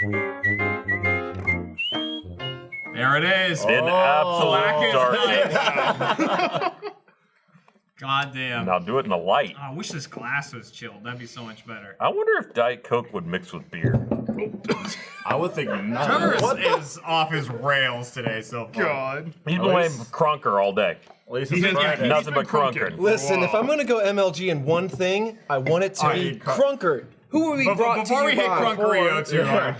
There it is. In absolute darkness. God damn. Now do it in the light. I wish this glass was chilled. That'd be so much better. I wonder if Diet Coke would mix with beer. I would think not. Trevor is off his rails today so far. God. He's been playing Crunker all day. At least it's Friday. Nothing but Crunker. Listen, if I'm gonna go MLG in one thing, I want it to be Crunker. Who were we brought Before to we you hit by? Crunkerio too hard,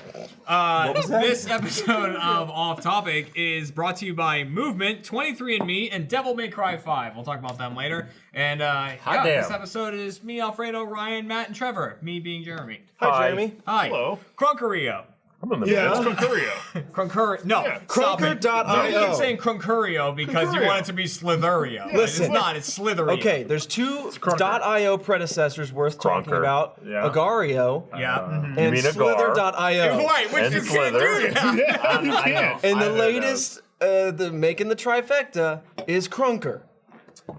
this episode of Off Topic is brought to you by Movement, 23andMe, and Devil May Cry 5. We'll talk about them later. And this episode is me, Alfredo, Ryan, Matt, and Trevor. Me being Jeremy. Hi, Jeremy. Hi. Hello. Crunkerio. I'm in the Yeah, middle. it's Crunkerio. Crunker. No. Yeah. Stop it. Crunker.io. You keep saying Crunkerio because you want it to be Slitherio. Listen. It's not. It's Slitherio. Okay, there's two .io predecessors worth talking Crunker. about. Yeah. Agario Yeah. and You mean Agar. Slither.io. Wait, which And you can't Slither. do that. I know. And the Either of latest, making the trifecta is Crunker.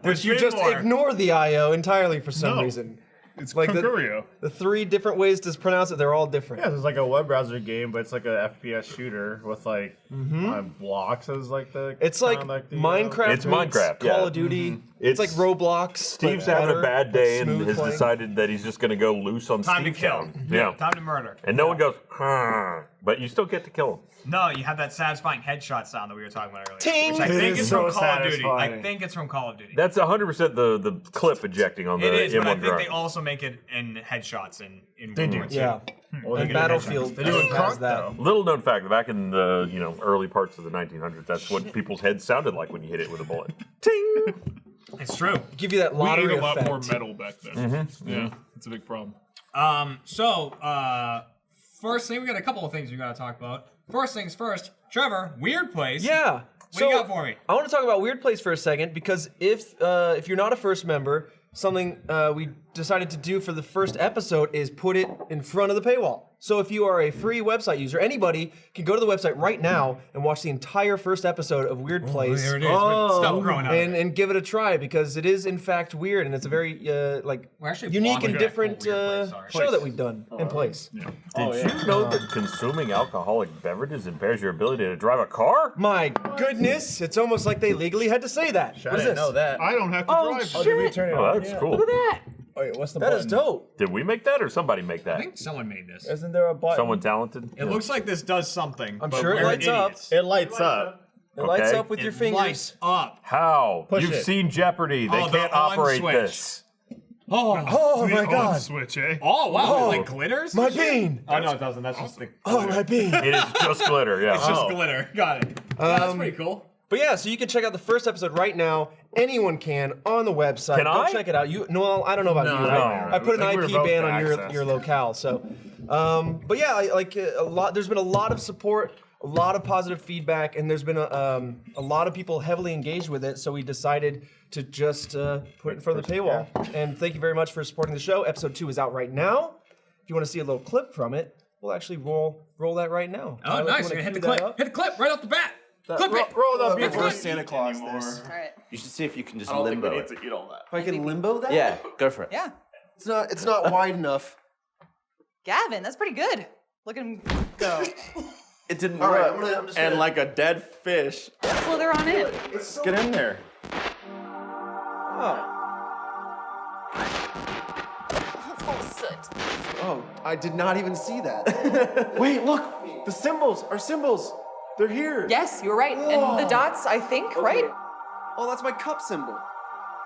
Which you just more. ignore the IO entirely for some No. reason. It's Like Crunkerio. the three different ways to pronounce it, they're all different. Yeah, there's like a web browser game, but it's like a FPS shooter with like blocks as like the. It's like kinda the, Minecraft. It's meets Minecraft, Call yeah. of Duty. It's- It's like Roblox. Steve's but having a better, bad day but and smooth has playing. decided that he's just going to go loose on Time to Steve kill. Town. Yeah. Time to murder. And no one goes, but you still get to kill him. No, you have that satisfying headshot sound that we were talking about earlier. Ting! Which I It think is is from so Call of Duty. satisfying. I think it's from Call of Duty. That's 100% the clip ejecting on the It is, but I M1 think drone. they also make it in headshots in They World do. War II. Yeah. Well, they And do Battlefield They do in has Crunk that. though. Little known fact, back in the early parts of the 1900s, that's what people's heads sounded like when you hit it with a bullet. Ting! It's true. Give you that We lottery ate a lot effect. more metal back then. Yeah, it's a big problem. First thing, we got a couple of things we got to talk about. First things first, Trevor, weird place. Yeah. What do you got for me? I want to talk about Weird Place for a second because if you're not a first member, something we decided to do for the first episode is put it in front of the paywall. So if you are a free website user, anybody can go to the website right now and watch the entire first episode of Weird Place. There it is, with stuff growing out of it. and give it a try because it is in fact weird and it's a very We're actually unique blocking and that different whole Weird Place, show that we've done in place. Did you know that consuming alcoholic beverages impairs your ability to drive a car? My goodness, it's almost like they legally had to say that. What I is didn't this? know that. I don't have to drive. Oh, did we turn it Oh, on? that's cool. Look at that. Wait, what's the That button? is dope. Did we make that or somebody make I that? think someone made this. Isn't there a button? Someone talented? It looks like this does something. I'm but sure it we're lights up. idiots. It lights up. It lights Okay. up with your It fingers. lights up. How? Push You've it. seen Jeopardy. They Oh, the can't on operate switch. this. Oh my On god. switch, eh? Oh, wow. Oh, it like glitters? My bean. Oh, no, it doesn't. That's just the Oh, my bean. It is just glitter, yeah. It's just glitter. Got it. Yeah, that's pretty cool. But yeah, so you can check out the first episode right now. Anyone can on the website. Can Go I? check it out. No, I don't know about you. no. I put an I think IP we're both ban on access. your locale. So, but yeah, a lot. There's been a lot of support, a lot of positive feedback, and there's been a lot of people heavily engaged with it. So we decided to just put it in front of the paywall. And thank you very much for supporting the show. Episode 2 is out right now. If you want to see a little clip from it, we'll actually roll that right now. Oh, Tyler, you nice. wanna You're going to hit the cue that clip. up? Hit the clip right off the bat. Clip it. Roll that It's before good. Santa Claus this. All right. You should see if you can just I don't think we limbo need it. to eat all that. If I can limbo that? Yeah, go for it. Yeah. It's not wide enough. Gavin, that's pretty good. Look at him go. It didn't All right, work. I'm just And gonna- like a dead fish. Slither on in. Get in there. Oh. That's all soot. Oh, I did not even see that. Wait, look. The symbols are symbols. They're here. Yes, you were right. And the dots, I think, right? Oh, that's my cup symbol.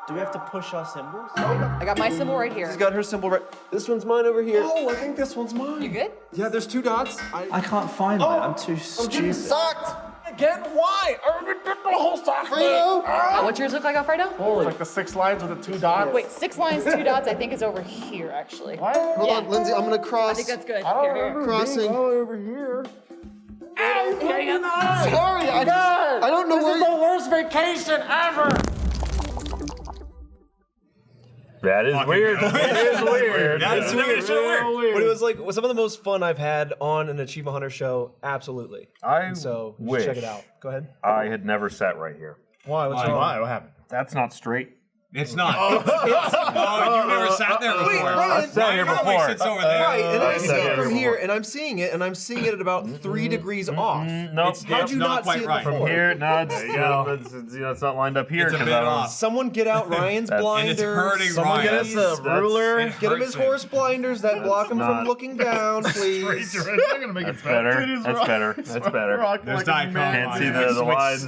Do we have to push our symbols? I got my symbol right She's here. got her symbol right. This one's mine over here. Oh, I think this one's mine. You good? Yeah, there's 2 dots. I can't find mine. I'm too stupid. Sucked. Again, why? I already did the whole sock thing. What's yours look like, Alfredo? Like the 6 lines with the 2 dots. Wait, 6 lines, 2 dots, I think is over here, actually. What? Hold on, Lindsay. I'm gonna cross. I think that's good. I don't Here, here. remember Crossing. being all over here. Sorry, I don't know where. the worst vacation ever. That is weird. It is weird. That's Yeah. so weird. But it was like some of the most fun I've had on an Achievement Hunter show. Absolutely. wish So you should check it out. Go ahead. I had never sat right here. Why? What's wrong? Why? What happened? That's not straight. It's not. Oh, you've never sat there before. Wait, Ryan, I've sat here Normally before. sits over there. Right, and I I've see sat it here from before. here, and I'm seeing it, at about 3 degrees off. Nope. How'd you not not quite see it right. before? From here, no, it's, go. it's not lined up here. It's a 'cause bit I don't- off. Someone get out Ryan's And it's blinders. hurting Someone Ryan. get us a That's- ruler. It Get him his hurts horse blinders that block him not- from looking down, please. I'm gonna make That's it better. That's better. That's better. There's Diet Coke. Can't on see it. the lines.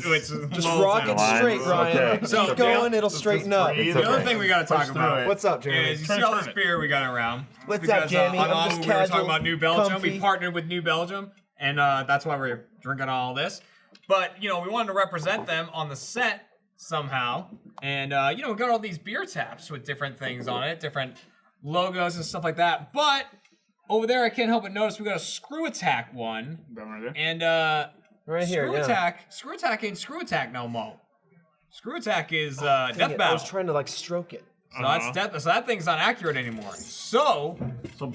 Just rock it Lines. straight, Ryan. Okay. So, Keep going, it'll straighten up. It's The other okay. thing we gotta talk about What's up, Jeremy? is you see all this beer we got around. What's up, Because, Jamie? on I'm all just we were talking casual, about New Belgium. comfy. We partnered with New Belgium, and that's why we're drinking all this. But we wanted to represent them on the set somehow, and we got all these beer taps with different things on it, different logos and stuff like that. But over there, I can't help but notice we got a Screw Attack one, and Right here, Screw yeah. Attack ain't Screw Attack no more. Screw Attack is Dang Death it, I Battle. was trying to like stroke it. So that's death. So that thing's not accurate anymore. So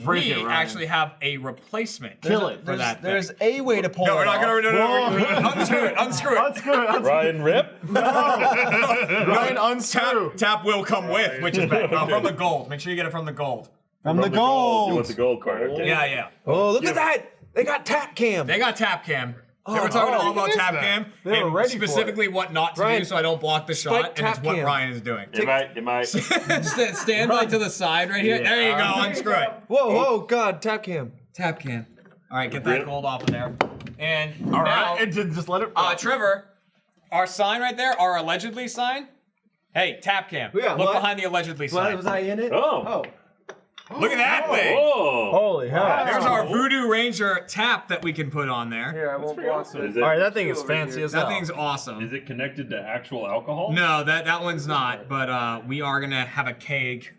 break we it, Ryan. actually have a replacement. Kill it. for that. There's a way to pull No, it we're not off. gonna. Unscrew it. Unscrew it. Ryan Rip? Ryan, unscrew. Tap will come with, which is bad. From the gold. Make sure you get it from the gold. From the You gold. want the gold card, okay? Yeah. Oh, look at that! They got tap cam. They got tap cam. They were talking all about tap cam They were and ready for it. specifically what not to Ryan, do so I don't block the spike shot, and it's tap what cam. Ryan is doing. You might. Stand by to the side right here. There you go. Unscrew it. Whoa, God, tap cam. Tap cam. All right, get that gold off of there. And All now, right, and just let it. Trevor, our sign right there, our allegedly sign. Hey, tap cam. Yeah, Look what? behind the allegedly sign. Was I in it? Oh. Look at that thing. Oh. Holy hell! There's our Voodoo Ranger tap that we can put on there. Here, I won't block it. Is it, All right, that thing is fancy as hell. That thing's awesome. is it connected to actual alcohol? No, that one's not. But we are gonna have a keg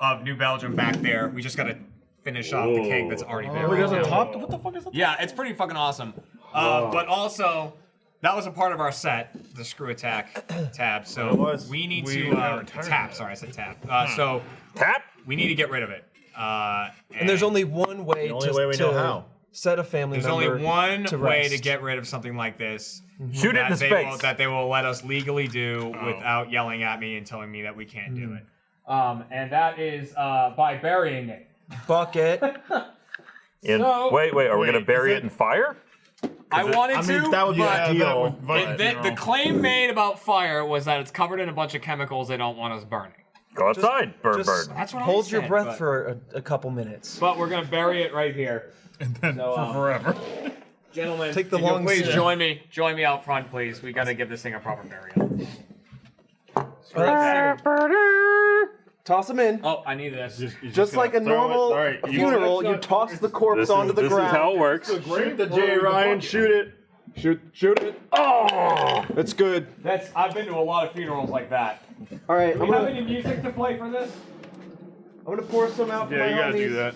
of New Belgium back there. We just gotta finish off the keg that's already there. Wait, right there's a now. top. What the fuck is that? Yeah, it's pretty fucking awesome. But also, that was a part of our set, the Screw Attack tab. So was. we need We to retired tap. that. Sorry, I said tap. So Tap? we need to get rid of it. And there's only one way The only to, way we know how. set a family there's member only one to way rest. to get rid of something like this. Shoot it that into they will, space. that they will let us legally do without yelling at me and telling me that we can't do it. And that is by burying it. Bucket. Wait, are we Wait, gonna bury is it in fire? I wanted I mean, to, that would be but ideal. the claim made about fire was that it's covered in a bunch of chemicals they don't want us burning. Go outside, burn. That's what I Hold your said, breath but- for a couple minutes. But we're gonna bury it right here. And then So, forever. Gentlemen, Take the if you'll long please sip. join me out front, please. We gotta give this thing a proper burial. Toss them in. Oh, I need this. Just like a normal funeral, you toss the corpse onto the ground. This is how it works. Shoot the J, Ryan. Shoot it. Shoot it. Oh! It's good. I've been to a lot of funerals like that. All right, Do we have any music to play for this? I'm gonna pour some out for Yeah, my you gotta homies. do that.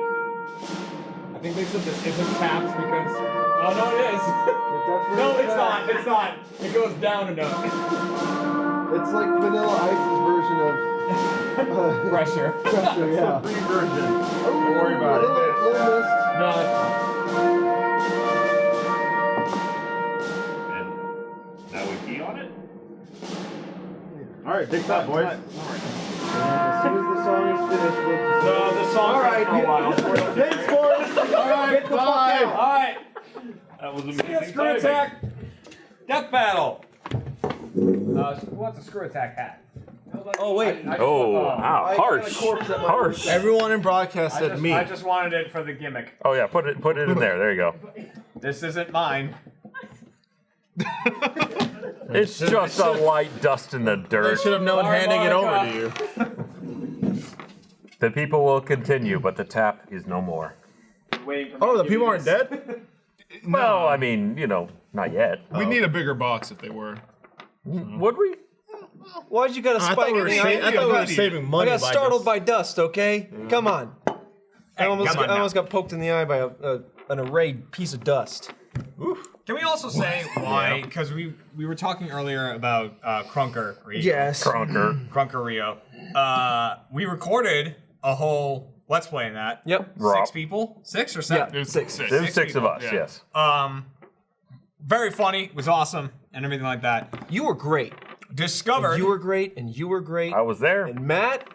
I think they said this isn't taps because. Oh no, it is. It definitely No, is it's that. not. It's not. It goes down a note. It's like Vanilla Ice's version of Pressure. pressure, yeah. Free version. Don't worry about it. Little mist. No, it's fine. And now we key on it? All right, take that, boys. As soon as the song is finished, we'll just... No, the song All right, for a while. thanks, boys. All right, get the fuck out. All right. That was See ya, amazing Screw timing. Attack. Death Battle. Who wants a Screw Attack hat? Oh wait. Oh, wow, I got a harsh. corpse at my Harsh. Everyone in broadcast said me. I just wanted it for the gimmick. Oh yeah, put it in there. There you go. This isn't mine. It's just a light dust in the They dirt. should have known handing it over to you. The people will continue, but the tap is no more. Oh, the people aren't dead? Well, I mean, not yet. We'd need a bigger box if they were. Would we? Why'd you got a I spike thought we in were, the sa- eye? I thought we were saving money. I got startled by dust, okay? Come on. I almost, come on I now. almost got poked in the eye by an arrayed piece of dust. Can we also say why? Because we were talking earlier about Crunker. Yes. Crunker. Crunker Rio. We recorded a whole Let's Play in that. Yep. Six people? 6 or 7? There's Six. There's six of people. us, Yeah. yes. Very funny, was awesome, and everything like that. You were great. Discovered You were great, and you were great. I was there. And Matt,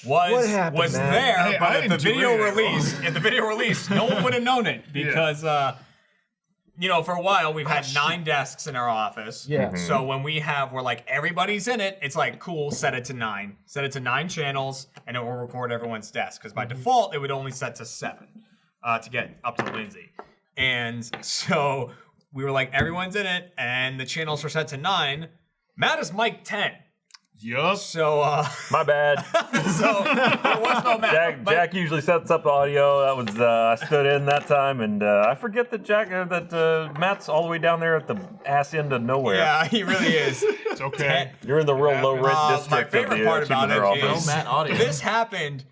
was What happened, was man? there, Hey, but I at the enjoyed video it. release, no one would have known it because you know, for a while we've had 9 desks in our office. Yeah. So when we're like everybody's in it, it's like cool, set it to 9. Set it to 9 channels and it will record everyone's desk. Because by default it would only set to 7 to get up to Lindsay. And so we were like, everyone's in it, and the channels were set to 9. Matt is mic 10. Yup. So My bad. so there was no Matt. Jack usually sets up the audio. That was I stood in that time, and I forget that Matt's all the way down there at the ass end of nowhere. Yeah, he really is. It's okay. You're in the real low rent My district of favorite the part about achievement it office. is Matt audio. this happened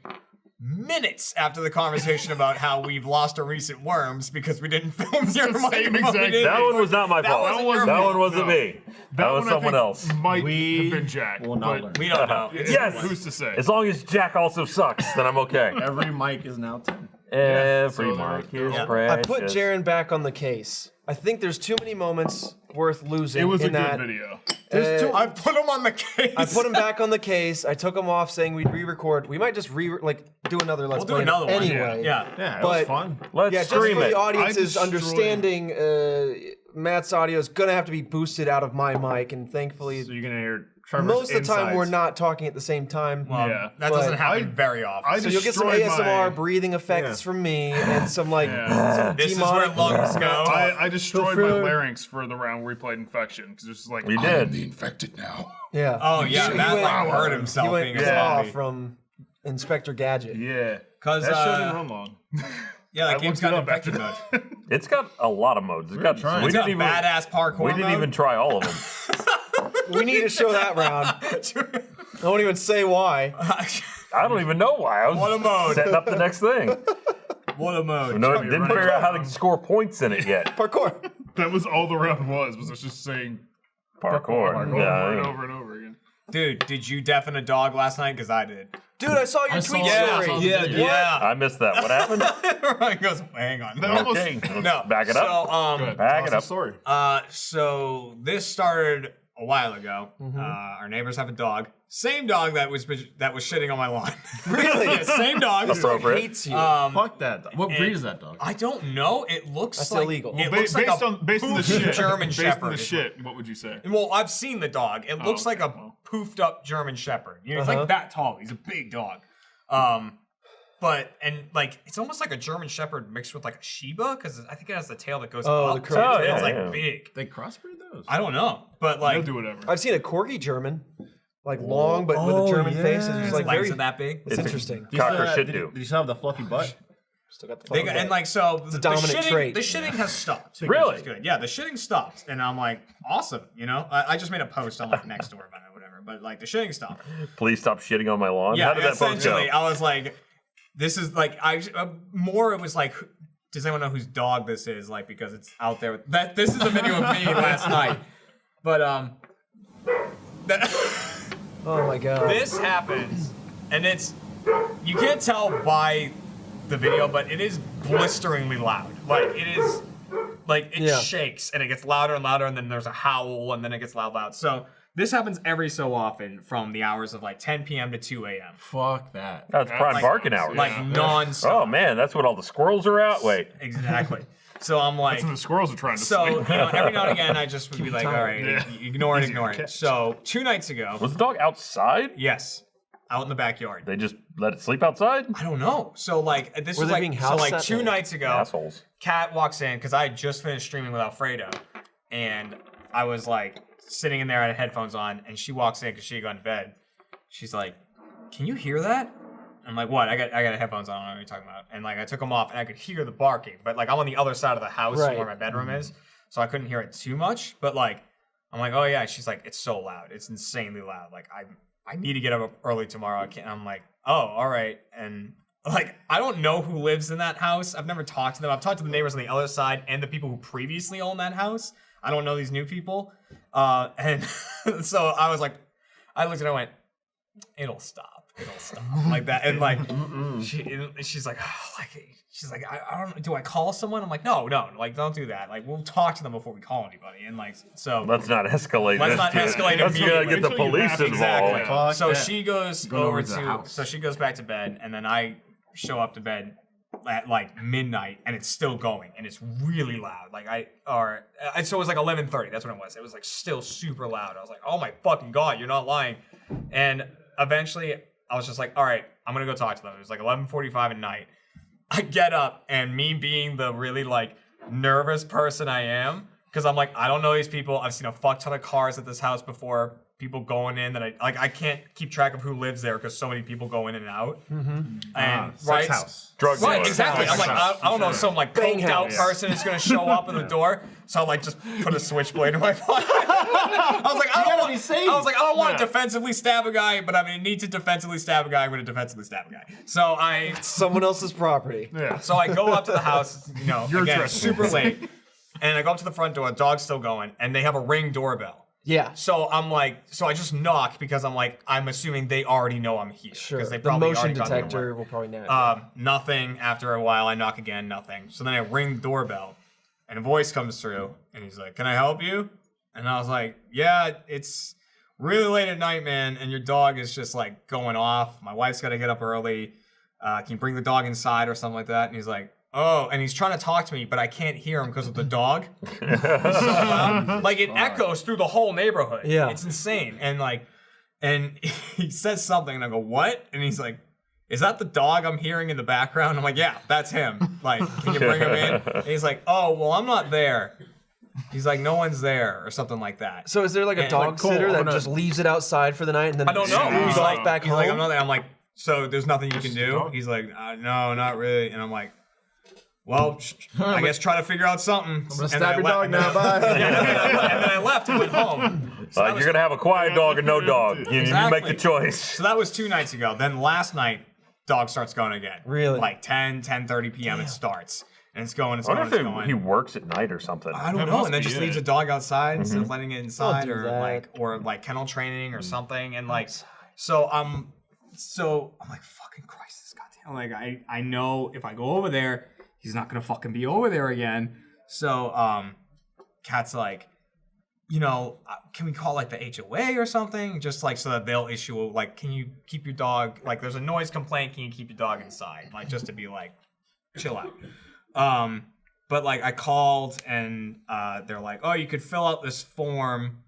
minutes after the conversation about how we've lost our recent worms because we didn't film your the same mic. exact- That one was not my That fault. wasn't your That fault. one wasn't No. me. That was one I someone think else. Might have been Jack. will not but learn. We don't know. Yes. Who's to say? As long as Jack also sucks, then I'm okay. Every mic is now 10. Every so mic they're- is Yeah. precious. I put Jaren back on the case. I think there's too many moments worth losing It was a in good that. video. I put him on the case. I put him back on the case. I took him off saying we'd re-record. We might just do another Let's We'll do Play another one. anyway. Yeah. Yeah, it But- was fun. Let's Yeah, just stream for it. the audience's I destroyed- understanding, Matt's audio is gonna have to be boosted out of my mic, and thankfully, So you're gonna hear Trevor's most of the time we're insides. not talking at the same time. Well, Yeah. that But doesn't happen I- very often. I So you'll get some destroyed ASMR my- breathing effects from me and some like Yeah. some this is where demonic. lungs go. I destroyed my free. larynx for the round where we played Infection because it's just like We I'm did. the infected now. Yeah. Oh yeah, He Matt went- like hurt himself He being went a off zombie. from Inspector Gadget. Yeah, Because that show didn't run long. yeah, that I game's looked got it an up infected after mode. It's got a lot of modes. It's got. trying. We It's got didn't even. badass parkour We didn't mode. even try all of them. We need to show that round. I won't even say why. I don't even know why. I was What a mode. setting up the next thing. What a mode. No, you're didn't right. figure out how to score points in it yet. Parkour. That was all the round was us just saying Parkour. over and Yeah. over and over again. Dude, did you deafen a dog last night? Because I did. Dude, I saw your tweet Yeah, story. yeah. I missed that. What happened? Ryan goes, hang on. That almost- Okay, let's No, back it up. So, Good. Back it Awesome up. story. So this started a while ago. Our neighbors have a dog. Same dog that was shitting on my lawn. Really? Yeah, same dog. Appropriate. Hates you. Fuck that. Dog. What breed is that dog? I don't know. It looks That's like illegal. It Well, looks like based a on the poofed shit, German based Shepherd. on the shit, what would you say? Well, I've seen the dog. It looks like a okay, well. poofed up German Shepherd. You know, he's like that tall. He's a big dog. But it's almost like a German Shepherd mixed with like a Shiba because I think it has the tail that goes Oh, up. the curly so tail. it's like Yeah. big. They crossbreed those. I don't know, but They'll like do whatever. I've seen a corgi German, like long but with a German face. It's his like legs very. are that big. It's interesting. Cocker should do. Did you still have the fluffy butt? Still got the They, fucking and butt. like so, the dominant shitting, trait. the shitting has stopped. Really? Which is good. Yeah, the shitting stopped, and I'm like, awesome. You know, I just made a post on like Nextdoor about it, or whatever. But like the shitting stopped. Please stop shitting on my lawn. Yeah, How did that post go? essentially, I was like, this is like more. It was like, does anyone know whose dog this is? Like because it's out there. That this is a video of me last night. But Oh my god. this happens, and it's you can't tell by the video, but it is blisteringly loud. Like it is, like it Yeah. shakes and it gets louder and louder, and then there's a howl, and then it gets loud. So this happens every so often from the hours of like 10 p.m. to 2 a.m. Fuck that. That's prime like- barking hours. Like Yeah. non-stop. Oh man, that's when all the squirrels are out. Wait. Exactly. So I'm like, That's when the squirrels are trying to so sleep. you know, every now and again, I just would be like, all right, Yeah. ignore it, Easy to ignore it. catch. So 2 nights ago, Was the dog outside? yes, out in the backyard. They just let it sleep outside? I don't know. So like this Were was they like being so house like sat 2 there? nights ago. Assholes. Kat walks in because I had just finished streaming with Alfredo, and I was like sitting in there, I had headphones on, and she walks in because she had gone to bed. She's like, "Can you hear that?" I'm like, "What?" I got headphones on. I don't know what you're talking about. And like I took them off, and I could hear the barking, but like I'm on the other side of the house Right. where my bedroom is, so I couldn't hear it too much. But like I'm like, "Oh yeah." She's like, "It's so loud. It's insanely loud. Like I need to get up early tomorrow. I can't." I'm like, "Oh, all right." And like, I don't know who lives in that house. I've never talked to them. I've talked to the neighbors on the other side and the people who previously owned that house. I don't know these new people. And so I was like, I looked and I went, it'll stop. stuff like that, and like she's like, I don't. Do I call someone? I'm like, no, like don't do that. Like we'll talk to them before we call anybody, and like so. Let's not escalate. Let's not escalate. That's gonna get the Until you police have- involved. Exactly. So she goes Going over over to the to. house. So she goes back to bed, and then I show up to bed at like midnight, and it's still going, and it's really loud. Like so it was like 11:30. That's what it was. It was like still super loud. I was like, oh my fucking god, you're not lying. And eventually, I was just like, all right, I'm gonna go talk to them. It was like 11:45 at night. I get up, and me being the really like nervous person I am, because I'm like, I don't know these people. I've seen a fuck ton of cars at this house before. People going in that I can't keep track of who lives there because so many people go in and out. And Sex house. Drug Right, dealer. exactly. I'm like, I don't know, some like Bang coked out house. person is gonna show up in the door. So I like just put a switchblade in my pocket. I was like, I don't want to defensively stab a guy, but I need to defensively stab a guy. I'm gonna defensively stab a guy. So Someone else's property. Yeah. so I go up to the house, You're again, dressed. super late, and I go up to the front door. Dog's still going, and they have a Ring doorbell. Yeah. So I'm like, I just knock because I'm like, I'm assuming they already know I'm here. Sure. Because they The probably motion already got their detector work. will probably know. Nothing. After a while, I knock again, nothing. So then I ring the doorbell, and a voice comes through, and he's like, "Can I help you?" And I was like, "Yeah, it's really late at night, man, and your dog is just like going off. My wife's got to get up early. Can you bring the dog inside or something like that?" And he's like, "Oh," and he's trying to talk to me, but I can't hear him because of the dog. So loud. Like it echoes through the whole neighborhood. Yeah. It's insane. And he says something, and I go, "What?" And he's like, "Is that the dog I'm hearing in the background?" I'm like, "Yeah, that's him. Like, can you bring him in?" And he's like, "Oh, well, I'm not there." He's like, "No one's there," or something like that. So is there like a And, dog like, cool, sitter I'm that gonna- just leaves it outside for the night and then I don't know. moves He's off like, back he's home? like, "I'm not there." I'm like, "So there's nothing you can do?" He's like, "No, not really." And I'm like, "Well, I guess try to figure out something." I'm gonna stab your dog now. Bye. And then I left and went home. So that You're was- gonna have a quiet dog and no dog. You make Exactly. the choice. So that was 2 nights ago. Then last night, dog starts going again. Really? Like 10:30 p.m. it starts. And it's going, it's I going, wonder it's if going. he works at night or something. I don't That know. must And then be just it. leaves a dog outside instead of letting it inside do or that. like kennel training or something. And like, so I'm like, fucking Christ, this goddamn. Like, I know if I go over there, he's not gonna fucking be over there again. So, Kat's like, can we call like the HOA or something? Just like so that they'll issue like, can you keep your dog, like there's a noise complaint, can you keep your dog inside? Like just to be like, chill out. But like I called and they're like, oh, you could fill out this form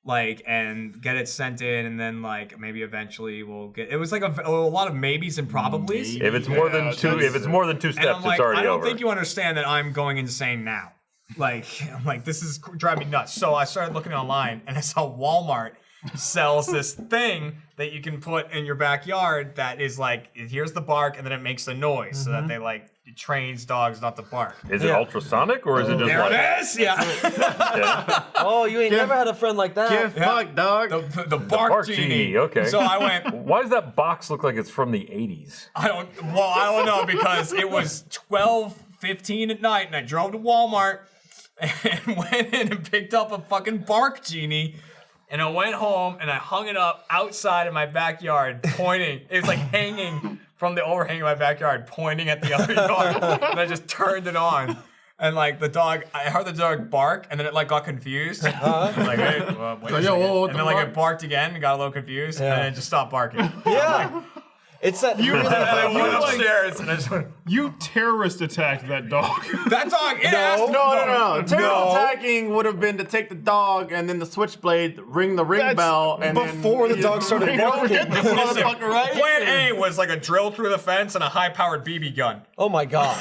like and get it sent in and then like maybe eventually we'll get it was like a lot of maybes and probablys. If it's more than Yeah, two, if it's more than 2 And steps, I'm like, it's already I don't over. think you understand that I'm going insane now. Like, I'm like, this is driving me nuts. So I started looking online and I saw Walmart sells this thing that you can put in your backyard that is like, here's the bark and then it makes the noise so that they like, it trains dogs not to bark. Is it ultrasonic or is it just There like? it is! Yeah. Yeah. Oh, you ain't never had a friend like that. Get fucked, dog. The bark, Bark genie. genie, okay. So I went, Why does that box look like it's from the 80s? I don't know because it was 12:15 at night and I drove to Walmart and went in and picked up a fucking bark genie and I went home and I hung it up outside in my backyard pointing. It was like hanging from the overhang of my backyard pointing at the other yard and I just turned it on. And like the dog, I heard the dog bark, and then it like got confused. I was like, hey, well, wait a Yo, second. what And the then like fuck? it barked again and got a little confused, Yeah. and then it just stopped barking. Yeah. It's that And I went upstairs and I just went, You terrorist attacked that dog. that dog, it asked No. Terror attacking would have been to take the dog and then the switchblade, ring the ring bell, and before then the dog started barking. This motherfucker right Plan A was like a drill through the fence and a high-powered BB gun. Oh my god.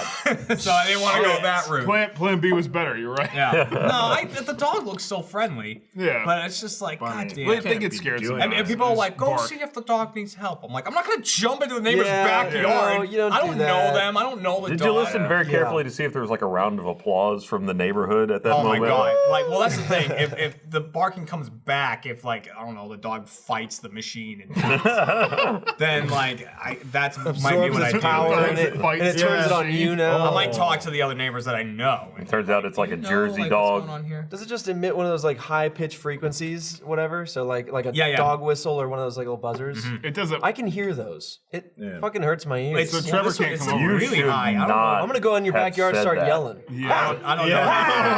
So I didn't want to go that route. Plan B was better. You're right. Yeah. No, the dog looks so friendly. Yeah. But it's just like, god damn. I think it scares doing them. And people are like, go see if the dog needs help. I'm like, I'm not gonna jump jump into the neighbor's backyard. No, you don't I do don't that. know them. I don't know the Did dog. you listen very carefully to see if there was like a round of applause from the neighborhood at that Oh moment? my god! Like, well, that's the thing. If the barking comes back, if like I don't know, the dog fights the machine and then like that's might be what I do. power and it turns it on you now. I might talk to the other neighbors that I know. It turns out it's like a Jersey like, dog. What's going on here? Does it just emit one of those like high pitched frequencies, whatever? So like a Yeah. dog whistle or one of those like little buzzers. It doesn't. I can hear those. It fucking hurts my ears. So Trevor this one- can't it's come over. really should high. I don't know. not I'm gonna go in your have backyard and said start that. yelling. Yeah. I don't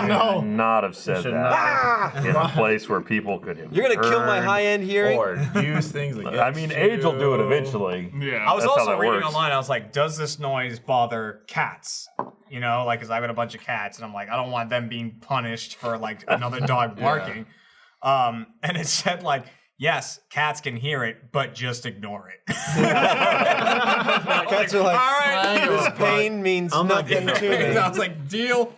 know. You should not have said that in a place where people could have You're gonna kill my heard. high end hearing. Or use things against I mean, age will do it eventually. Yeah. I was That's how also that reading works. online. I was like, does this noise bother cats? You know, like, because I've got a bunch of cats, and I'm like, I don't want them being punished for like another dog barking. And it said like, yes, cats can hear it, but just ignore it. Cats are like, all right. this pain means nothing to me. I was like, deal.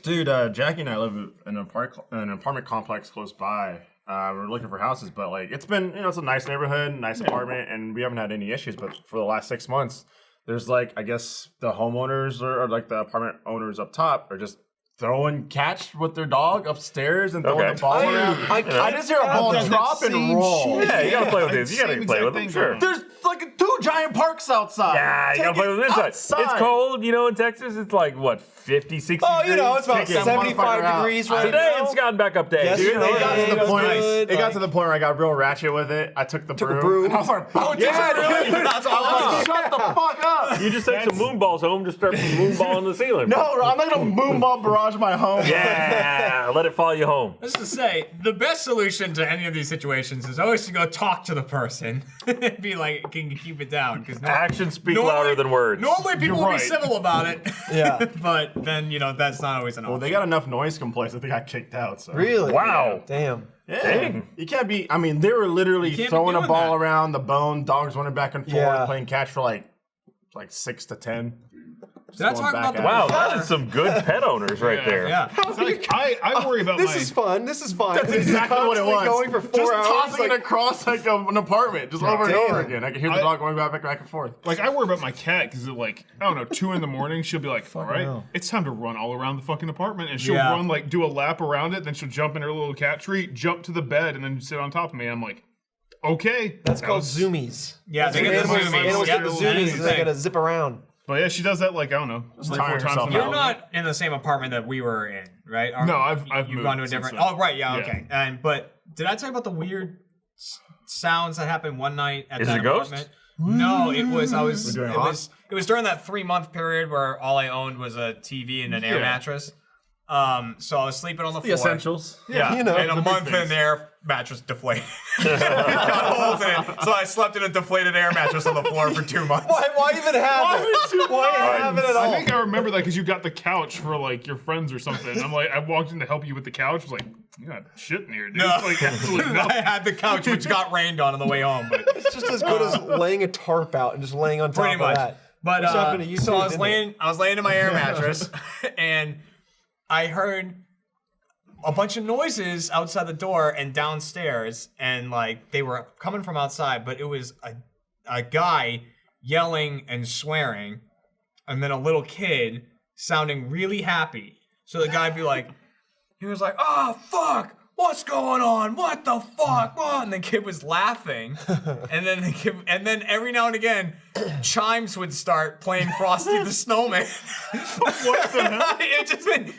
Dude, Jackie and I live in an apartment complex close by. We're looking for houses, but like it's been, it's a nice neighborhood, nice apartment, and we haven't had any issues. But for the last 6 months, there's like, I guess the homeowners or like the apartment owners up top are just throwing catch with their dog upstairs and throwing the ball around. I just hear a ball drop and roll. Yeah, you gotta play with these. You gotta play with them, sure. There's like 2 giant parks outside. Yeah, you gotta play with them inside. It's cold, in Texas. It's like, what, 50, 60 Oh, degrees? it's about Kick that 75 motherfucker degrees out. right Today now. it's gotten back up to 80. Yes, Dude, it it got to the was point. good, It got like- to the point where I got real ratchet with it. I took the broom. broom. And I was like, Oh, yeah, really? That's awesome. shut the fuck up. You just take some moonballs home, just start moonballing the ceiling. No, I'm not gonna moonball barrage my home. Yeah, let it follow you home. Just to say, the best solution to any of these situations is always to go talk to the person and be like, can you keep it down? Because Actions speak louder than words. Normally people You're will be right. civil about it. Yeah. But then, that's not always an Well, option. they got enough noise complaints that they got kicked out. So. Really? Wow. Damn. Yeah. Dang. You can't be. I mean, they were literally can't be throwing a doing ball that. around the bone. Dogs running back and forth, Yeah. playing catch for like 6 to 10. Did I talk about the Wow, that is some good pet owners right there. Yeah. It's like, I worry about This my. is fun. This is fun. That's exactly what it was. Going for 4 just hours. tossing like- it across like an apartment, just over and Damn. over again. I can hear the dog going back and forth. Like, I worry about my cat because, like, I don't know, 2 in the morning, she'll be like, all right, it's time to run all around the fucking apartment. And she'll Yeah. run, like, do a lap around it, then she'll jump in her little cat tree, jump to the bed, and then sit on top of me. I'm like, okay. That's called was- zoomies. Yeah, they When get the animals, zoomies. animals get the Yeah, that is zoomies the and they thing. gotta zip around. But yeah, she does that, like, I don't know, 3-4 tire times herself a You're night. not in the same apartment that we were in, right? No, I've You've moved gone to a since different. then. Oh, right, yeah, Yeah. okay. But did I tell you about the weird sounds that happened one night at Is that it a ghost? apartment? No, it was. doing It was during that 3-month period where all I owned was a TV and an air Yeah. mattress. So I was sleeping on the floor. essentials. Yeah, You know, and a the big month in things. there, mattress deflated. Got holes in it. So I slept in a deflated air mattress on the floor for 2 months. Why even have it? Why have it at I all? think I remember that because you got the couch for like your friends or something. I'm like, I walked in to help you with the couch. I was like, you got shit in here, dude. No. It's like, absolutely I nothing. had the couch, which got rained on the way home. But It's just as good as laying a tarp out and just laying on top pretty of much. that. But Which happened to you so too, I was didn't it? laying in my air mattress, and I heard a bunch of noises outside the door and downstairs, and like they were coming from outside, but it was a guy yelling and swearing, and then a little kid sounding really happy. So the guy'd be like, he was like, "Oh fuck, what's going on? What the fuck?" What? And the kid was laughing, and then every now and again, chimes would start playing Frosty the Snowman. What the hell? It just went. Ding,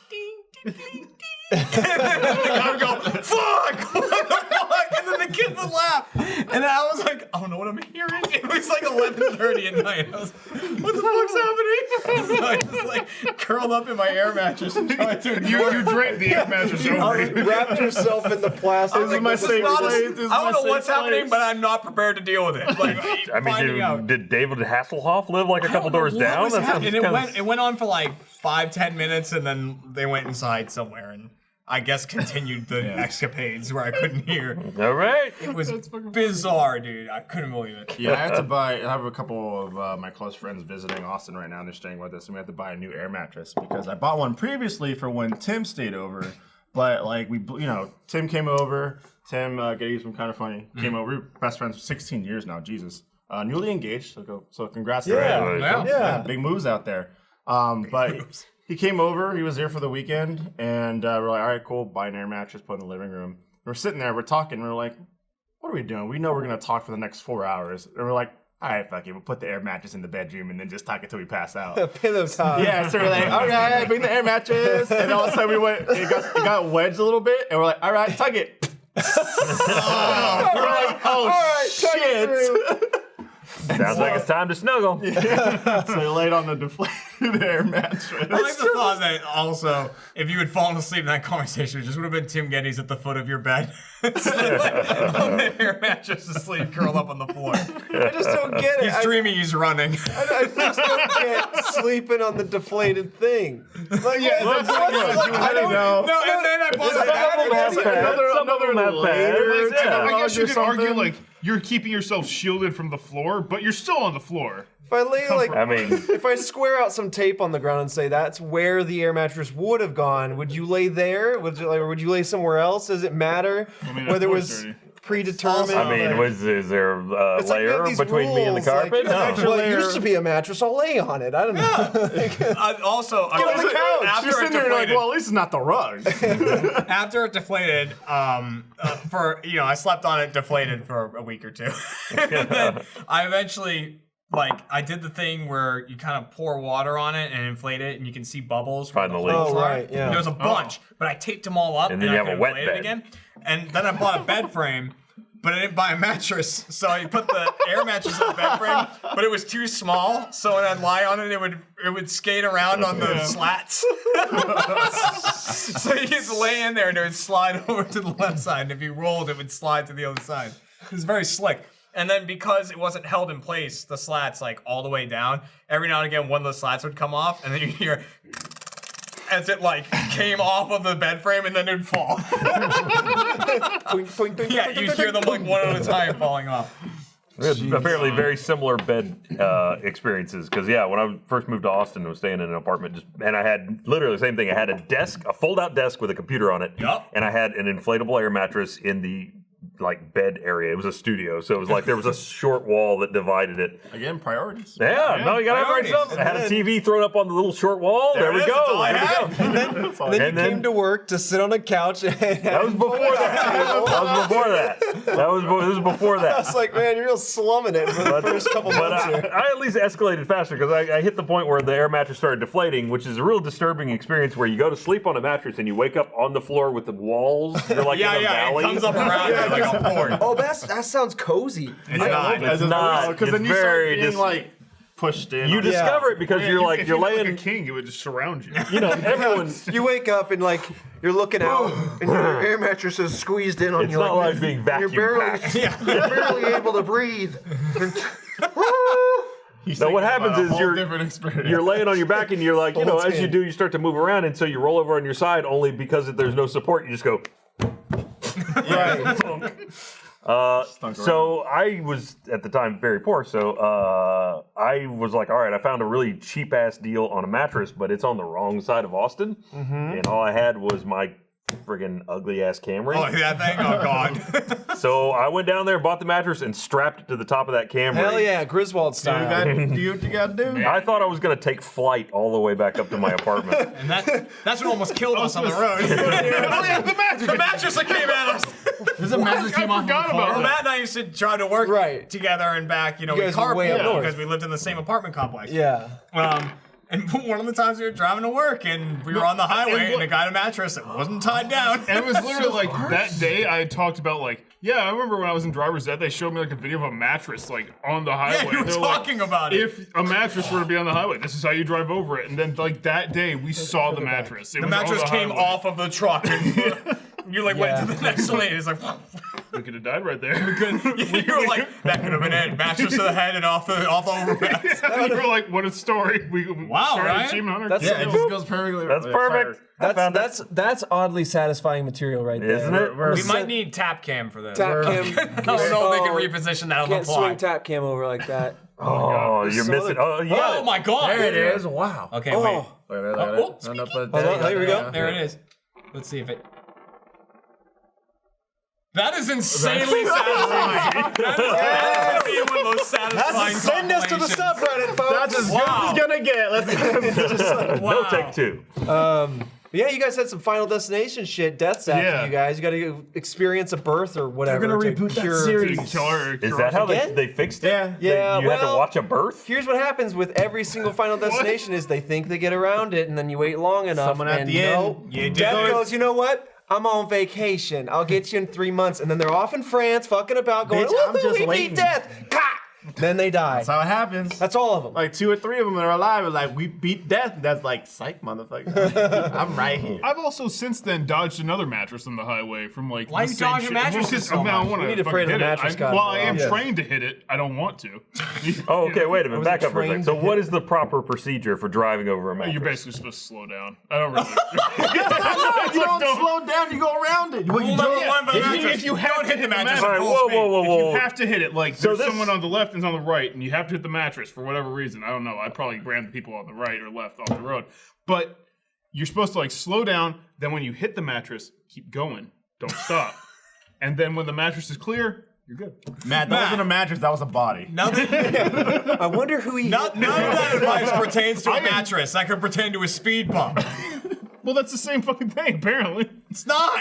ding, ding, ding. And then the guy would go, "Fuck! What the fuck?" And then the kid would laugh. And I was like, I don't know what I'm hearing. It was like 11:30 at night. I was what the fuck's happening? So I just like curled up in my air mattress and tried to You draped the air mattress over it. Wrapped yourself in the plastic. This is my safe Not a- place. This is I don't my know what's safe happening, place. but I'm not prepared to deal with it. Like, I mean, finding out. did David Hasselhoff live like a I couple don't know doors what down? was That sounds happening. kinda- It went on for like 5-10 minutes, and then they went inside somewhere, and I guess continued the escapades where I couldn't hear. All right. It was bizarre, dude. I couldn't believe it. Yeah, I have a couple of my close friends visiting Austin right now, and they're staying with us, and we had to buy a new air mattress because I bought one previously for when Tim stayed over, but like Tim came over, Geddes from Kind of Funny came over, we're best friends for 16 years now, Jesus. newly engaged. So congrats to Yeah. him. Yeah. Yeah. Big moves out there. But he came over. He was here for the weekend, and we're like, all right, cool. Buy an air mattress, put it in the living room. We're sitting there, we're talking. We're like, what are we doing? We know we're gonna talk for the next 4 hours, and we're like, all right, fuck it. We'll put the air mattress in the bedroom and then just talk until we pass out. Pillow talk. Yeah, so we're like, all right, bring the air mattress. And all of a sudden it got wedged a little bit, and we're like, all right, tug it. We're like, oh, right, tug it shit. Sounds like it's time to snuggle. So he laid on the deflated air mattress. I like the thought that also, if you had fallen asleep in that conversation, it just would have been Tim Geddes at the foot of your bed. On the air mattress asleep, curled up on the floor. I just don't get it. He's dreaming he's running. I just don't get sleeping on the deflated thing. Like, Yeah, what's I don't know. No, and then I bought Another layer. I guess you could argue something. like you're keeping yourself shielded from the floor, but you're still on the floor. If I lay like, I mean, if I square out some tape on the ground and say that's where the air mattress would have gone, would you lay there? Or would you lay somewhere else? Does it matter whether it was predetermined? I mean, is there a It's like, we have layer these between me and the rules, carpet? Like, No. well, it used to be a mattress. I'll lay on it. I don't know. Also, on the couch. after You're it sitting there like, deflated, well, at least it's not the rug. after it deflated, I slept on it deflated for a week or two. And then I eventually, I did the thing where you kind of pour water on it and inflate it, and you can see bubbles. Find the leaks. holes Oh, are. right, yeah. There was a bunch, but I taped them all up, And then I you have could a wet inflate it bed. again. And then I bought a bed frame. But I didn't buy a mattress, so I put the air mattress in the bed frame, but it was too small, so when I'd lie on it, it would skate around on the slats. So you could lay in there and it would slide over to the left side, and if you rolled, it would slide to the other side. It was very slick. And then because it wasn't held in place, the slats all the way down, every now and again one of the slats would come off, and then you hear as it came off of the bed frame and then it'd fall. Yeah, you hear them one at a time falling off. We had apparently very similar bed experiences because when I first moved to Austin, I was staying in an apartment and I had literally the same thing. I had a desk, a fold-out desk with a computer on it, and I had an inflatable air mattress in the bed area. It was a studio, so it was there was a short wall that divided it. Again, priorities. Yeah, no, you got to write something. I had a TV thrown up on the little short wall. There we go. And then you came to work to sit on a couch. That was before that. This was before that. I was like, man, you're real slumming it for the first couple But months here. I at least escalated faster because I hit the point where the air mattress started deflating, which is a real disturbing experience where you go to sleep on a mattress and you wake up on the floor with the walls. You're in a valley. It comes up around you like a fort. Oh, that sounds cozy. It's not. It's not. Because then It's you start very being pushed in. You discover it because If you're you look laying. like a king, it would just surround you. Everyone. You wake up and you're looking out and your air mattress is squeezed in on It's you. not like being vacuum packed. You're barely able to breathe. So what happens is different experience. you're laying on your back and you're as you do, you start to move around, and so you roll over on your side. Only because there's no support, you just go. Right. So I was at the time very poor, so I was like, all right, I found a really cheap ass deal on a mattress, but it's on the wrong side of Austin, and all I had was my friggin' ugly ass Camry. Oh, that thing? Oh, God. So I went down there, bought the mattress, and strapped it to the top of that Camry. Hell yeah, Griswold style. Do what you gotta do. I thought I was gonna take flight all the way back up to my apartment. And that's what almost killed us on the road. The mattress that came at us. There's a mattress came off of the forgot car. about Well, Matt and I used to try to work together and back. We guys were way up carpooled north. because we lived in the same apartment complex. Yeah. And one of the times we were driving to work and we were on the highway and it got a mattress that wasn't tied down. And it was literally that day I had talked about I remember when I was in driver's ed, they showed me a video of a mattress on the highway. Yeah, you were They're talking about it. If a mattress were to be on the highway, this is how you drive over it. And then that day we saw the mattress. It The was on mattress came highway. off of the truck and you went to the next lane. It's like, We could have died right there. you were like, that could have been it. Mattress to the head and off the overpass. We were like, what a story. We started Ryan. Achievement Hunter. That's- Yeah, it just goes perfectly. That's perfect. That's oddly satisfying material right there. Isn't it? We might need tap cam for this. Tap cam. I don't know if they can reposition that on the Can't fly. swing tap cam over like that. Oh, you're So missing. Oh, yeah. Oh my God! There it is. Wow. Okay, wait. Look at that. Oh, No, no, but here we go. There it is. Let's see if it. That is insanely satisfying. That is one of those satisfying Send us to the subreddit, folks. That's as good as it's gonna get. Let's No take two. Yeah, you guys had some Final Destination shit. Deaths after you guys. You got to experience a birth or whatever. They're gonna reboot that series. Is that how they fixed it? Yeah. You had to watch a birth? Here's what happens with every single Final Destination is they think they get around it, and then you wait long enough. Someone at and the end. Death goes, you know what? I'm on vacation. I'll get you in 3 months. And then they're off in France, fucking about, going, Bitch, I'm woohoo, just we waiting. beat Death. Ka! Then they die. That's how it happens. That's all of them. Like 2 or 3 of them that are alive are like, we beat Death. That's like, psych, motherfucker. I'm right here. I've also since then dodged another mattress on the highway from like. Why the you same dodging shit. mattresses Well, so 'cause I much? don't wanna We need to fucking pray to the hit it. mattress god. While I am Yeah. trained to hit it, I don't want to. Oh, okay, wait a minute. was Back it up for a second. trained So to what hit? is the proper procedure for driving over a mattress? You're basically supposed to slow down. I don't really. You don't slow down, you go around it. What you Number do? one, but If you have to hit the mattress, All right, whoa. you have to hit it. Like So there's this- someone on the left and on the right, and you have to hit the mattress for whatever reason. I don't know. I probably ran the people on the right or left off the road, but you're supposed to like slow down. Then when you hit the mattress, keep going. Don't stop. And then when the mattress is clear, you're good. Matt, that wasn't a mattress, that was a body. I wonder who he None of that advice pertains to a mattress. That could pertain to a speed bump. Well, that's the same fucking thing, apparently. It's not.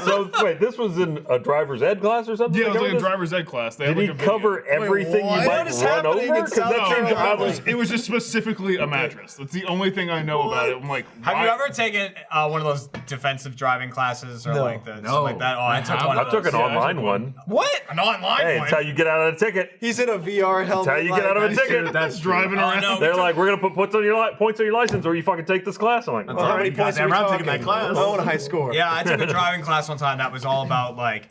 So wait, this was in a driver's ed class or something? Yeah, it was They like a covered this? driver's ed class. They Did had he like a video. cover everything you might is run happening over? in Because South that seems Carolina? oddly. It was just specifically a mattress. That's the only thing I know about it. I'm like, Have why- you ever taken one of those defensive driving classes or No. like the stuff like that? Oh, I took one. I Of took those. an online one. What? An online Hey, one? it's how you get out of a ticket. He's in a VR helmet. That's how you get out of a ticket. That's driving Oh, around? no. They're like, we're gonna put points on your license, or you fucking take this class. I'm like, That's all how right. many points are we taking that class? I want a high score. Yeah, I took a driving class one time that was all about like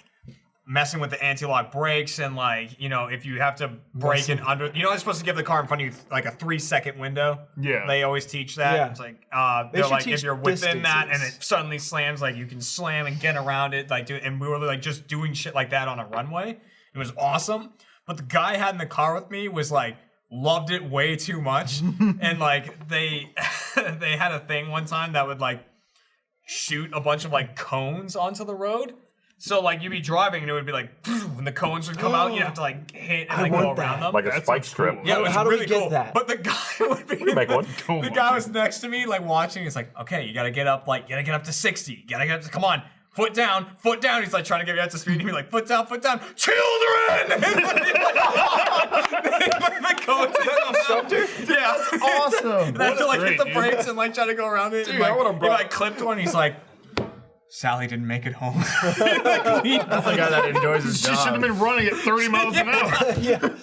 messing with the anti-lock brakes and like, you know, if you have to brake in under, you know, they're supposed to give the car in front of you like a 3-second window. Yeah. They always teach that. Yeah. It's like, They they're should like, teach if you're within that and distances. it suddenly slams, like you can slam and get around it. Like, and we were like just doing shit like that on a runway. It was awesome. But the guy I had in the car with me was like, loved it way too much. And like they had a thing one time that would like shoot a bunch of like cones onto the road. So like you'd be driving and it would be like, and the cones would come out. You'd have to like hit and like go want around that. them. Like a That spike sounds strip. cool. Yeah, it was How do we really get cool. that? But the guy would be Make one. the guy was next to me, like watching. He's like, okay, you gotta get up, like, you gotta get up to 60. You gotta get up to, come on, foot down, foot down. He's like trying to get you up to speed. And he'd be like, foot down, children! The cones yeah. awesome. And I have to like hit great, the dude. brakes and like try to go around it. Dude, and, like, I would've he brought- like clipped one. He's like, Sally didn't make it home. That's the guy that enjoys his She should have job. been running at 30 miles an hour.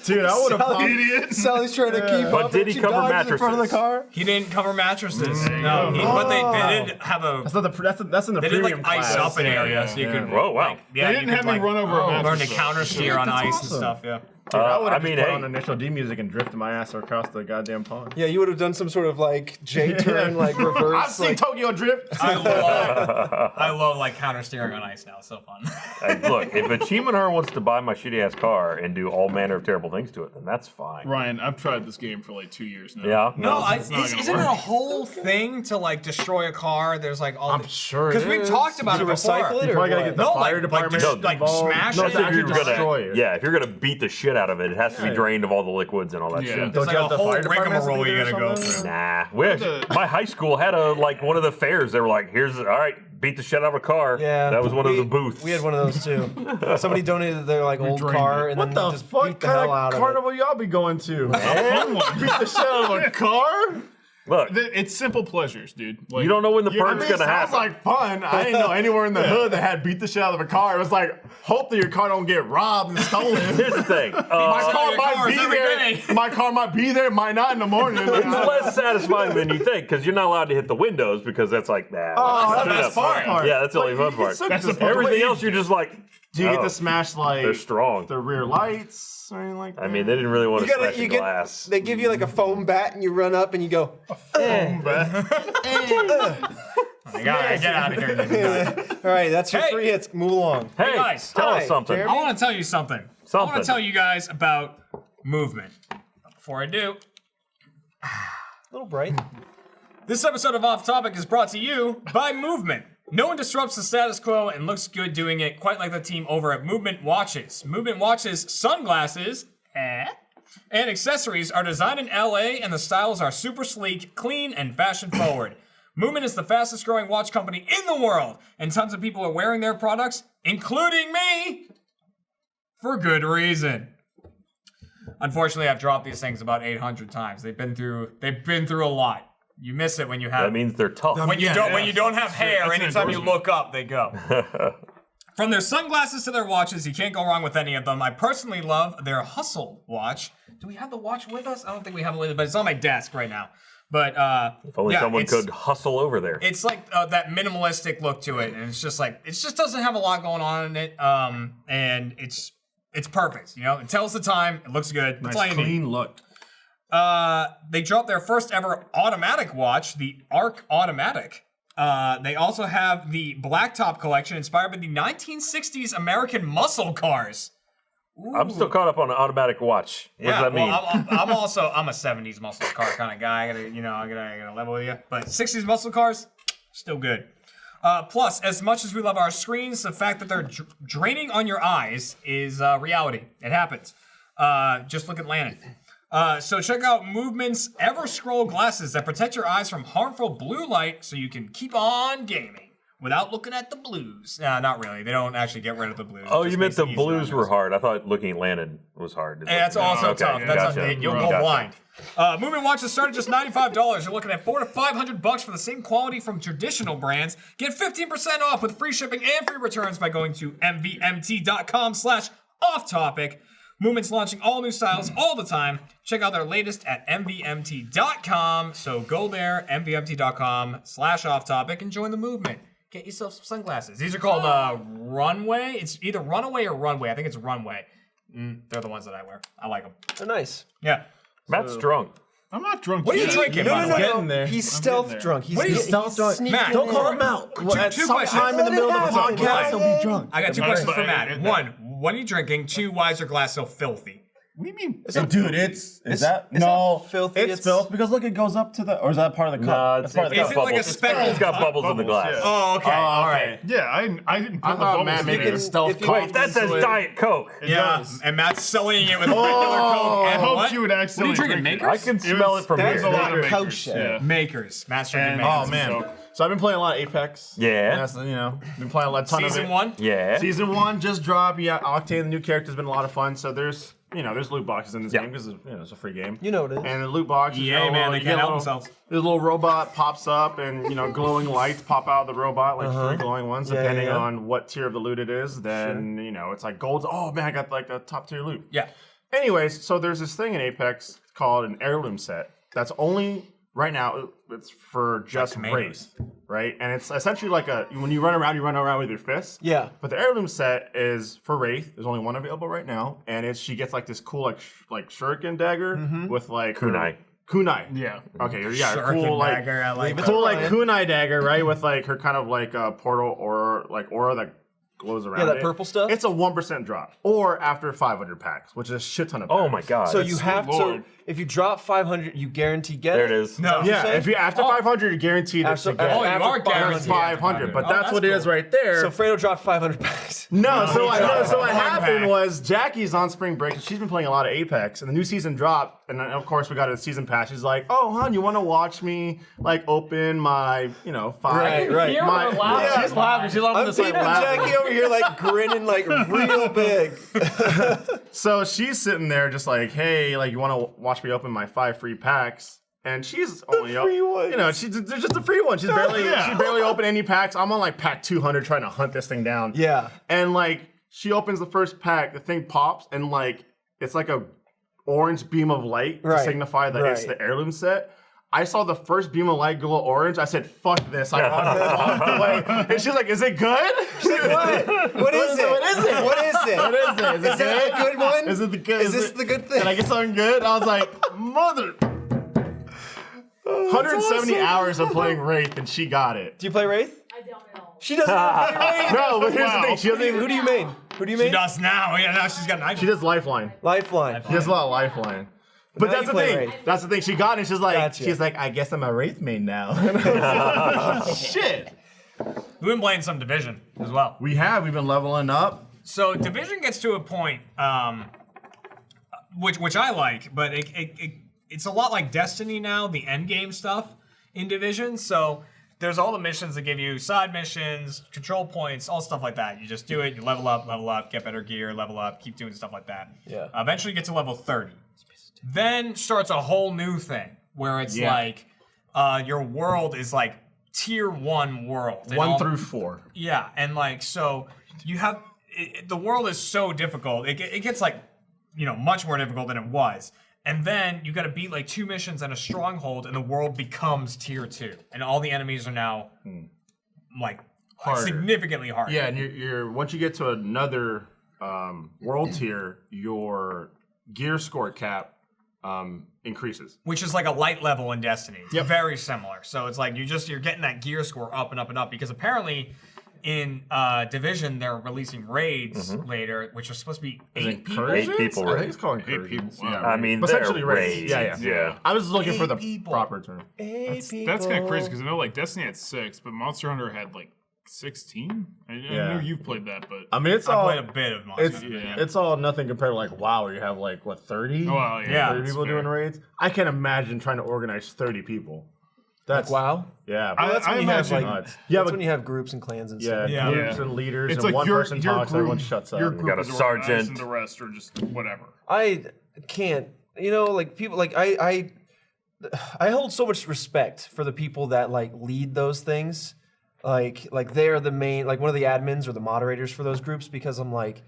Dude, I would have popped. Idiot. Sally's trying to keep But up. did and he she cover dodges in front of the mattresses? car. He didn't cover mattresses. No, but they did have a. That's not the. That's in the They did premium like ice class. up an area so you Yeah. could. Whoa, wow. Like, yeah, They you didn't could, have me like, run over a learn mattress. to counter steer on That's ice awesome. and stuff. Yeah. Dude, I would I have mean, put hey. on initial D music and drifted my ass across the goddamn pond. Yeah, you would have done some sort of like J turn, like reverse. I've seen like, Tokyo Drift. I love like counter steering on ice now. It's so fun. Hey, look, if Achievement Hunter wants to buy my shitty ass car and do all manner of terrible things to it, then that's fine. Ryan, I've tried this game for like 2 years now. Yeah. No, it's not gonna isn't it work. a whole thing to like destroy a car? There's like all. I'm sure it because we've is. talked about to it before. recycle it or Probably gotta what? get the No, fire like department just, like, involved. smash No, it. so if you're Destroy gonna, it. yeah, if you're gonna beat the shit out of it, it has to be Yeah. drained of all the liquids and all that Yeah. shit. There's Don't you like have a the whole fire department has to rigmarole be you there gotta or go something? through. Nah, my high school had one of the fairs. They were like, "Here's all right, beat the shit out of a car." Yeah, that was one of the booths. We had one of those too. Somebody donated their like old drained car it. and What then the just fuck beat the hell kind out of of carnival y'all be going to? Fun one. Beat the shit out of a car? Look, It's simple pleasures, dude. Like, you don't know when the I perk's mean, it gonna sounds happen. like fun. I didn't know anywhere in the hood that had beat the shit out of a car. It was like, hope that your car don't get robbed and stolen. Here's the thing. My car your might cars be every there. day. My car might be there, might not in the morning. It's less satisfying than you think because you're not allowed to hit the windows because that's like, nah. Oh, let's that's do the that best part. Yeah, that's the only fun part. That's the Everything else, you're just like, Do you get oh, to smash like they're strong. the rear lights or anything like that? I mean, they didn't really want to You gotta, smash you the get, glass. they give you like a foam bat and you run up and you go, I gotta get out of here. all right, that's your Hey. 3 hits, move along. Hey, guys. tell Hi, us something. Jeremy. I want to tell you something. I want Something. to tell you guys about movement. But before I do, A little bright. this episode of Off Topic is brought to you by Movement. No one disrupts the status quo and looks good doing it, quite like the team over at Movement Watches. Movement Watches sunglasses and accessories are designed in LA, and the styles are super sleek, clean, and fashion forward. Movement is the fastest growing watch company in the world, and tons of people are wearing their products, including me, for good reason. Unfortunately, I've dropped these things about 800 times. They've been through a lot. You miss it when you have. That means they're tough. When you don't have hair, anytime you look up, they go. From their sunglasses to their watches, you can't go wrong with any of them. I personally love their Hustle watch. Do we have the watch with us? I don't think we have it with us, but it's on my desk right now. But if only someone could hustle over there. It's like that minimalistic look to it, and it's just like it just doesn't have a lot going on in it. And it's perfect. You know, it tells the time. It looks good. That's all you need. Clean look. They dropped their first ever automatic watch, the Arc Automatic. They also have the Blacktop collection inspired by the 1960s American muscle cars. Ooh. I'm still caught up on an automatic watch. What does that mean? I'm a 70s muscle car kind of guy. I gotta level with you. But 60s muscle cars, still good. Plus, as much as we love our screens, the fact that they're draining on your eyes is reality. It happens. Just look at Lannon. So check out Movement's Ever Scroll glasses that protect your eyes from harmful blue light so you can keep on gaming without looking at the blues. Not really. They don't actually get rid of the blues. Oh, you meant the blues were hard. I thought looking at Lannon was hard. That's also tough. That's gotcha. You'll go blind. Movement watches start at just $95. You're looking at $400 to $500 for the same quality from traditional brands. Get 15% off with free shipping and free returns by going to mvmt.com/offtopic. Movement's launching all new styles all the time. Check out their latest at mvmt.com. So go there, mvmt.com/offtopic, and join the movement. Get yourself some sunglasses. These are called Runway. It's either Runaway or Runway. I think it's Runway. They're the ones that I wear. I like them. They're nice. Yeah. Matt's drunk. I'm not drunk. What are you drinking? No. He's stealth drunk. He's stealth drunk. Matt, Don't call him out. Two questions. Sometime in the middle of the podcast, he'll be drunk. I got two questions for Matt. One, what are you drinking? Two, why is your glass so filthy? What do you mean? Dude, it's no filthy. It's filth because look, it goes up to the, or is that part of the cup? No, That's part of the Is cup. it like a speckled It's got cup? bubbles in the glass. Yeah. Oh, okay. All right. Yeah, I didn't put I the thought bubbles Matt in made there. a stealth Wait, that says Diet Coke. Yeah, and Matt's selling it with regular Coke and I hoped what? you would What are accidentally you drinking, drink it. Makers? I can smell it from That's here. not Makers, kosher. yeah. Makers. Matt's drinking And- Makers. Oh man. So- So I've been playing a lot of Apex. Yeah. That's, been playing a ton of it. Season 1? Yeah. Season 1 just dropped. Yeah, Octane, the new character's been a lot of fun. So there's loot boxes in this game because it's a free game. You know it is. And the loot boxes. EA, man, they can't help themselves. The little robot pops up, and glowing lights pop out of the robot, like 3 glowing ones, depending on what tier of the loot it is. Then it's like gold. Oh man, I got like the top tier loot. Yeah. Anyways, so there's this thing in Apex called an heirloom set. That's only right now. It's for just tomatoes. Wraith, right? And it's essentially like when you run around with your fists. Yeah. But the heirloom set is for Wraith. There's only one available right now, and she gets like this cool like shuriken dagger with like Kunai. Kunai. Yeah. Okay. Yeah. Shuriken Cool like dagger, I like that. cool like kunai dagger, right? With like her kind of like portal or like aura that glows around. Yeah, that it. purple stuff? It's a 1% drop, or after 500 packs, which is a shit ton of. Oh packs. my god. So you have Lord. if you drop 500, you guarantee get There it. it is. No. Yeah, if you after 500, you're guaranteed it's After- a get. Oh, you after are 500. guaranteed. 500, but Oh, that's that's what it is cool. right there. So Fredo dropped 500 packs. No, so what One happened pack. was Jackie's on spring break and she's been playing a lot of Apex, and the new season dropped, and then of course we got a season pass. She's like, "Oh, hon, you want to watch me like open my 5?" Right. My, yeah, She's laughing. She's laughing I'm this seeing like laughing. Jackie over here like grinning like real big. So she's sitting there just like, "Hey, like you want to watch me open my 5 free packs?" And she's only free ones. there's just a free one. She's barely opened any packs. I'm on like pack 200 trying to hunt this thing down. Yeah. And like she opens the first pack, the thing pops, and like it's like a orange beam of light to Right, signify that it's right. the heirloom set. I saw the first beam of light glow orange. I said, "Fuck this!" I walked away, and she's like, "Is it good?" She's like, What? What is it? What is it? What is it? What is it? Is it Is that good? a good one? Is it the good? Is this the good thing? Can I get something good? I was like, "Mother." 170 hours of playing Wraith, and she got it. Do you play Wraith? I don't know. She doesn't play Wraith. No, but here's the thing. She doesn't even. Who do you main? Who do you She main? does now. Yeah, now she's got an She iPhone. does Lifeline. Lifeline. She does a lot of Lifeline. But Now that's you the play thing. Wraith. That's the thing. She got it. And Gotcha. she's like, "I guess I'm a Wraith main now." Shit. We've been playing some Division as well. We've been leveling up. So Division gets to a point, which I like, but it's a lot like Destiny now, the end game stuff in Division. So there's all the missions that give you side missions, control points, all stuff like that. You just do it, you level up, get better gear, level up, keep doing stuff like that. Yeah. Eventually get to level 30. Then starts a whole new thing where it's like your world is like tier 1 world. 1 through 4. Yeah, and like so you have the world is so difficult. It gets like much more difficult than it was. And then you got to beat like 2 missions and a stronghold, and the world becomes tier 2, and all the enemies are now like significantly harder. Yeah, and you're once you get to another world tier, your gear score cap increases, which is like a light level in Destiny. It's very similar. So it's like you're getting that gear score up and up and up, because apparently in Division they're releasing raids later, which are supposed to be 8 people. 8 people I raids. think it's called 8 people. Wow. I mean, But they're essentially raids. Yeah. I was looking for the people. proper term. That's kind of crazy because I know like Destiny had 6, but Monster Hunter had like 16. I know you've played that, but I mean, it's I all played a bit of Monster Hunter. it's all nothing compared to like WoW, where you have like 30? Oh, wow, yeah, 30 that's people fair. doing raids. I can't imagine trying to organize 30 people. That's Wow. Yeah, I- that's I when you have imagine- like That's when you have groups and clans and stuff. yeah, Yeah. groups and leaders, it's and like one person your talks, group, everyone shuts up. Your group got a is organized sergeant. and the rest are just whatever. I can't, like people, like I hold so much respect for the people that like lead those things, like they are the main, like one of the admins or the moderators for those groups, because I'm like,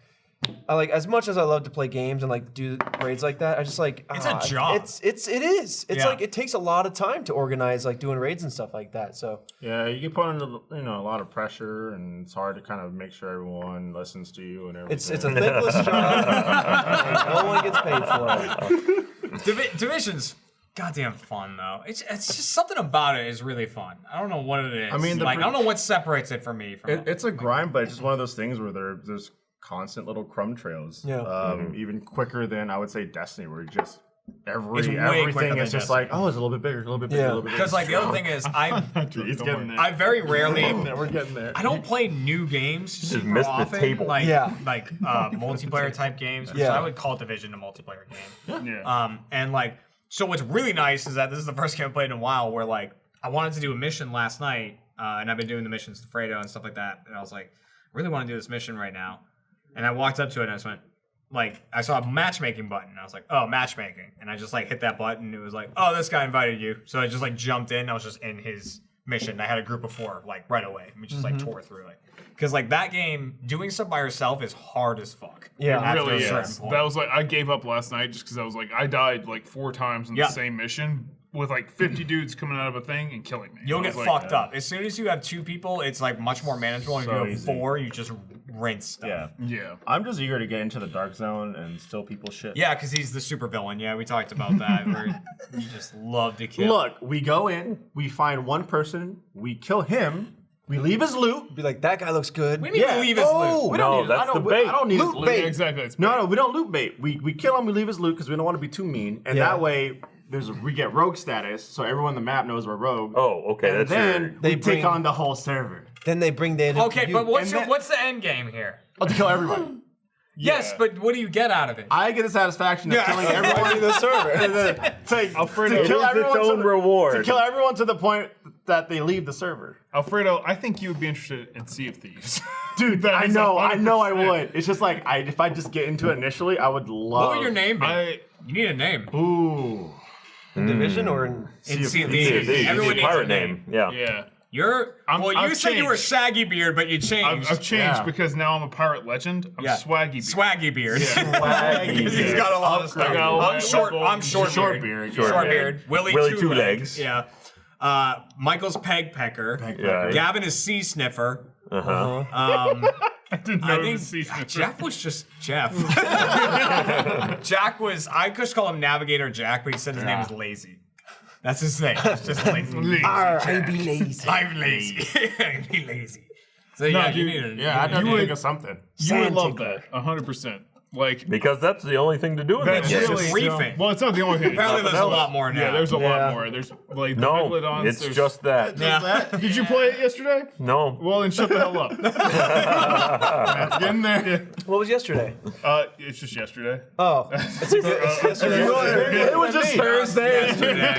I like, as much as I love to play games and like do raids like that, I just like It's a job. It is. It's like it takes a lot of time to organize like doing raids and stuff like that. So Yeah, you get put under a lot of pressure, and it's hard to kind of make sure everyone listens to you and everything. it's a thankless job. And no one gets paid for it. Division's goddamn fun though. It's just something about it is really fun. I don't know what it is. I mean, I don't know what separates it from me from it. It's a grind, but it's just one of those things where there's constant little crumb trails. Yeah. Even quicker than I would say Destiny, where you just It's way quicker everything than is just Destiny. like, oh, it's a little bit bigger, a little bit bigger, a little bit bigger. Because like the other thing is He's getting there. I very rarely We're getting there. I don't play new games super missed the often, table. like Yeah. Multiplayer type games. Which Yeah. I would call Division a multiplayer game. Yeah. And like, so what's really nice is that this is the first game I played in a while where like I wanted to do a mission last night, and I've been doing the missions to Fredo and stuff like that, and I was like, I really want to do this mission right now, and I walked up to it and I just went, like, I saw a matchmaking button, and I was like, oh, matchmaking, and I just like hit that button, and it was like, oh, this guy invited you, so I just like jumped in, I was just in his mission, I had a group of 4 like right away, and we just like tore through it, because like that game, doing stuff by yourself is hard as fuck. Yeah. It After really a certain is. point. That was like I gave up last night just because I was like I died like 4 times in Yeah. the same mission with like 50 dudes coming out of a thing and killing me. You'll I get was like, fucked up. As soon as you have 2 people, it's like much more manageable. And if So you have easy. 4, you just rinse stuff. Yeah. Yeah. I'm just eager to get into the dark zone and steal people's shit. Yeah, because he's the super villain. Yeah, we talked about that. Where you just love to kill. Look, we go in, we find one person, we kill him, we leave his loot. Be like, that guy looks good. we need to leave his loot. We No, don't need that's I don't, the bait. I don't need his Loot loot. bait. Yeah, exactly. It's No, we don't loot bait. We kill him, we leave his loot because we don't want to be too mean. And Yeah. that way, we get rogue status, so everyone on the map knows we're rogue. Oh, okay. And That's then They we take bring- on the whole server. Then they bring that. Okay, but what's and then- what's the end game here? Oh, to kill everybody. Yes, but what do you get out of it? I get the satisfaction of killing everyone in the server. to kill everyone its own to, reward. to kill everyone to the point that they leave the server. Alfredo, I think you would be interested in Sea of Thieves. Dude, That I is know I 100%. would. It's just like if I just get into it initially, I would love. What would your name be? You need a name. Ooh. in Division or in. In Sea of Thieves. Thieves. You Everyone need needs a a pirate name. name. Yeah. Yeah. You're. Well, you I've said you were changed. Shaggy Beard, but you changed. I've changed Yeah. because now I'm a pirate legend. I'm Swaggy Beard. Swaggy Beard. Because He's got a lot of stuff. I got a I'm lot short. of- I'm short. Short beard. beard. Short beard. Willie Willie two two legs. Yeah. Michael's Peg Pecker. Yeah. Gavin is Sea Sniffer. Uh-huh. I didn't know I it think was Sea Sniffer. Jeff was just Jeff. Jack was. I just call him Navigator Jack, but he said his name is Lazy. That's his name. It's just lazy. I be lazy. I'm lazy. I'm lazy. So No, yeah, dude, you need a. Yeah, I you had need to a- think of something. You would Sand love tickler. that, 100%. Because that's the only thing to do in that That's game. really reefing. Well, it's not the only thing. Apparently there's a lot more now. Yeah, there's a lot more. There's like the No, megalodons. it's there's- just that. Yeah. Did you play it yesterday? No. Well, then shut the hell up. That's getting there. What was yesterday? It's just yesterday. Oh, it's yesterday. It was just Thursday.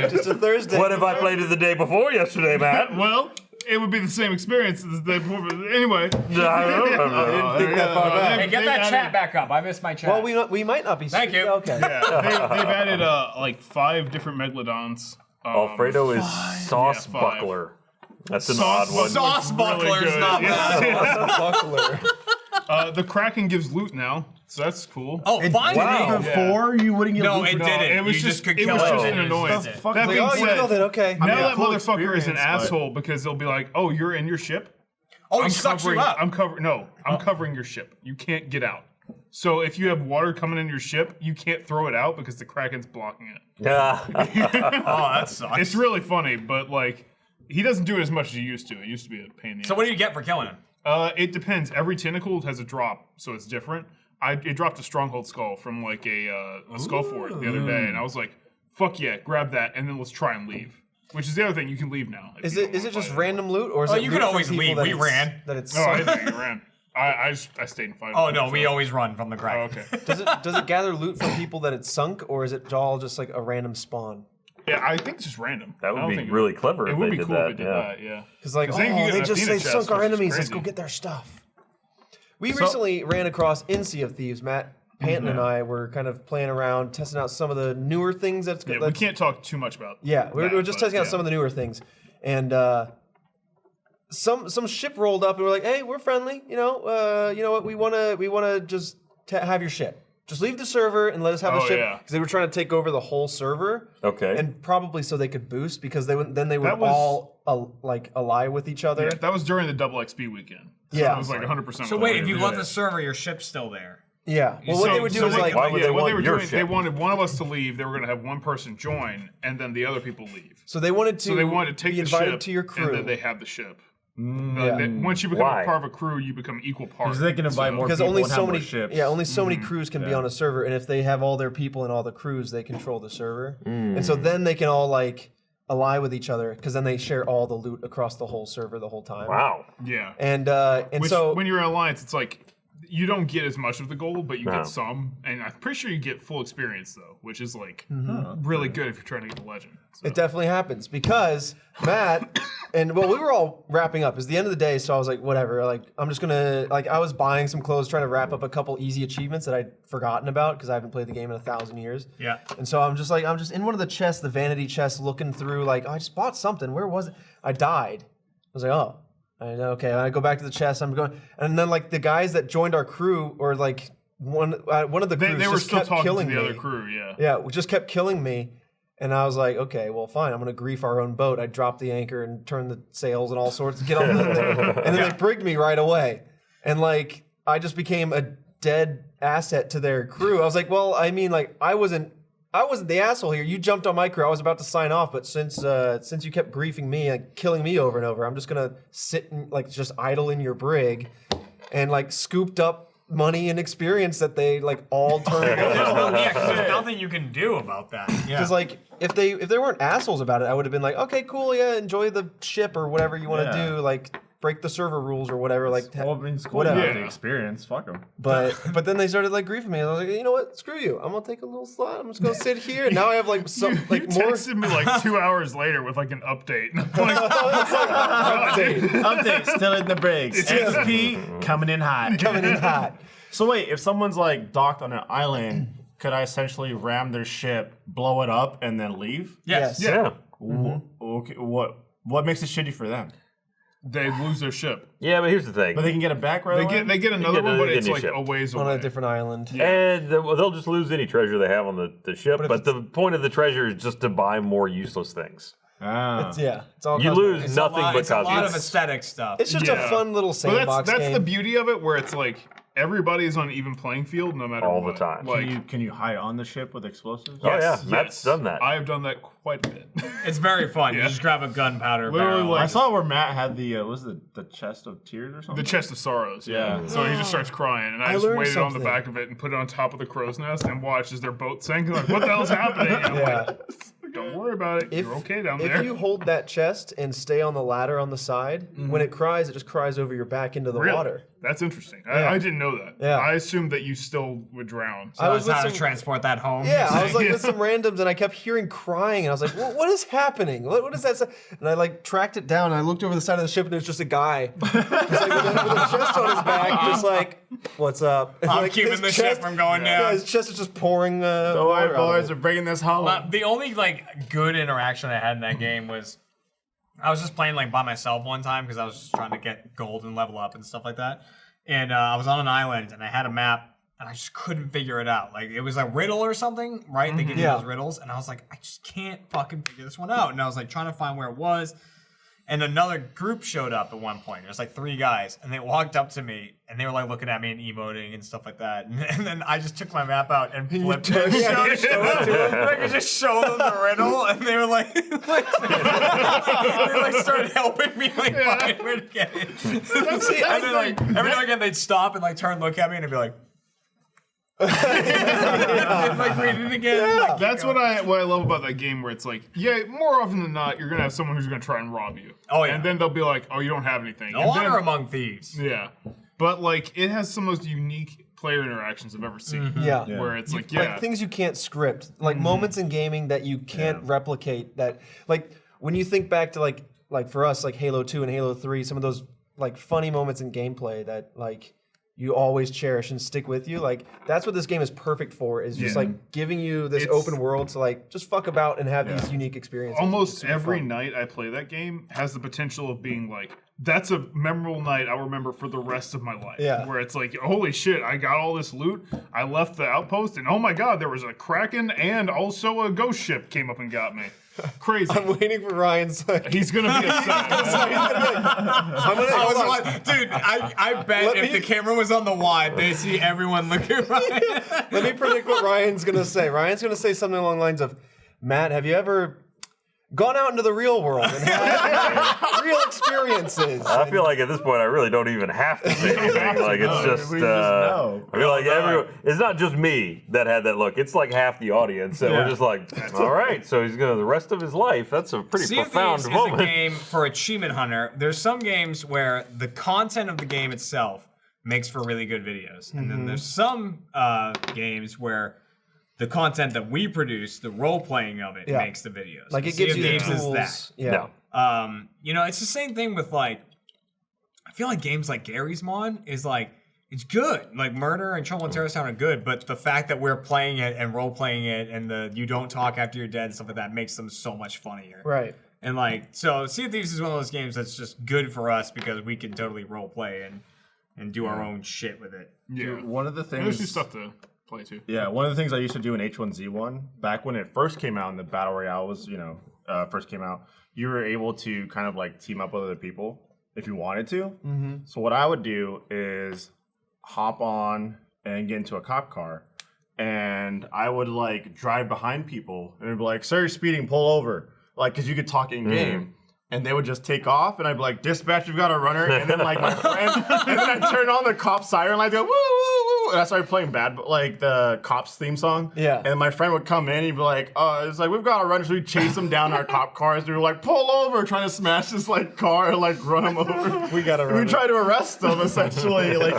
Just a Thursday. What if I played it the day before yesterday, Matt? Well, it would be the same experience as the day before. But anyway. I don't know. think that far back. Hey, get that chat back up. I missed my chat. Well, we might not be. Thank you. Okay. Yeah, they've added like 5 different megalodons. Alfredo is sauce Yeah, 5. buckler. That's an odd one. Sauce buckler's good. not bad. Buckler. The Kraken gives loot now, so that's cool. Oh, finally. Wow. Before you wouldn't get No, loot it for- didn't. it was You just could it kill was it. just It an was annoyance. just- That Like, being oh, you said, killed it. Okay. now mean, that cool motherfucker is an experience, but- asshole because they'll be like, "Oh, you're in your ship." Oh, he sucks you up. I'm covering your ship. You can't get out. So if you have water coming in your ship, you can't throw it out because the Kraken's blocking it. Yeah. Oh, that sucks. It's really funny, but like he doesn't do it as much as he used to. It used to be a pain in the So ass. what do you get for killing him? It depends. Every tentacle has a drop, so it's different. It dropped a stronghold skull from like a skull fort the other day, and I was like, "Fuck yeah, grab that, and then let's try and leave." Which is the other thing. You can leave now. if Is you it don't is wanna it just fight random loot or is Oh, it you loot can from always people leave. that We it's- ran. That it's No, I sunk? didn't think you ran. I stayed and fight. Oh no, we always run from the Oh, Kraken. okay. Does it gather loot from people that it's sunk or is it all just like a random spawn? Yeah, I think it's just random. That I would don't be think really clever It if would they be did cool that. if it did that. Yeah. Because like, 'Cause then you oh, get they an just Athena they chest, sunk our which is enemies. Let's go crazy. get their stuff. We recently ran across in Sea of Thieves. Matt Panton and I were kind of playing around, testing out some of the newer things. Yeah, we can't talk too much about. Yeah, we're that, just but, testing out yeah. some of the newer things, and some ship rolled up and we're like, hey, we're friendly. You know what? We wanna just have your ship. Just leave the server and let us have the Oh, ship yeah. because they were trying to take over the whole server. Okay. And probably so they could boost because they would That was- all ally with each other. Yeah, that was during the double XP weekend. So Yeah. it was like 100%. So wait, if you left the server, your ship's still there. Yeah. Well, what they would do is like, why would they what want were your doing, they ship? wanted one of us to leave. They were going to have one person join, and then the other people leave. so they wanted to So they wanted to take be the invited ship, to your and crew then they have the ship. Yeah. Once you become Why? a part of a crew, you become equal part. Because they can invite more because people only and have so more many ships. only so many crews can be on a server, and if they have all their people and all the crews, they control the server, and so then they can all like ally with each other because then they share all the loot across the whole server the whole time. Wow. Yeah. And Which, so when you're in Alliance, it's like you don't get as much of the gold, but you No. get some. And I'm pretty sure you get full experience though, which is like really good if you're trying to get the legend. So. it definitely happens because Matt and well, we were all wrapping up. It's the end of the day, so I was like, whatever. Like, I'm just gonna like I was buying some clothes, trying to wrap up a couple easy achievements that I'd forgotten about because I haven't played the game in 1,000 years. Yeah. And so I'm just in one of the chests, the vanity chest, looking through. Like, oh, I just bought something. Where was it? I died. I was like, oh, I know. Okay, I go back to the chest. I'm going, and then like the guys that joined our crew, or like one of the crews, They were just still kept talking to killing the me. other crew, yeah. Yeah, just kept killing me. And I was like, okay, well, fine. I'm gonna grief our own boat. I dropped the anchor and turned the sails and all sorts. Get on the thing. And then they prigged me right away. And like, I just became a dead asset to their crew. I was like, well, I mean, like, I wasn't the asshole here. You jumped on my crew. I was about to sign off, but since you kept griefing me and killing me over and over, I'm just gonna sit and like just idle in your brig, and like scooped up money and experience that they like all turned on. Yeah, because there's nothing you can do about that. Yeah. Because like if they weren't assholes about it, I would have been like, okay, cool, yeah, enjoy the ship or whatever you want to Yeah. do, like break the server rules or whatever, like. Well, I mean, it's cool. Whatever. You have the Yeah. experience. Fuck them. But then they started like griefing me. And I was like, you know what? Screw you. I'm gonna take a little slot. I'm just gonna sit here. And now I have like some You like more. texted me like 2 hours later with like an update. And I'm like, Update still in the brakes. XP coming in hot. coming in hot. So wait, if someone's like docked on an island, could I essentially ram their ship, blow it up, and then leave? Yes. Yeah. Okay. What makes it shitty for them? they lose their ship. Yeah, but here's the thing. But they can get it back right away. They get another get one, a- but get it's a new like ship. a ways away. On a different island. And they'll just lose any treasure they have on the ship. if But the point of the treasure is just to buy more useless things. Ah. Yeah, it's all You cosmetic. lose It's nothing a lot, but it's a lot of cosmetics. aesthetic stuff. It's just Yeah. a fun little But sandbox that's game. the beauty of it, where it's like everybody is on an even playing field no matter All what. the time. Like, Can you hide on the ship with explosives? Oh yeah, Matt's done that. I have done that quite a bit. It's very fun. You Yeah. just grab a gunpowder Literally, barrel. like- I saw where Matt had the the chest of tears or something. The chest of sorrows. Yeah. So he just starts crying, and I just learned waited on the something. back of it and put it on top of the crow's nest and watched as their boat sank. Like, what the hell's happening? And I'm like, don't worry about it. You're okay down there. If you hold that chest and stay on the ladder on the side, when it cries, it just cries over your back into the Really? water. That's interesting. Yeah. I didn't know that. Yeah. I assumed that you still would drown. So I was that's how with to some- transport that home. Yeah, I was like with some randoms and I kept hearing crying and I was like, what is happening? What is that? And I like tracked it down and I looked over the side of the ship and there's just a guy just like with a chest on his back, just like, what's up? And, I'm like, keeping his the chest- ship from going Yeah, down. his chest is just pouring Don't water worry, out of boys, it. we're bringing this home. The only like good interaction I had in that game was I was just playing like by myself one time because I was just trying to get gold and level up and stuff like that. And I was on an island and I had a map and I just couldn't figure it out. Like it was a riddle or something, right? They give you Yeah. those riddles, and I was like, I just can't fucking figure this one out. And I was like trying to find where it was. And another group showed up at one point. There's like 3 guys, and they walked up to me, and they were like looking at me and emoting and stuff like that. And then I just took my map out and flipped it. And showed it to them. I could just show them the riddle, and they were like, they like started helping me like find where to get it. And then like every now and again they'd stop and like turn, look at me, and they'd be like. They'd like read it again. and, like, That's keep what I love about that game, where it's like, yeah, more often than not, you're gonna have someone who's gonna try and rob you. Oh, yeah. And then they'll be like, oh, you don't have anything. No And honor then- among thieves. Yeah, but like it has some of the most unique player interactions I've ever seen. Yeah. Where it's like, Like things you can't script, like moments in gaming that you can't replicate. That like when you think back to like for us like Halo 2 and Halo 3, some of those like funny moments in gameplay that like you always cherish and stick with you. Like that's what this game is perfect for. Is just like giving you this It's- open world to like just fuck about and have these unique experiences. It's almost super every fun. night I play that game has the potential of being like, that's a memorable night I'll remember for the rest of my life. Yeah. Where it's like, holy shit, I got all this loot. I left the outpost, and oh my god, there was a Kraken and also a ghost ship came up and got me. Crazy. I'm waiting for Ryan's. Like, He's gonna be upset. I'm gonna. I was hold on. like, dude, I bet Let if me- the camera was on the wide, they see everyone looking right. Let me predict what Ryan's gonna say. Ryan's gonna say something along the lines of, Matt, have you ever gone out into the real world and had real experiences? I feel like at this point I really don't even have to say anything. Like it's just, We just know. I feel like everyone. It's not just me that had that look. It's like half the audience, and we're just like, all right. So he's gonna the rest of his life. That's a pretty Sea of profound Thieves is moment. a game for achievement hunter. There's some games where the content of the game itself makes for really good videos, and then there's some games where the content that we produce, the role playing of it, makes the videos. Like And it Sea gives of you the Thieves is tools. that. Yeah. No. You know, it's the same thing with like, I feel like games like Gary's Mod is like, it's good. Like Murder and Trouble in Terror Town are good, but the fact that we're playing it and role playing it and the you don't talk after you're dead and stuff like that makes them so much funnier. Right. And like, so Sea of Thieves is one of those games that's just good for us because we can totally role play and do our own shit with it. Yeah. One of the things. There's new stuff to play too. Yeah, one of the things I used to do in H1Z1 back when it first came out and the battle royale was, first came out, you were able to kind of like team up with other people if you wanted to. Mm-hmm. So what I would do is hop on and get into a cop car, and I would like drive behind people and it'd be like, "Sir, you're speeding, pull over," like because you could talk in game. And they would just take off, and I'd be like, "Dispatch, we've got a runner." And then like my friend, and then I turn on the cop siren light, go woo woo woo, and I started playing like the cops theme song. Yeah. And my friend would come in, he'd be like, it's like we've got a runner, so we chase him down our cop cars. We were like, pull over, trying to smash this like car and like run him over. We got a We runner. tried to arrest them essentially, like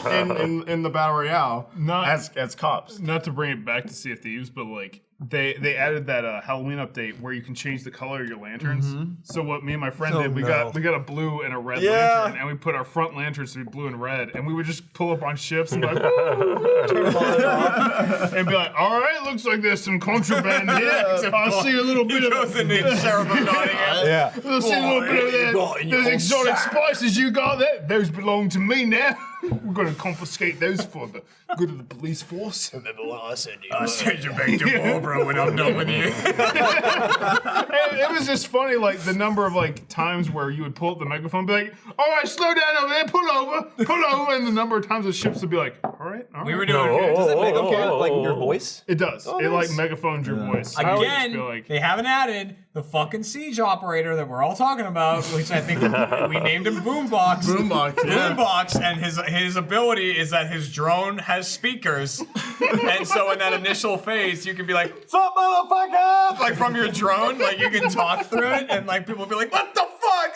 in the battle royale, Not- as cops. Not to bring it back to Sea of Thieves, but like they added that Halloween update where you can change the color of your lanterns. So what me and my friend did, we got a blue and a red lantern, and we put our front lanterns to be blue and red, and we would just pull up on ships and like, and be like, all right, looks like there's some contraband here. I see a little bit of Sheriff of Nottingham. Yeah. I see a little bit of that. Those exotic spices you got there, those belong to me now. We're going to confiscate those for the good of the police force. Remember what I said to you? I'll send you back to Marlboro when I'm done with you. It was just funny, like the number of like times where you would pull up the megaphone, and be like, "All right, slow down over there, pull over," and the number of times the ships would be like, "All All right. We were doing Does it megaphone like your voice? It does. Oh, It like nice. megaphones your voice. Again, they haven't added the fucking siege operator that we're all talking about, which I think we named him Boombox. Boombox, and his ability is that his drone has speakers, and so in that initial phase, you can be like, "What's up, motherfucker?" Like from your drone, like you can talk through it, and like people will be like, "What the fuck?"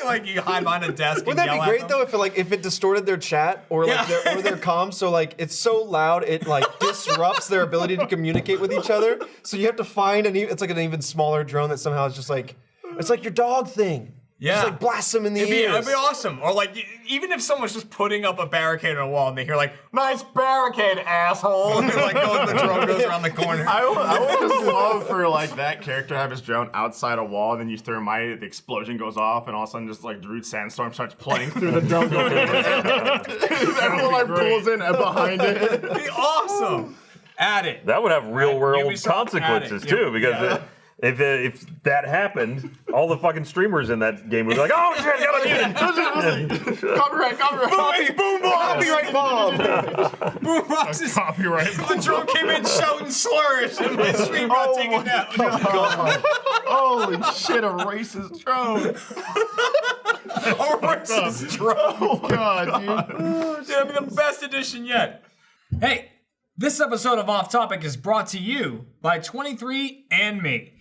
Like you hide behind a desk. Wouldn't that be great though if it distorted their chat or like their comms? So like it's so loud it like disrupts their ability to communicate with each other. So you have to find it's like an even smaller drone that somehow is just like it's like your dog thing. Yeah. Just like blast them in the ears. It'd be awesome. Or like, even if someone's just putting up a barricade on a wall and they hear like, "Nice barricade, asshole," and like the drone goes around the corner. I would just love for like that character to have his drone outside a wall, and then you thermite, the explosion goes off, and all of a sudden just like Druid Sandstorm starts playing through the drone. Everyone like pulls in and behind it. It'd be awesome. Add it. That would have real world Ubisoft, consequences add it. too, because if that happened, all the fucking streamers in that game would be like, "Oh shit, gotta mute it." Copyright. It's Boombox. Copyright bomb. Boombox is Copyright. the drone came in shouting slurs and my stream got taken down. Holy shit, a racist drone. A racist drone. Oh god, dude. Dude, that'd be the best edition yet. Hey, this episode of Off Topic is brought to you by 23andMe.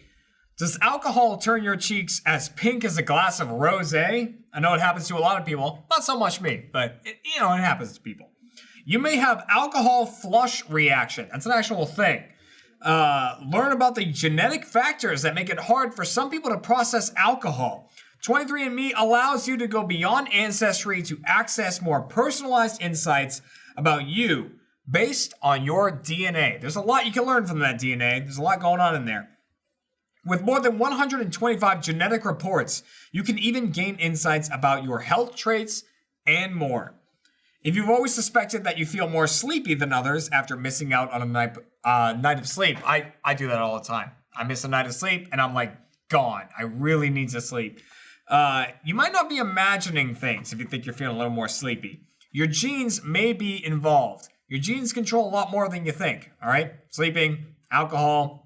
Does alcohol turn your cheeks as pink as a glass of rosé? I know it happens to a lot of people, not so much me, but it happens to people. You may have alcohol flush reaction. That's an actual thing. Learn about the genetic factors that make it hard for some people to process alcohol. 23andMe allows you to go beyond ancestry to access more personalized insights about you based on your DNA. There's a lot you can learn from that DNA. There's a lot going on in there. With more than 125 genetic reports, you can even gain insights about your health traits and more. If you've always suspected that you feel more sleepy than others after missing out on a night of sleep, I do that all the time. I miss a night of sleep and I'm like, gone. I really need to sleep. You might not be imagining things if you think you're feeling a little more sleepy. Your genes may be involved. Your genes control a lot more than you think, all right? Sleeping, alcohol,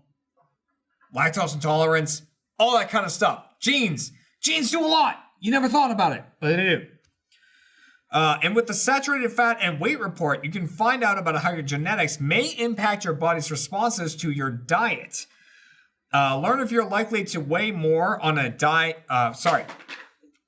lactose intolerance, all that kind of stuff. Genes do a lot. You never thought about it, but they do. And with the saturated fat and weight report, you can find out about how your genetics may impact your body's responses to your diet. Learn if you're likely to weigh more on a diet.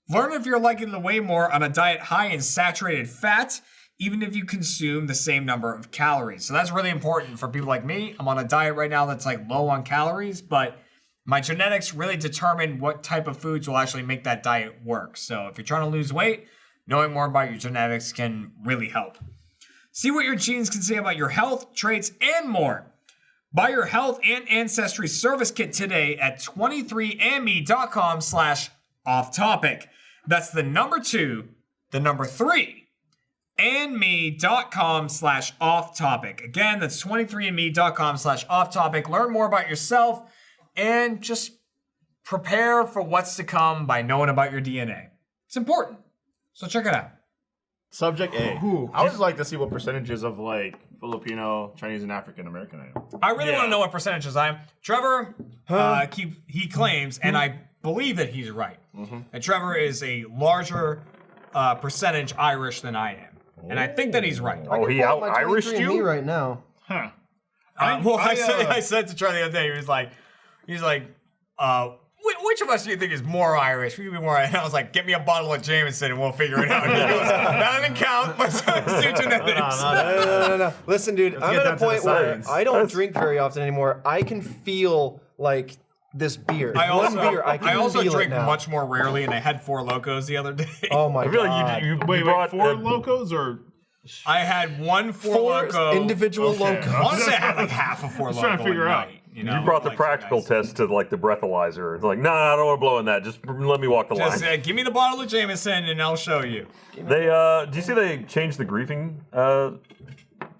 Learn if you're likely to weigh more on a diet high in saturated fat, even if you consume the same number of calories. So that's really important for people like me. I'm on a diet right now that's like low on calories, but my genetics really determine what type of foods will actually make that diet work. So if you're trying to lose weight, knowing more about your genetics can really help. See what your genes can say about your health, traits, and more. Buy your health and ancestry service kit today at 23andme.com/offtopic. That's the number 2, the number 3, andme.com/offtopic. Again, that's 23andme.com/offtopic. Learn more about yourself and just prepare for what's to come by knowing about your DNA. It's important. So check it out. Subject A. I would just like to see what percentages of like Filipino, Chinese, and African American I am. I really want to know what percentages I am. Trevor, he claims, and I believe that he's right, that Trevor is a larger percentage Irish than I am. And I think that he's right. Oh, he out Irished you? Me right now. Huh. I said to Trevor the other day, he's like, which of us do you think is more Irish? We be more. And I was like, get me a bottle of Jameson and we'll figure it out. He goes, that doesn't count. But genetics. No. Listen, dude, I'm at a point where I don't drink very often anymore. I can feel like this beer. I also feel drink it now. much more rarely, and I had 4 Locos the other day. Oh my I feel god! like you Wait, brought 4 Locos or? I had 1 4 Loco. Individual Locos. Honestly, I had like half a 4 Loco. trying to figure out. You know, You brought the like, practical so nice. test to like the breathalyzer. It's like, no, I don't want to blow in that. Just let me walk the line. Just give me the bottle of Jameson and I'll show you. They do you see they changed the griefing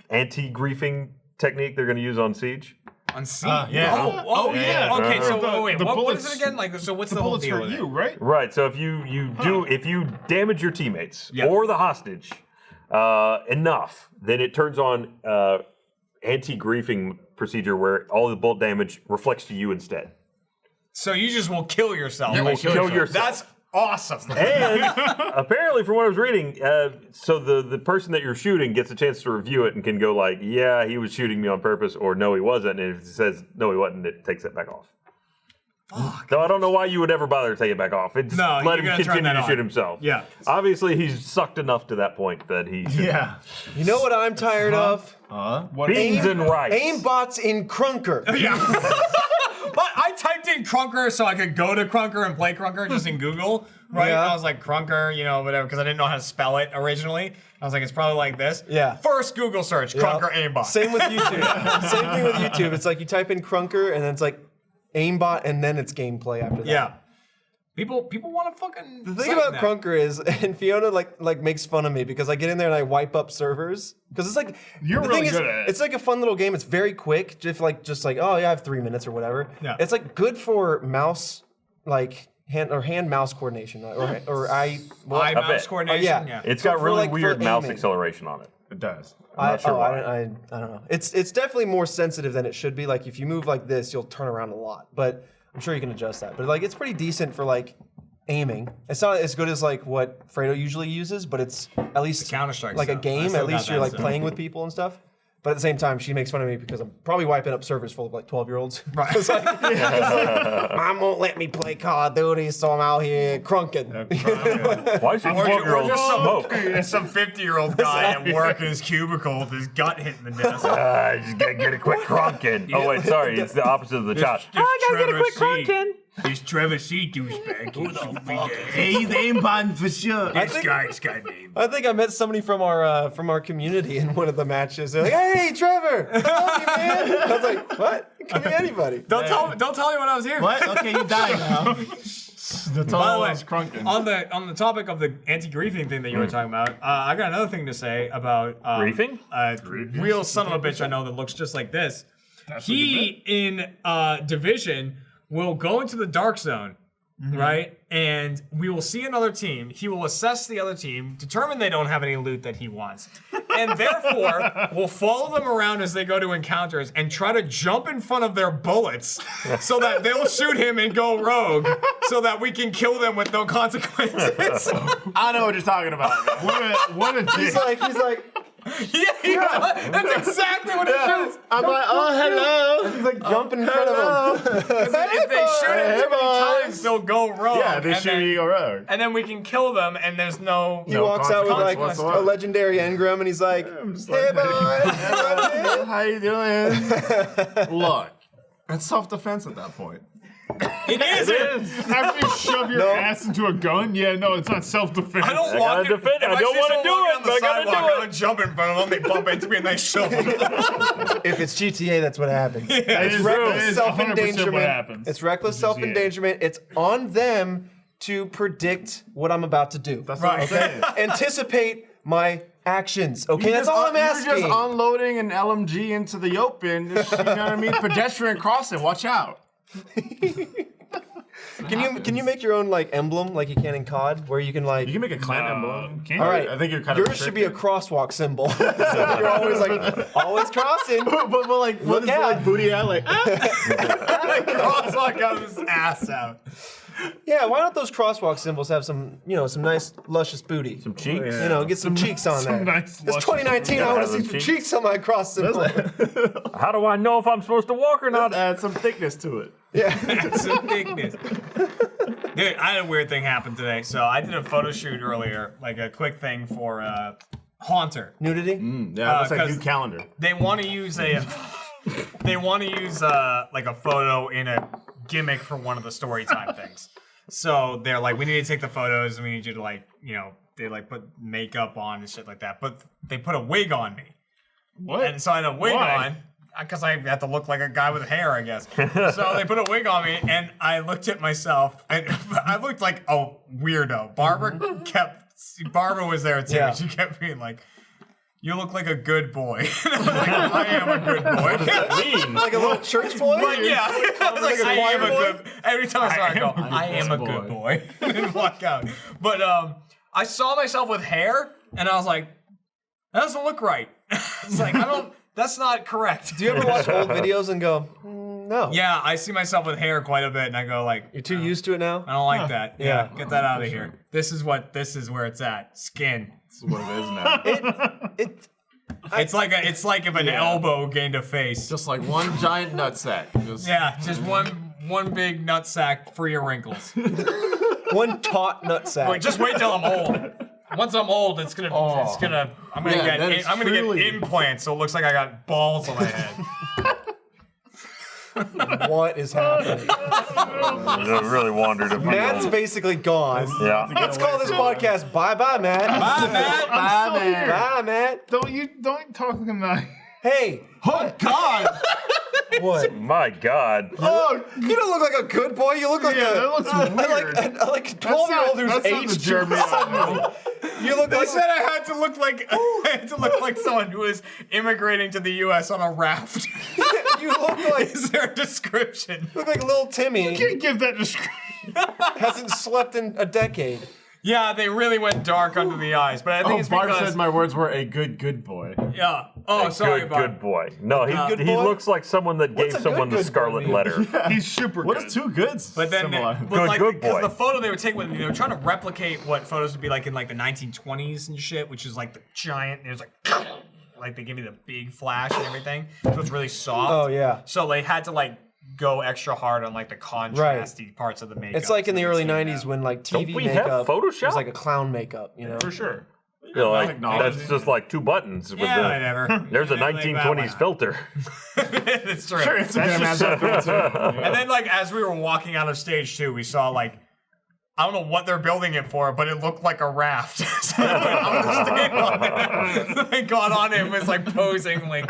anti-griefing technique they're going to use on Siege? On Siege? Yeah. Oh, yeah. Okay, so wait, the what is bullets- it again? Like, so what's The the whole bullets deal hurt with you, it? right? Right. So if you damage your teammates Yep. or the hostage, enough, then it turns on anti-griefing procedure where all the bullet damage reflects to you instead. So you just will kill yourself. You will kill yourself. That's awesome. And apparently, from what I was reading, so the person that you're shooting gets a chance to review it and can go like, yeah, he was shooting me on purpose, or no, he wasn't. And if it says no, he wasn't, it takes it back off. Fuck. So I don't know why you would ever bother to take it back off. It's let him continue to shoot himself. Yeah. Obviously, he's sucked enough to that point that he. Yeah. You know what I'm tired of? Beans and rice. Aimbots in Krunker. Yeah. But I typed in Krunker so I could go to Krunker and play Krunker just in Google, right? Yeah. And I was like, Krunker, you know, whatever, because I didn't know how to spell it originally. I was like, it's probably like this. Yeah. First Google search, Krunker aimbot. Same with YouTube. Same thing with YouTube. It's like you type in Krunker and then it's like aimbot and then it's gameplay after that. Yeah. People want to fucking. The thing about Krunker is, and Fiona like makes fun of me because I get in there and I wipe up servers because it's like You're the really thing is, good at it. It's like a fun little game. It's very quick, just like oh yeah, I have 3 minutes or whatever. Yeah. It's like good for mouse like hand mouse coordination or eye mouse bet. coordination. yeah. It's got For, really like, for weird mouse aiming. acceleration on it. It does. I'm not sure why. I don't know. It's definitely more sensitive than it should be. Like if you move like this, you'll turn around a lot. But I'm sure you can adjust that. But like it's pretty decent for like aiming. It's not as good as like what Fredo usually uses, but it's at least Counter-Strike like a stuff. I game. still At least got you're that like stuff. playing with people and stuff. But at the same time, she makes fun of me because I'm probably wiping up servers full of like 12-year-olds. Right. It's like, Mom won't let me play Call of Duty, so I'm out here crunking. Why should 12-year-olds smoke? There's some 50-year-old guy at work in his cubicle with his gut hitting the desk. Just gotta get a quick crunkin'. Oh wait, sorry, it's the opposite of the shot. I gotta get a quick crunkin'. This Trevor C. douchebag. He's aimbot for sure. This guy's got name. I think I met somebody from our community in one of the matches. They're like, "Hey, Trevor, I love you, man." I was like, "What? It could be anybody." Don't tell me when I was here. What? Okay, you died now. The By the way, crunking. on the topic of the anti-griefing thing that you were talking about, I got another thing to say about Griefing? Real son of a bitch I know that looks just like this. He in Division will go into the dark zone, right? And we will see another team. He will assess the other team, determine they don't have any loot that he wants, and therefore will follow them around as they go to encounters and try to jump in front of their bullets so that they'll shoot him and go rogue so that we can kill them with no consequences. I know what you're talking about. What a dick. He's like, Yeah, that's exactly what it is. I'm like, oh, hello. he's like jumping in front of him. If they shoot him too many times, they'll go rogue. Yeah, they and shoot then- you go rogue. And then we can kill them, and there's no. He walks out with like consequence a whatsoever. legendary engram, and he's like, "Hey, boy." How you doing? Look, it's self-defense at that point. It isn't. After you shove your ass into a gun? Yeah, no, it's not self-defense. I don't I walk gotta in. defend it. If I don't see wanna someone do walking it, on the but I gotta sidewalk, do it. I'm gonna jump in front of them. They bump into me and they shove them. If it's GTA, that's what happens. It It's is reckless 100% what self-endangerment. happens. It's reckless GTA. self-endangerment. It's on them to predict what I'm about to do. That's what I'm saying. Anticipate my actions. Okay, that's all I'm asking. You're just unloading an LMG into the open. Just, you know what I mean? Pedestrian crossing. Watch out. Can you make your own like emblem like you can in COD, where you can like? You can make a clan emblem. Can all right, I think you're kind of yours should be a crosswalk symbol. So you're always like always crossing. but like, what Look is out. like booty out? Like, Crosswalk got his ass out. Yeah, why don't those crosswalk symbols have some nice luscious booty? Some cheeks. Get some cheeks on there. nice It's luscious 2019. I want to see some cheeks. cheeks on my cross symbol. How do I know if I'm supposed to walk or not? add some thickness to it. That's a bigness. Dude, I had a weird thing happen today. So I did a photo shoot earlier, like a quick thing for Haunter. Nudity. Yeah, that's like 'cause new calendar. They want to use like a photo in a gimmick for one of the story time things. So they're like, we need to take the photos and we need you to like, they like put makeup on and shit like that. But they put a wig on me. What? And so I had a wig Why? on. Because I had to look like a guy with hair, I guess. So they put a wig on me, and I looked at myself, and I looked like a weirdo. Barbara was there too. Yeah. And she kept being like, "You look like a good boy." And I was like, "I am a good boy." What does that mean? Like a little church boy. But yeah, I was like, I am a good. Every time I saw it, I go, I am a boy. good boy, and then walk out. But I saw myself with hair, and I was like, That doesn't look right. It's like, that's not correct. Do you ever watch old videos and go, no? Yeah, I see myself with hair quite a bit, and I go like, You're too used to it now? I don't like that. Yeah. Get that out of here. This is where it's at. Skin. This is what it is now. It's like if an elbow gained a face. Just like one giant nutsack. Just one big nutsack for your wrinkles. One taut nutsack. Wait, just wait till I'm old. Once I'm old, I'm gonna get implants, so it looks like I got balls on my head. What is happening? It really wandered a Matt's basically gone. Yeah. Let's call this podcast bye-bye, Matt. Bye, Matt. I'm still here. Bye, Matt. Don't talk like I'm not. Hey. Oh God! What? My God. Oh, you don't look like a good boy. You look like that looks weird. like a 12-year-old who's That's not the aged Jeremy. suddenly. You look They like said I had to look like someone who was immigrating to the U.S. on a raft. you look like Is there a description? look like little Timmy Can't give that description. hasn't slept in a decade. Yeah, they really went dark under the eyes, but I think it's Barb because said my words were a good boy. yeah. Oh, sorry, Good boy. No, good he boy? looks like someone that What's gave a someone good the Scarlet boy mean? Letter. He's super What good. is two goods? But then, symbolize? Good because boy. the photo they were taking, they were trying to replicate what photos would be like in like the 1920s and shit, which is like the giant. There's like they give you the big flash and everything, so it's really soft. Oh yeah. So they had to like go extra hard on like the contrasty parts of the makeup. It's like in so the you early can see '90s that. when like Don't TV we have makeup Photoshop? was like a clown makeup, you know. For sure. You know, like, technology. that's just like two buttons. With Yeah, the, whatever. There's a Like, why 1920s not? filter. It's true. Instagram has that filter. And then like as we were walking out of stage 2, we saw like I don't know what they're building it for, but it looked like a raft. So I was staying on it. I got on it and was like posing like.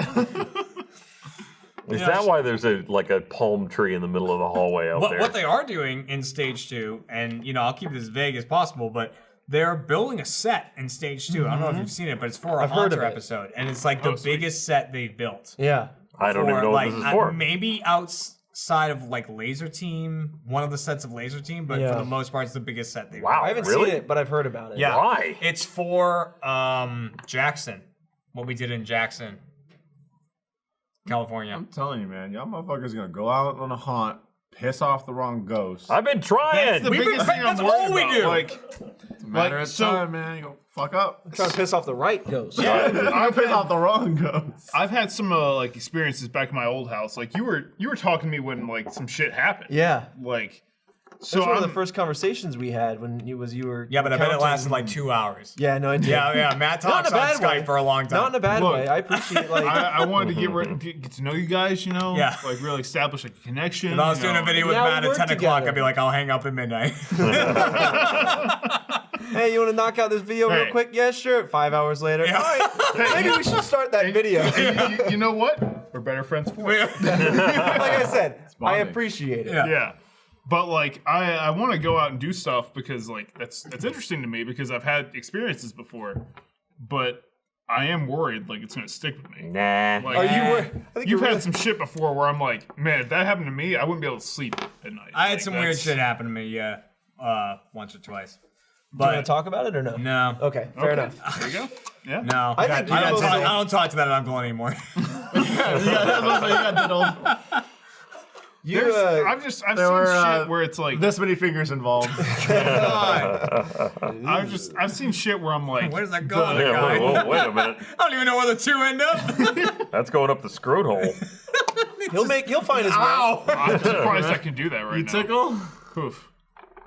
Is that why there's a palm tree in the middle of the hallway out there? What they are doing in stage 2, and I'll keep it as vague as possible, but they're building a set in stage 2. I don't know if you've seen it, but it's for a I've heard of Haunter it. episode, and it's like the biggest set they've built. Yeah. I don't even know what this is for. Maybe outside of like Laser Team, one of the sets of Laser Team, but Yeah. for the most part, it's the biggest set they've Wow. I haven't Really? seen it, but I've heard about it. Yeah. Why? It's for Jackson. What we did in Jackson, California. I'm telling you, man, y'all motherfuckers gonna go out on a haunt, piss off the wrong ghost. I've been trying. That's the biggest thing that's I'm worried all we about. do. Like, It's a matter of so- time, man. You go fuck up. Trying to piss off the right ghost. I piss off the wrong ghost. I've had some like experiences back in my old house. Like you were talking to me when like some shit happened. Yeah. Like, That's so one of I'm, the first conversations we had when you were. Yeah, but I bet it counting- lasted like 2 hours. Yeah, no, I did. Yeah. Matt talks Not in a on bad way. Skype for a long time. Not in a bad Look, way. I appreciate like. I wanted to get to know you guys. Yeah. Like really establish like a connection. If I was doing a video with Yeah, we Matt at work 10 o'clock, together. I'd be like, I'll hang up at midnight. Hey, you want to knock out this video real Hey. quick? Yeah, sure. 5 hours later. Yeah. All right. Maybe we should start that video. you know what? We're better friends for it. Like I said, I bonding. appreciate it. Yeah. Yeah. But like I want to go out and do stuff because like that's interesting to me because I've had experiences before, but I am worried like it's gonna stick with me. Nah. Like, Are you? I think You've you're had really- some shit before where I'm like, man, if that happened to me, I wouldn't be able to sleep at night. I had Like, some weird that's- shit happen to me, yeah, once or twice. Do you want But to talk about it or no? no. Okay, fair Okay. enough. There you go. Yeah. No, I think I you don't, both talk, know- I don't talk to that uncle anymore. You, I've seen shit where it's like This many fingers involved. I've seen shit where I'm like, Where's that going, Yeah, guy? wait a minute. I don't even know where the 2 end up. That's going up the scrote hole. he'll find his way. Ow! I'm surprised I can do that right now. Tickle? Oof.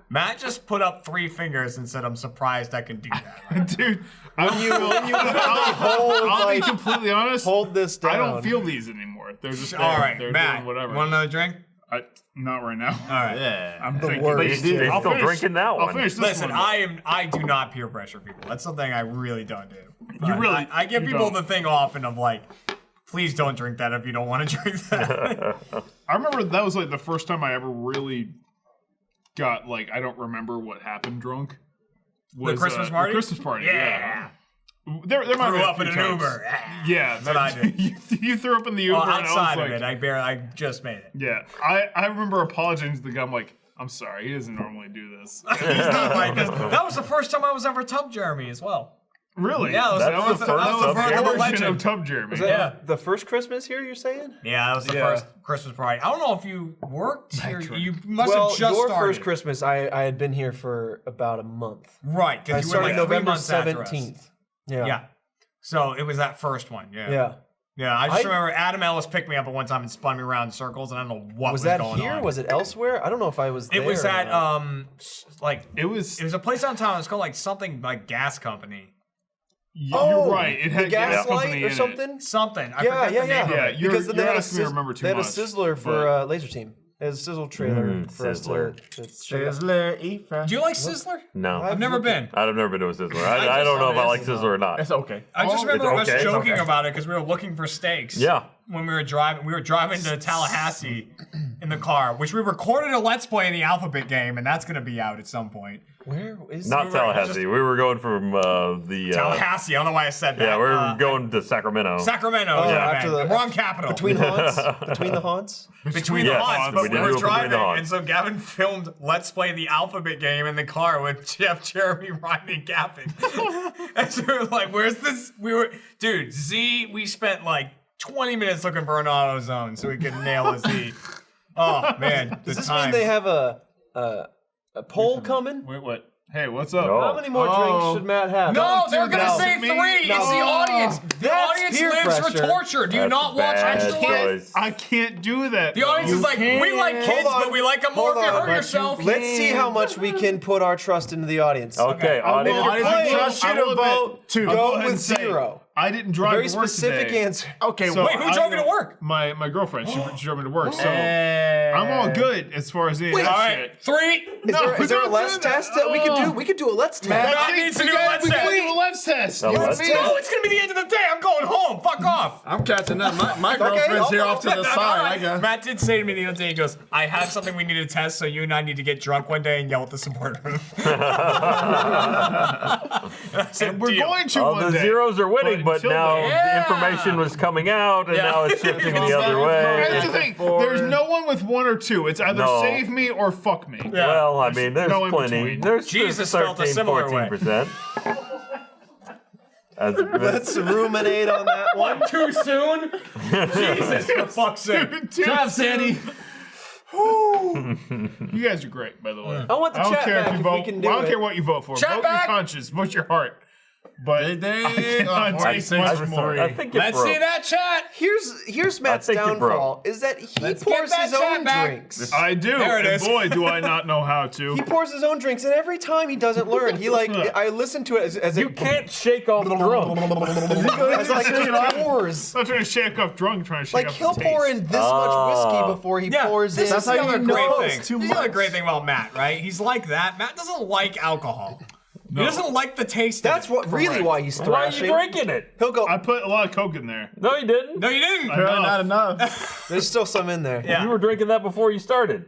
Matt just put up 3 fingers and said, "I'm surprised I can do that." Dude, I'll Hold, be completely honest. hold this down. I don't feel these anymore. They're just there. All right, They're Matt. doing whatever. Want another drink? Not right now. All right. Yeah. I'm thinking. worst. He's I'll still finish- drinking that I'll one. finish this Listen, one. I do not peer pressure people. That's something I really don't do. really- I give you people don't. the thing often of like, please don't drink that if you don't want to drink that. I remember that was like the first time I ever really got like I don't remember what happened drunk. Was, Christmas party? The Christmas party. Yeah. There might Grew be a up in few an times. Uber. Yeah, That's what I did. You threw up in the Uber. Well, and I was outside like, of it, I just made it. Yeah, I remember apologizing to the guy. I'm like, I'm sorry, he doesn't normally do this. He's not like this. That was the first time I was ever tubbed Jeremy as well. Really? Yeah, That's the first version of Tub Jeremy. Was that the first Christmas here? You're saying? Yeah, that was the first Christmas party. I don't know if you worked here. You must Well, have just your started. first Christmas, I had been here for about a month. Right, I because you were started like 3 November months after us. 17th. Yeah. So it was that first one. Yeah. Yeah. Yeah, I just remember Adam Ellis picked me up at one time and spun me around in circles, and I don't know what was that going here? on. Was it elsewhere? I don't know if I was there. It was or at not. it was a place downtown. It was called like something like gas company. You're right. It had the gas light company or in it. something. Something. I Yeah, forget the name of Yeah, it. you're, Because then you're they had asking me to remember too they had a much. sizzler for Laser Team. It was a sizzle trailer for us to. Sizzler, Do you like Sizzler? No. I've never been. I've never been to a Sizzler. I don't know if I like Sizzler or not. It's okay. I just remember it's us okay, it's joking okay. about it because we were looking for steaks. Yeah. When we were driving to Tallahassee in the car, which we recorded a Let's Play in the Alphabet game, and that's going to be out at some point. Where is Not it? Tallahassee. We were going from the. Tallahassee. I don't know why I said that. Yeah, we were going to Sacramento. Sacramento. Oh, yeah, after man. the- wrong capital. Between haunts? Between the haunts? Between the Yes, haunts, we but did we were do it between driving, the haunts. and so Gavin filmed Let's Play the Alphabet game in the car with Jeff, Jeremy, Ryan, and Gavin. And so we were like, "Where's this?" Dude, Z. We spent like 20 minutes looking for an auto zone so we could nail a Z. Oh man, Does this mean they have a poll coming? Wait, what? Hey, what's up? Oh. How many more drinks should Matt have? No, they're do gonna that say to me. 3. It's the No. audience. The That's audience peer lives for pressure. torture. Do you That's not a watch bad Extra Life? choice. I can't do that. The audience is like, we like kids, Hold on. but we like them more if Hold you on, hurt but yourself. Let's see how much we can put our trust into the audience. Okay, audience. I trust you to vote to go with 0. I didn't drive Very to work specific today. answer. Okay, So Wait, who drove you to work? My girlfriend. She drove me to work. So I'm all good as far as the All right, 3. Is there a don't let's do that. test that we can do? We could do a let's test. Matt needs to do a let's We gotta test. do a let's test. A let's test? No, it's gonna be the end of the day. I'm going home. Fuck off. I'm catching up. My girlfriend's here off to the side. I got. Matt did say to me the other day, he goes, I have something we need to test, so you and I need to get drunk one day and yell at the support room. I said, And we're "Deal." going to Oh, one the day. zeros are winning, but until now then- the information was coming out, and Yeah. now it's shifting the other That's the way. thing. There's no one with 1 or 2. It's either No. save me or fuck me. Well, I mean, there's no in plenty. between. There's Jesus 13, felt a similar way. 14%. Let's ruminate on that one. Too soon? Jesus, for fuck's sake. Drive, Sandy. You guys are great, by the way. I want the don't chat care back if you if vote. we can do I don't it. care what you vote for. Chat vote back. your conscience. Vote your heart. But I cannot take 6 much for more. 3. I think it Let's broke. see that chat. Here's Matt's think it broke. downfall is that he Let's pours get his that chat own back. drinks. I do. There it and is. boy, do I not know how to. He pours his own drinks, and every time he doesn't learn. He I listen to it as You it can't shake off drunk. as like it pours. I'm not trying to shake off drunk. I'm trying to shake Like off he'll the pour taste. in this much whiskey before he pours in. This is the how other you great know thing. it's too This is the other much. great thing about Matt, right? He's like that. Matt doesn't like alcohol. He doesn't like the taste That's of it. what really why he's Why are you thrashing. drinking it? He'll go. I put a lot of Coke in there. No, you didn't. No, you didn't. Apparently not enough. There's still some in there. Yeah. You were drinking that before you started.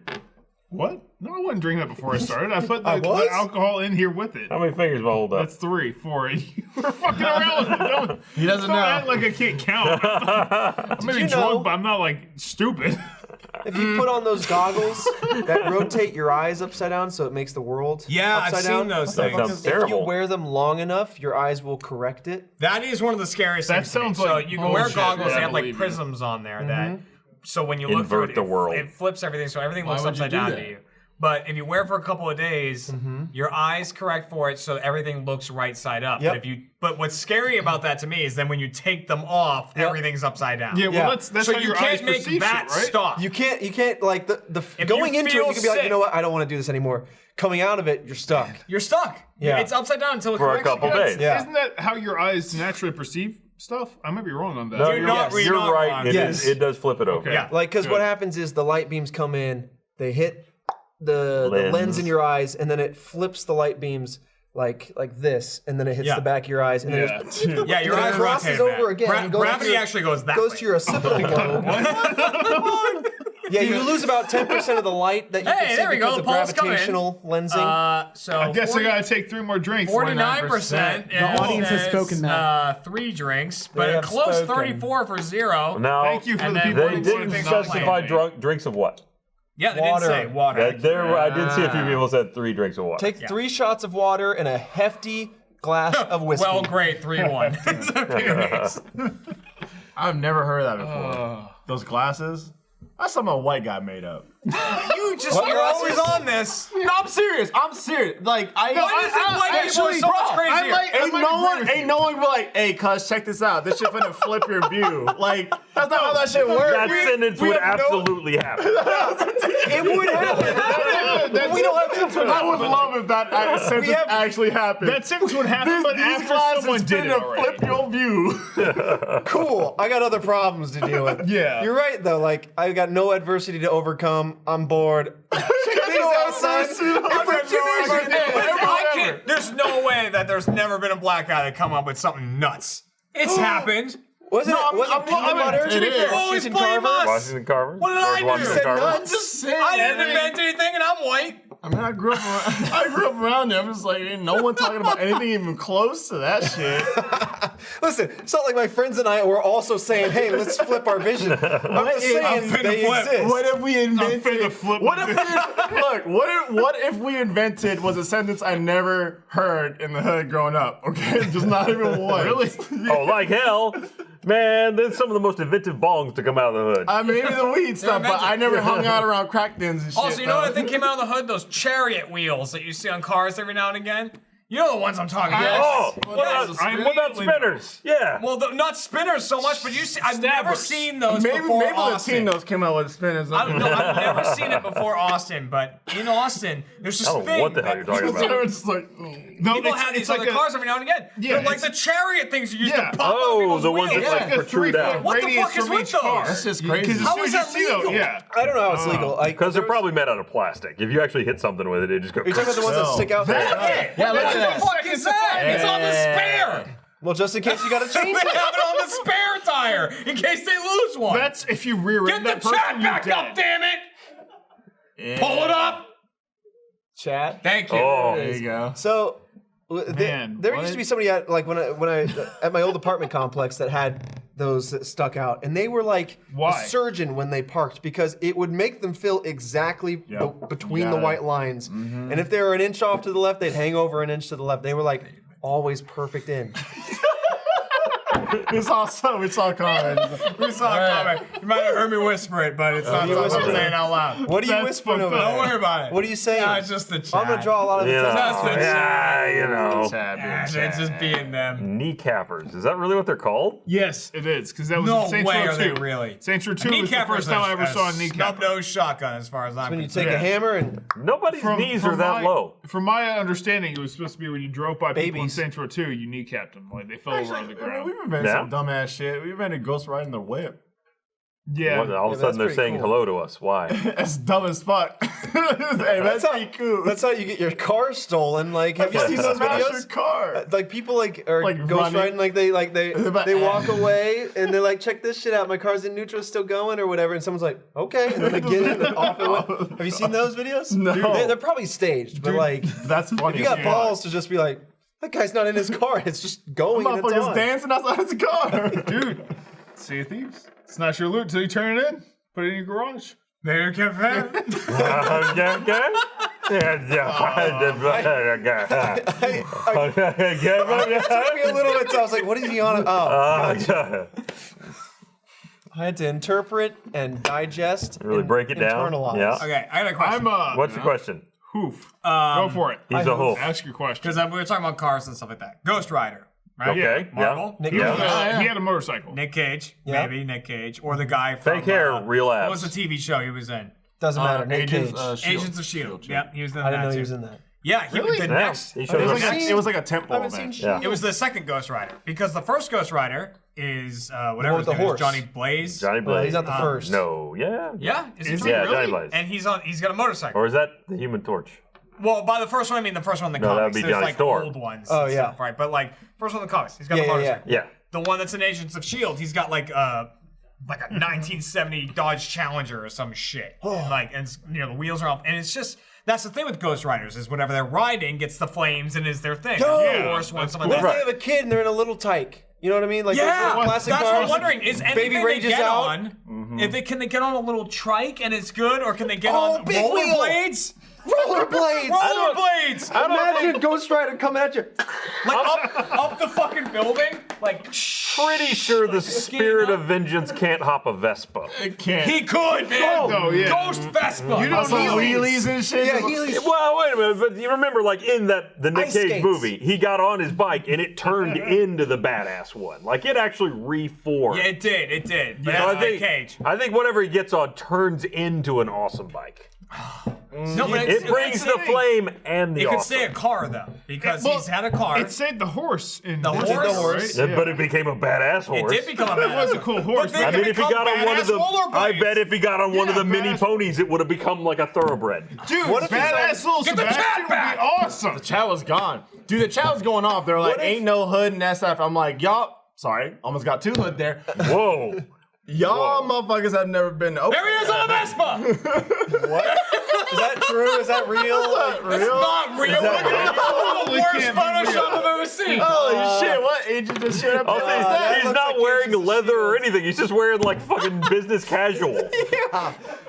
What? No, I wasn't drinking that before I started. I put I the was? alcohol in here with it. How many fingers will I hold up? That's 3, 4. You were fucking around with it. Don't, He doesn't don't know. act like I can't count. I'm maybe you drunk, know- but I'm not like stupid. If you put on those goggles that rotate your eyes upside down so it makes the world Yeah, I've upside seen down. those That things. sounds If you terrible. wear them long enough, your eyes will correct it. That is one of the scariest That things. to me. sounds like so you can wear bullshit, goggles. but I They have like believe you. prisms on there that. So when you look through Invert it, the world. it flips everything, so everything looks would you upside do down that? to you. But if you wear it for a couple of days, your eyes correct for it, so everything looks right side up. Yep. But what's scary about that to me is then when you take them off, everything's upside down. Yeah, well, Yeah. that's so how you your can't eyes make perceive that shit, right? stop. You can't like the If going you into it. feel You can be like, sick- you know what? I don't want to do this anymore. Coming out of it, you're stuck. You're stuck. Yeah. It's upside down until it For a corrects couple you. days. Yeah. Isn't that how your eyes naturally perceive stuff? I might be wrong on that. No, You're you're, not- you're you're not right. wrong. It, Yes. it does flip it over. Okay. Yeah. Like, because Good. what happens is the light beams come in, they hit the Lens. lens in your eyes, and then it flips the light beams like this, and then it hits Yeah. the back of your eyes, and then Yeah. Yeah, your And it eyes crosses rotate, over man. again and goes Gravity to your- actually goes that goes way. to your occipital lobe. Yeah, you lose about 10% of the light that you Hey, can see there we go, because the of pulse come in. gravitational lensing. So I guess I gotta take 3 more drinks. 49%. The audience has spoken that. 3 drinks, but They a have close spoken. 34 for 0. Now, Thank you for And the then people they who didn't things not specify playing. drinks of what. Yeah, they Water. didn't say water. I did see a few people said 3 drinks of water. Take 3 shots of water and a hefty glass of whiskey. Well, great, 3-1. I've never heard of that before. Those glasses? That's something a white guy made up. You're always on this. No, I'm serious. Like Why do you think white people are so much crazier? Ain't no one be like, hey, cuz, check this out. This shit finna flip your view. Like, that's not how that shit works. That sentence would absolutely happen. It would happen. We don't have to. I would love if that sentence actually happened. That sentence would happen, but These after someone glasses did it finna already. flip your view. Cool. I got other problems to deal with. Yeah. You're right though. Like I got no adversity to overcome. I'm bored. There's no way that there's never been a black guy that come up with something nuts. It's happened. Was it peanut butter? it is. Washington Blame Carver? us. Washington Carver? What did I do? Washington said Carver? nuts. Just saying. I didn't invent anything, and I'm white. I mean, I grew up around there. I'm just like, ain't no one talking about anything even close to that shit. Listen, it's not like my friends and I were also saying, "Hey, let's flip our vision." I'm just saying they exist. What if we invented? finna flip What my if what if we invented was a sentence I never heard in the hood growing up? Okay, just not even one. Really? Oh, like hell. Man, there's some of the most inventive bongs to come out of the hood. Maybe the weed stuff, but I never hung out around crack dens and shit. Also, you know what I think came out of the hood? Those chariot wheels that you see on cars every now and again. You know the ones I'm talking about. Oh, what about spinners? Yeah. Well, not spinners so much, but you see, I've never seen those Maybe before the Austin. Latinos came out with spinners. I've never seen it before Austin, but in Austin, there's this I don't know thing. what the hell you're talking about. It's like, No, People have these other cars every now and again. Yeah, They're like it's- the chariot things you used Yeah. to pop Oh, on people's the ones wheels. that like protrude out. What the radius fuck is from with each those? car. that's just Because crazy. as How soon is as you that see those- legal? Yeah. I don't know how it's legal. Because they're probably made out of plastic. If you actually hit something with it, it just goes. Are you talking about the ones that stick out there? Yeah, look What at the that. fuck is that? It's on the spare. Well, just in case you got to They change have it. it on the spare tire in case they lose one. That's if you rear Get end the that person, chat you're back dead. up, damn it! Pull it up. Chat. Thank you. Oh, There you go. So Man, there what? used to be somebody at like when I at my old apartment complex that had those that stuck out, and they were like Why? a surgeon when they parked because it would make them feel exactly between the white lines, and if they were an inch off to the left, they'd hang over an inch to the left. They were like always perfect in. It's all common. We saw it coming. You might have heard me whisper it, but it's not something I'm saying out loud. What are you That's whispering fucked over up. Don't there? worry about it. What are you saying? No, it's just the chat. I'm gonna draw a lot of You attention. That's the know, chat. yeah, you know. Yeah, it's just being them. Kneecappers. Is that really what they're called? Yes, it is because that was No in Saints way Row are they 2. really. Saints Row 2 was the first time I ever saw a kneecap. Snub-nosed shotgun, as far as I'm When you concerned. take a hammer and Nobody's knees are that low. From my understanding, it was supposed to be when you drove by people in Babies. Saints Row 2, you kneecapped them. Like, they fell over on the ground. We've invented Yeah. some dumbass shit. We've invented ghost riding the whip. Yeah. All of a that's sudden they're pretty saying cool. hello to us. Why? That's dumb as fuck. Hey, that's pretty cool. that's how you get your car stolen. Like, have you seen those Smash your videos? car. Like people are Like ghost running. riding, they But- walk away and they're like, check this shit out, my car's in neutral, still going or whatever, and someone's like, okay, and then they get in and off it went. Have you seen those videos? No. They're probably staged, but like, That's funny. you got as fuck. balls to just be like, that guy's not in his car, it's just going and it's Motherfuckers on. dancing outside his car. Dude, Sea of Thieves. It's not your loot till you turn it in. Put it in your garage. There you go, fam. It took me a little bit, so I was like, what is he on? I had to interpret and digest. Really and break it down. internalize. Yeah. Okay, I got a question. What's the question? Hoof. Go for it. He's a hoof. Ask your question. Because we were talking about cars and stuff like that. Ghost Rider, right? Okay. Marvel. Nick Yeah. Cage. He had a motorcycle. Nick Cage, Yeah. maybe Nick Cage, or the guy from Fake hair, real What was abs. the TV show he was in? Doesn't matter. Nick Cage. Agents of Shield. Yep, he was in I didn't that know too. he was in that. Yeah, he the Yeah, next. he It shows was up. like- It was like a temple I haven't seen event. Shield. It was the second Ghost Rider because the first Ghost Rider is whatever one his with the name horse. is, Johnny Blaze. Johnny Well, Blaze. he's not the first. No. Yeah. Yeah, is Is he he Yeah, really? Johnny Blaze. And he's got a motorcycle. Or is that the Human Torch? Well, by the first one, I mean the first one in the No, that would comics. be There's Johnny like Storm. old ones. Oh, and yeah. stuff, right. But like first one in the comics, he's got Yeah, a yeah, motorcycle. Yeah. The one that's in Agents of Shield, he's got like a 1970 Dodge Challenger or some shit. And like, and the wheels are off, and it's just. That's the thing with Ghost Riders is whenever they're riding, gets the flames and is their thing. Yo! Like, the horse one, something What like if that. they have a kid and they're in a little tyke? You know what I mean? Like Yeah, those classic that's what I'm cars. wondering. Is anything Baby they rages get out. on? Can they get on a little trike and it's good, or can they get Oh, on big wheel. rollerblades? Rollerblades! Rollerblades! Imagine Ghost Rider coming at you. Like up the fucking building? Like, Pretty sure the spirit of vengeance can't hop a Vespa. It can't. he could, man. No, yeah. Ghost Vespa. You don't Some know. wheelies and shit. Yeah, Heelys. Well, wait a minute, but you remember, like in the Nick Ice Cage skates. movie, he got on his bike and it turned into the badass one. Like it actually reformed. Yeah, it did. But So that's Nick Cage. I think whatever he gets on turns into an awesome bike. No, but It brings the flame and the It could awesome. stay a car though, because Well, he's had a car. It saved the horse in The horse? right? But it became a badass horse. It did become a It was a badass. cool horse. they I mean, if he got on one of the, Badass I rollerblades. bet if he got on one of the mini badass- ponies, it would have become like a thoroughbred. Dude, What if he's badass little Get the Sebastian chat would be back! awesome. The chat was gone. Dude, the chat was going off. They're like, What if- ain't no hood and SF. I'm like, y'all, sorry, almost got 2 hood there. Whoa. Y'all motherfuckers have never been to There he is on a Vespa. What? Is that true? Is that real? It's not real. Look at it. Oh, the worst can't be Photoshop I've ever seen. Holy shit, what agent just showed up? Also, there? he's looks not like wearing Agents of leather or S.H.I.E.L.D. anything. He's just wearing like fucking business casual.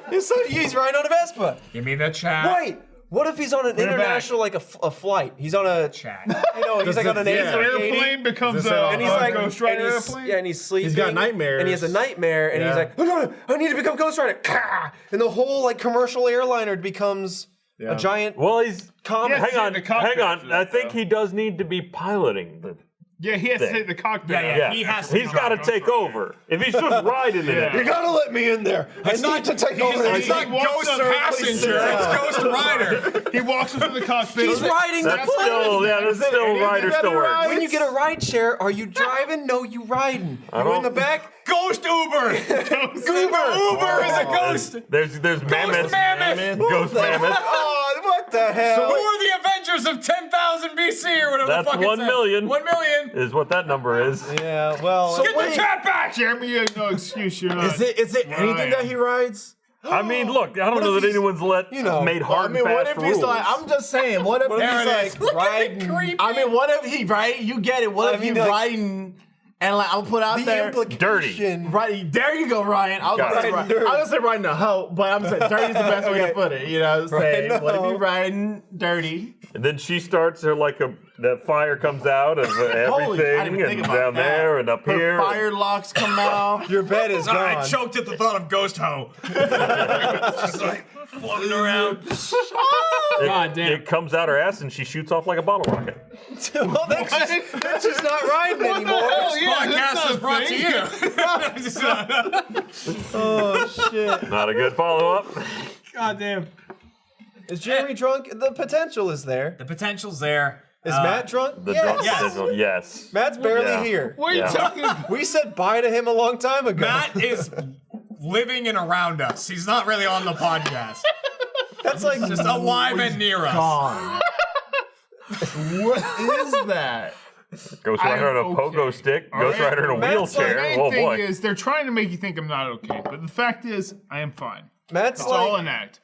He's riding on a Vespa. Give me the chat. Wait, what if he's on an it back. international, like a flight? He's on a, Chat. you know, he's like on an Yeah. A380. Airplane becomes This a, is- And he's a like, Ghost Rider and he's, airplane. yeah, and he's sleeping. got nightmares. And he has a nightmare, and he's Yeah. like, no, I need to become Ghost Rider. Kah! And the whole like commercial airliner becomes Yeah. a giant Well, he's. comet. Yes. Hang on, the cockpit hang on. for that, I think though. he does need to be piloting the. Yeah, he has to thing. take the cockpit. Yeah, yeah. out. Yeah, He has to he's be got to Ghost take Rider. over. If he's just riding in Yeah. it, gotta let me in there. It's not to take over. It's He not walks Ghost up, Passenger. It's Ghost Rider. He walks into the cockpit. He's riding the that's plane. still, yeah, that's still anything rider that still he works. rides? When you get a ride share, are you driving? No, you riding. You in don't- the back? Ghost Uber. Uber is a ghost. There's Mammoth. Mammoth. Ghost Mammoth. Oh, what the hell? Who are the Avengers of 10,000 BC or whatever That's the fuck 1 it says? million. 1 million. Is what that number is. Yeah, well. Get the chat back. Jeremy, you have no excuse. You're not. Is it anything that he rides? I mean, look, I don't know that anyone's made hard I mean, and what fast if he's rules. like, I'm just saying, what if There it he's is. like Look at riding? the creepy. I mean, what if he, right? You get it. What I if he's mean, like, riding and like, I'll put out the there. implication. Right, there you go, Ryan. I was Got gonna say it. I was gonna say riding a hoe, but I'm saying dirty's the best way to Okay. put it. You know, say Riding a what if hoe. you riding dirty? And then she starts her like that fire comes out of Holy, I didn't everything even think and about down that. there and up Her here. fire locks come out. Your bed is I gone. choked at the thought of Ghost Ho. Just like floating around. God damn. It comes out her ass and she shoots off like a bottle rocket. Well, that's just not riding anymore. Podcast is brought to you. Oh shit! Not a good follow up. God damn. Is Jeremy drunk? The potential is there. The potential's there. Is Matt drunk? The yes. drunk Yes. sizzle, yes. Matt's barely Yeah. here. What are you Yeah. talking about? We said bye to him a long time ago. Matt is living and around us. He's not really on the podcast. That's like Just alive and near us. Gone. What is that? Ghost Rider on a I'm pogo okay. stick. All Ghost right. Rider in a Matt's The wheelchair. main Oh thing boy. is they're trying to make you think I'm not okay, but the fact is I am fine. Matt's It's all like. an act.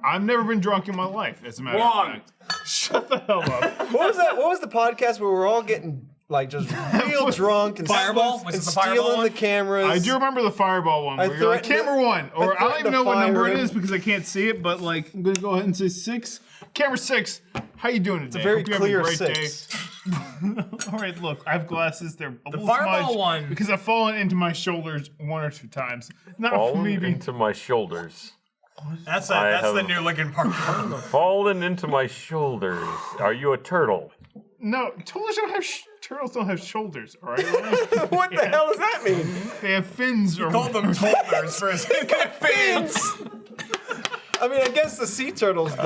I've never been drunk in my life, as a matter Wrong. of fact. Shut the hell up. What was that? What was the podcast where we were all getting like just real drunk and Fireball? Was and it the Fireball stealing one? the cameras? I do remember the fireball one I where you're like, threatened camera to- one, or I don't threatened even to know what number fire it him. is because I can't see it, but like, I'm gonna go ahead and say 6. Camera 6, how you doing today? It's a very Hope you're having clear a great 6. day. All right, look, I have glasses. They're a little Fireball smudged one- because I've fallen into my shoulders 1 or 2 times. Not Fallen me being into my shoulders. That's I the have- new Linkin Park. Fallen into my shoulders. Are you a turtle? no. Turtles don't have shoulders. All right, What the hell does that mean? they have fins. Or Called them Tolders for his fins. I mean, I guess the sea turtles do.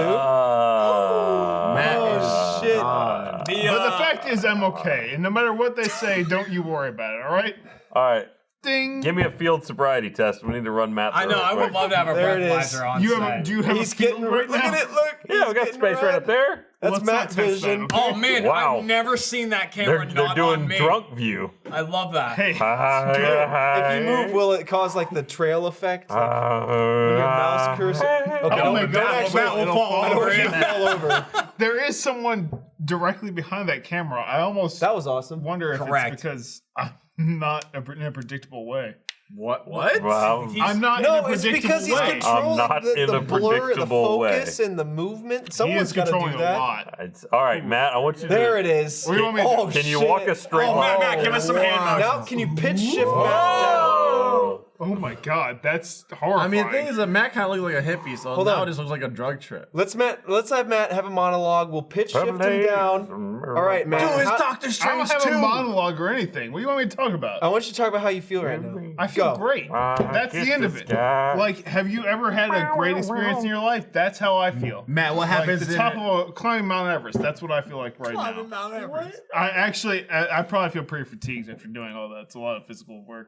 Matt Oh shit! But the fact is, I'm okay, and no matter what they say, don't you worry about it. All right? All right. Ding. Give me a field sobriety test. We need to run Matt I through know. it I would quick. love to have a There it is. breathalyzer on You site. have? Do you have He's a field getting right look now? at it. Look. Yeah, we got he's space getting right up there. That's Let's Matt's not test that, vision. okay? Oh man, Wow. I've never seen that camera They're not doing on me. drunk view. I love that. Hey, If you move, will it cause like the trail effect? Like, your mouse cursor. Okay, Oh don't, my don't God, actually. Matt will it'll fall fall I don't over want you in to that. fall over. there is someone directly behind that camera. I almost That was awesome. wonder if Correct. it's because I'm not in a predictable way. What? Wow. I'm not in a No, it's predictable because he's way. controlling not the in a blur, the predictable way. focus, and the movement. He Someone's is got to controlling do that. a lot. All right, Matt, I want you to. There it is. What do you want me to do? Oh, Can you shit. walk a straight line? Matt, give us some hand motions. Now, can you pitch shift Matt down? Oh my god, that's horrifying. I mean, the thing is that Matt kind of looks like a hippie, so Hold now on. it just looks like a drug trip. Let's have Matt have a monologue. We'll pitch shift him down. All right, Matt. Dude, it's how- Doctor I Strange don't have a too. monologue or anything. What do you want me to talk about? I want you to talk about how you feel right now. I feel Go. great. That's the end of it. Like, have you ever had a great experience in your life? That's how I feel. Matt, what Like happens the top of climbing Mount Everest. That's what I feel like right now. Mount Everest. I probably feel pretty fatigued after doing all that. It's a lot of physical work.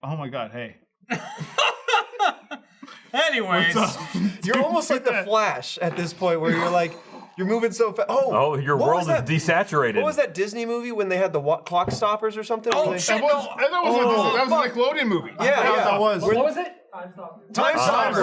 Oh my god, hey. Anyways, You're almost like the Flash at this point, where you're like, you're moving so fast. Oh, your what world was that? is desaturated. What was that Disney movie when they had the clock stoppers or something? Oh, Where they- shit. That was a Nickelodeon movie. Yeah, that was. What was it? Time Stoppers.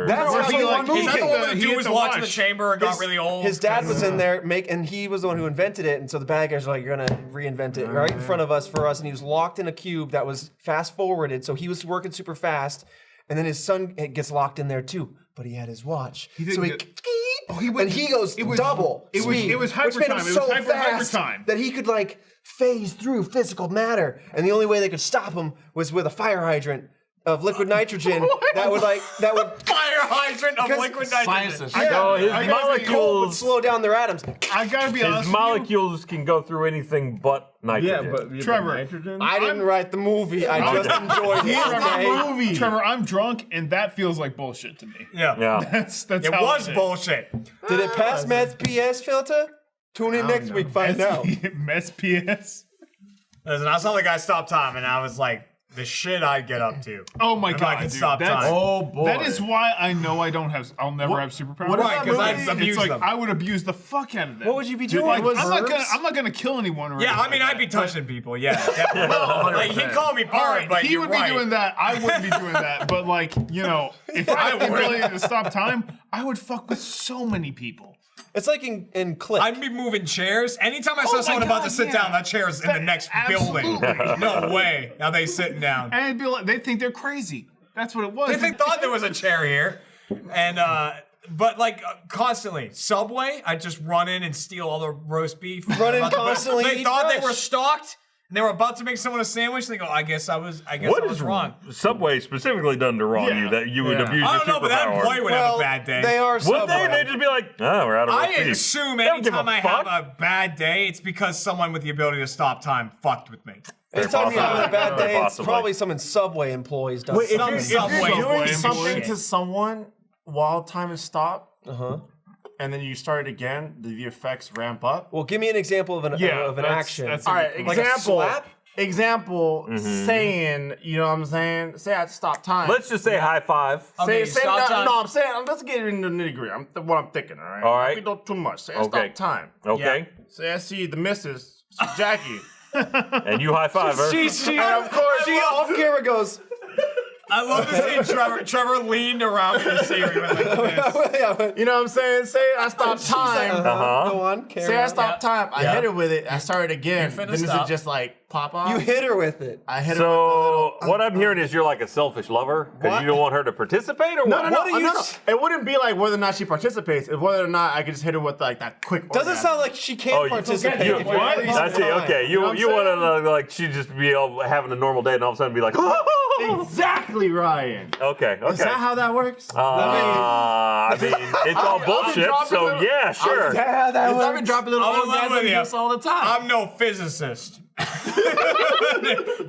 That's Or how he, the like, movie. is that the one where the He dude hit was the locked in the watch. chamber and got really old? His dad was in there, and he was the one who invented it. And so the bad guys are like, "You're gonna reinvent it right in front of us for us." And he was locked in a cube that was fast forwarded. So he was working super fast, and then his son gets locked in there too. But he had his watch, didn't so he. get- And he goes double speed, it was which made him hyper time. It was so hyper fast time. that he could like phase through physical matter. And the only way they could stop him was with a fire hydrant of liquid nitrogen that would Fire hydrant of liquid nitrogen. Scientists. No, his I gotta be cold would molecules. slow down their atoms. I gotta be honest His with you. molecules can go through anything but nitrogen. Yeah, but Trevor, nitrogen. I didn't write the movie. I just enjoyed it. Okay? Trevor, I'm drunk, and that feels like bullshit to me. Yeah. Yeah. That's It how was it is. bullshit. Did it pass Matt's PS filter? Tune in next week, find out. Mess PS. Listen, I saw the guy stop time, and I was like, the shit I'd get up to. Oh my If I god, could dude. stop That's- time. Oh boy. That is why I know I'll never have superpowers. Right, because I'd It's abuse like them. I would abuse the fuck out of them. What would you be Dude, doing? like, I'm not gonna kill anyone. Or Yeah, anything I mean, like I'd be that, touching people. Yeah, definitely. Like, he called me All pirate, right, but he you're would right. be doing that. I wouldn't be doing that. But like, you know, if I had the ability to stop time, I would fuck with so many people. It's like in Click. I'd be moving chairs. Anytime I saw my someone about to God, sit yeah. down, that chair's in the next building. No way. Now they sitting down. And it'd be like, they think they're crazy. That's what it was. They thought there was a chair here, and but like constantly Subway, I'd just run in and steal all the roast beef. Run in constantly, They eat thought they fresh. were stalked, and they were about to make someone a sandwich. And they go, I guess I was wrong. Subway specifically done to wrong you that you would abuse I your don't know, but that superpower? employee would have a bad day. They are Would Subway. they? They'd just be like, oh, we're out of I roast beef. assume They don't give anytime a I fuck. have a bad day, it's because someone with the ability to stop time fucked with me. Anytime you're having a bad Very day, it's possibly. probably someone Subway employees does. Wait, if something. you're Subway doing employee. something to someone while time is stopped, Uh-huh. and then you start it again, do the effects ramp up? Well, give me an example of an that's- action. that's All right, Like a example. slap? Example, saying, you know what I'm saying? Say I stop time. Let's just say high five. Okay, say stop time. no, I'm saying, let's get into the nitty gritty. What I'm thinking, all right? All right. We don't too much. Say I Okay. stop time. Okay. Say I see the missus, Jackie. And you high five her. She of course, she off camera goes. I love to see Trevor leaned around me to see me with like this. You know what I'm saying? Say I stop time. Uh-huh. Go on, carry Say I on. stop time. I hit it with it. I start it again. finna Then does stop. it just like pop off? You hit her with it. I hit it with So the what I'm hearing is you're like a selfish lover because What? you don't want her to participate, or No, what? no, What no, are you no, no. It wouldn't be like whether or not she participates. It's whether or not I could just hit her with like that quick. Doesn't orgasm. sound like she can't Oh, you- participate. you- if you're what? having That's some it. time. Okay, you what I'm want to like she just be having a normal day and all of a sudden be like, Exactly, Ryan. okay, okay. Is that how that works? I mean, it's all bullshit. dropping So little- yeah, sure. Yeah, that I've been works. dropping little I'm in love with orgasms you. just all the time. I'm no physicist.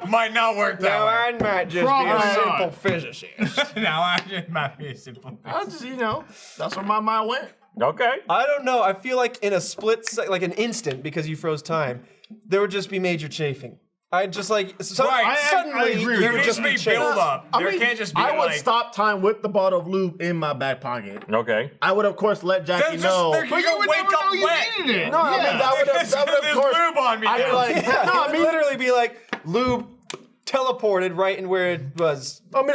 Might not work that Now way. I might just Probably be a not. simple physicist. Now I just might be a simple. I just, you know, that's where my mind went. Okay. I don't know. I feel like in a like an instant, because you froze time, there would just be major chafing. I just like Right, I suddenly agree with there you. would There just needs be to be build chafing. up. There can't just be I would like. stop time with the bottle of lube in my back pocket. Okay. I would, of course, let Jackie There's know. just, But you would wake never up know you wet. needed it. No, I mean, that would have, There's of course. lube on me I'd be now. like, Yeah, no, it I would mean, literally be like lube teleported right in where it was. I mean,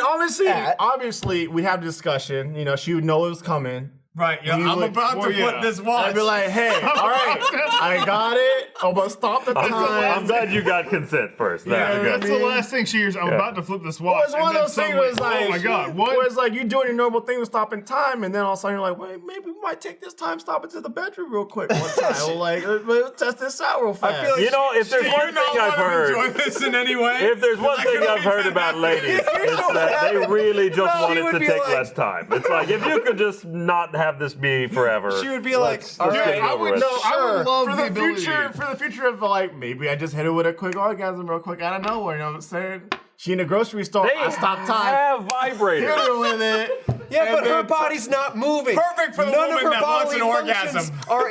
At. obviously, we have a discussion. You know, she would know it was coming. Right, yeah, He I'm would- about to flip this watch. I'd be like, hey, all right, I got it. I'm gonna stop the time. I'm glad you got consent first. Yeah, That's that's good. the last thing she hears. I'm about to flip this watch. Well, it's one and of then those things suddenly, where it's like, oh my god, what? Where it's like you doing your normal thing with stopping time, and then all of a sudden you're like, wait, maybe we might take this time, stop into the bedroom real quick one time. We'll like, let's test this out real fast. I feel like You know, if there's Do one you thing not I've want heard, to enjoy this in any way? if there's one I thing can I've heard only about ladies, it's that they really just No, want she it would to be take like- less time. It's like, if you could just not have this be forever. She would be like, let's all get right. it I over would, with. I would love for the the ability. future of like, maybe I just hit her with a quick orgasm real quick out of nowhere. You know what I'm saying? She in the grocery store. They I stopped time. have Hit vibrators. her with it. Yeah, and but her then- body's not moving. Perfect for the None woman of her that wants an bodily functions orgasm. are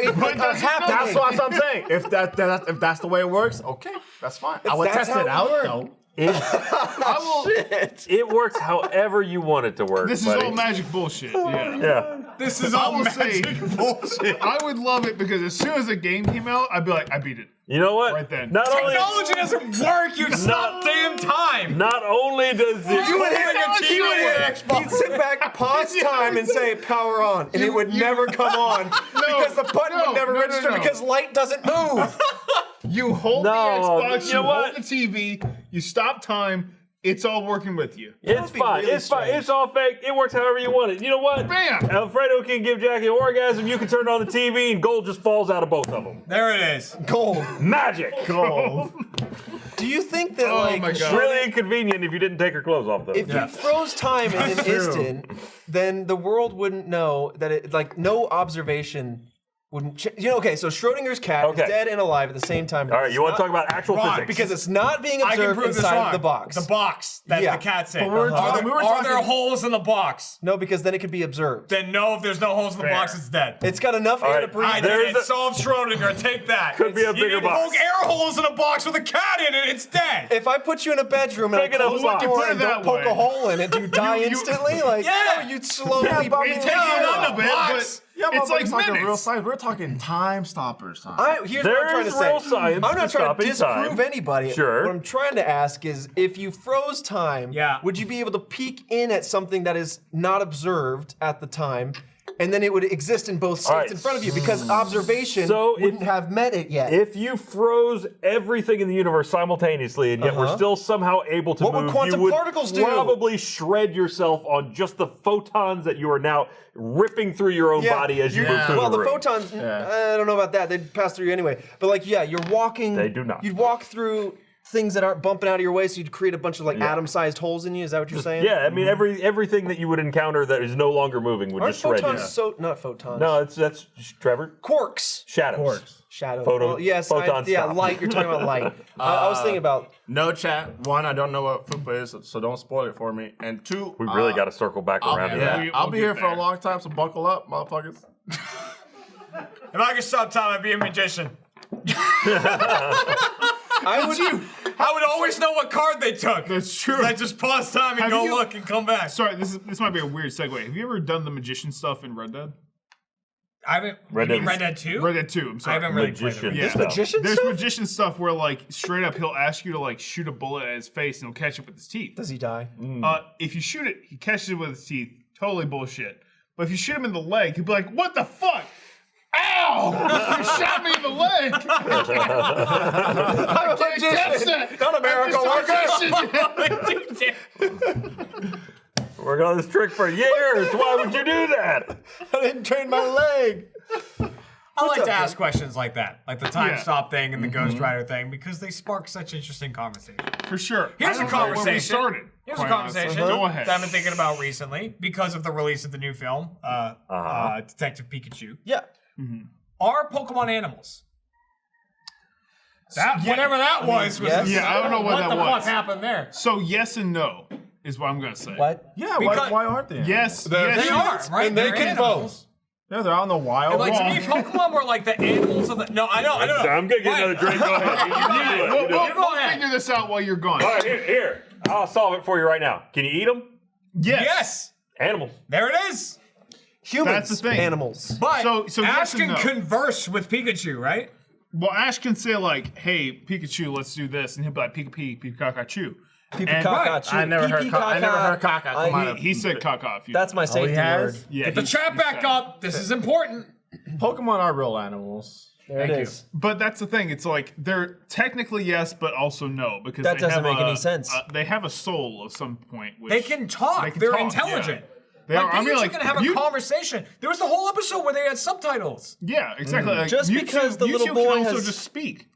happening. That's what I'm saying. If that's the way it works, okay, that's fine. I would that's test how it it out works. though. I will. It works however you want it to work. This is buddy. all magic bullshit. Yeah. Yeah. This is I all will say, magic bullshit. I would love it because as soon as the game came out, I'd be like, I beat it. You know what? Right then. Not only Technology doesn't work. You stop damn time. does it. You would hit Technology you with would- an Xbox. He'd sit back, pause time, and say power on, and it would never come on because the button would never register because light doesn't move. You hold No, the Xbox, you know you what? hold the TV, you stop time. It's all working with you. It's be fine. really It's fine. strange. It's all fake. It works however you want it. You know what? Bam! Alfredo can give Jackie an orgasm. You can turn on the TV, and gold just falls out of both of them. There it is. Gold. Magic. Gold. Do you think that Oh like my God. Really inconvenient if you didn't take her clothes off, though. if you froze time in an instant, then the world wouldn't know that it like no observation wouldn't. Okay, so Schrodinger's cat is dead and alive at the same time. All right, you want to talk about actual Wrong, physics? because it's not being I can observed prove this inside wrong. of the box. The box that Yeah. the cat's in. But we're talking- Are there holes in the box? No, because then it could be observed. Then no, if there's no holes in the box, it's dead. It's got enough air to right, breathe. I there did is it. a- Solve Schrodinger. Take that. Could be a You bigger need to box. poke air holes in a box with a cat in it. It's dead. If I put you in a bedroom and Big I enough close the box. door Put it and don't that poke way. a hole in it, do you die instantly? Like, Yeah. no, you'd slowly Yeah, but I mean, breathe. Take yeah, it yeah, on the box. Yeah, It's like talking real minutes. science. We're talking time stoppers. Here's There what I'm trying to is say. real science I'm to not trying to stopping disprove time. anybody. Sure. What I'm trying to ask is, if you froze time, would you be able to peek in at something that is not observed at the time, and then it would exist in both states right, in front of you because observation so wouldn't have met it yet? If you froze everything in the universe simultaneously and yet we're still somehow able to What would move, quantum you would particles do? probably shred yourself on just the photons that you are now ripping through your own body as you move through well, the the room. photons, I don't know about that. They'd pass through you anyway. But like, yeah, you're walking. They do not. You'd walk through things that aren't bumping out of your way, so you'd create a bunch of like atom-sized holes in you. Is that what you're saying? Yeah, I mean everything that you would encounter that is no longer moving would Aren't just shred photons you. not photons? No, that's Trevor. Quarks. Shadows. Shadow. Photo- Well, yes, photons yeah, stop. light. You're talking about light. I was thinking about. No chat. One, I don't know what FUPA is, so don't spoil it for me. And two, We really got to circle back around to that. I'll We'll be get here for a there. long time, so buckle up, motherfuckers. If I could stop time, I'd be a magician. I would always know what card they took. That's true. I just pause time and Have go you- look and come back. Sorry, this might be a weird segue. Have you ever done the magician stuff in Red Dead? I haven't. Red you mean Dead- Red Dead 2? Red Dead 2, I'm I sorry. haven't really played Magician it. Yeah. stuff. Magician There's stuff? magician stuff where like straight up he'll ask you to like shoot a bullet at his face and he'll catch it with his teeth. Does he die? If you shoot it, he catches it with his teeth. Totally bullshit. But if you shoot him in the leg, he'll be like, "What the fuck? Ow! You shot me in the leg! I can't catch that! Not a miracle I'm just a magician." Working on this trick for years. Why would you do that? I didn't train my leg. I like up, to ask Jim? questions like that, like the time Yeah. stop thing and the Ghost Rider thing, because they spark such interesting conversation. For sure. Here's I a don't know where we conversation. started. Here's a quite honestly. conversation Go ahead. that I've been thinking about recently because of the release of the new film, Detective Pikachu. Yeah. Are Pokemon animals? Whatever that was. yes. Yeah, I don't know what that the was. fuck happened there? So yes and no is what I'm gonna say. What? Yeah, Because- why aren't they? Yes, They yes. are, right? and they They're can animals. Yeah, they're out in the wild. And like to me, Pokemon were like the animals of the. No, I know. I'm gonna get another drink. Go ahead. You do it. You do it. We'll figure this out while you're gone. All right, here. I'll solve it for you right now. Can you eat them? Yes, Animals. there it is. Humans. That's the thing. Animals. But So Ash yes and can no. converse with Pikachu, right? Well, Ash can say like, "Hey, Pikachu, let's do this," and he'll be like, "Pikachu, Pikachu," I never heard caca come out of He said caca. That's my safety word. Yeah, Get the chat back up. This is important. Pokemon are real animals. There it is. But that's the thing. It's like they're technically yes, but also no because That they doesn't have make any sense. They have a soul of some point. Which They can talk. They're intelligent. Yeah. They are. Like, you can have a conversation. There was the whole episode where they had subtitles. Yeah, exactly. Like, Just because the little boy can also has- just speak.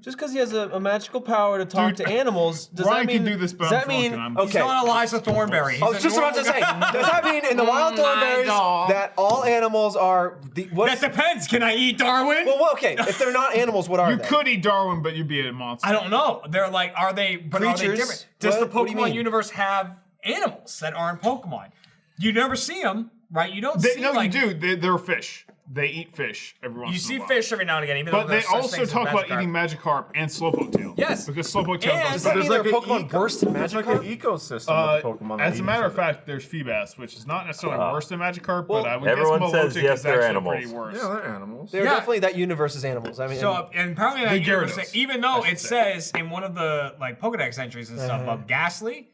Just because he has a magical power to talk to animals, does Ryan that mean? can do this, but does I'm that mean? drunk and He's not Eliza Thornberry. I was just about to say. Does that mean in the Wild Thornberries that all animals are the? That depends. Can I eat Darwin? Well, okay. If they're not animals, what are You they? could eat Darwin, but you'd be a monster. I don't know. They're like, are they? But are they Creatures? different? Does the What do you Pokemon mean? universe have animals that aren't Pokemon? You never see them, right? You don't see No, like. you do. They're fish. They eat fish every once You in see a while. fish every now and again, even But though they there's such also things as talk about Magikarp. eating Magikarp and Slowpoke Tail. Yes. Because Slowpoke Tail And- does Does that mean There's their like Pokemon burst in There's like Magikarp? an ecosystem with the Pokemon. that as a eat matter each of other. fact, there's Feebas, which is not necessarily worse than Magikarp, but I would everyone guess says Milotic yes, is they're actually animals. pretty worse. Yeah, they're animals. They're Yeah. definitely that universe is animals. I mean, So, and apparently that The universe, Gyarados, even though it says in one of the like Pokedex entries and stuff about Ghastly,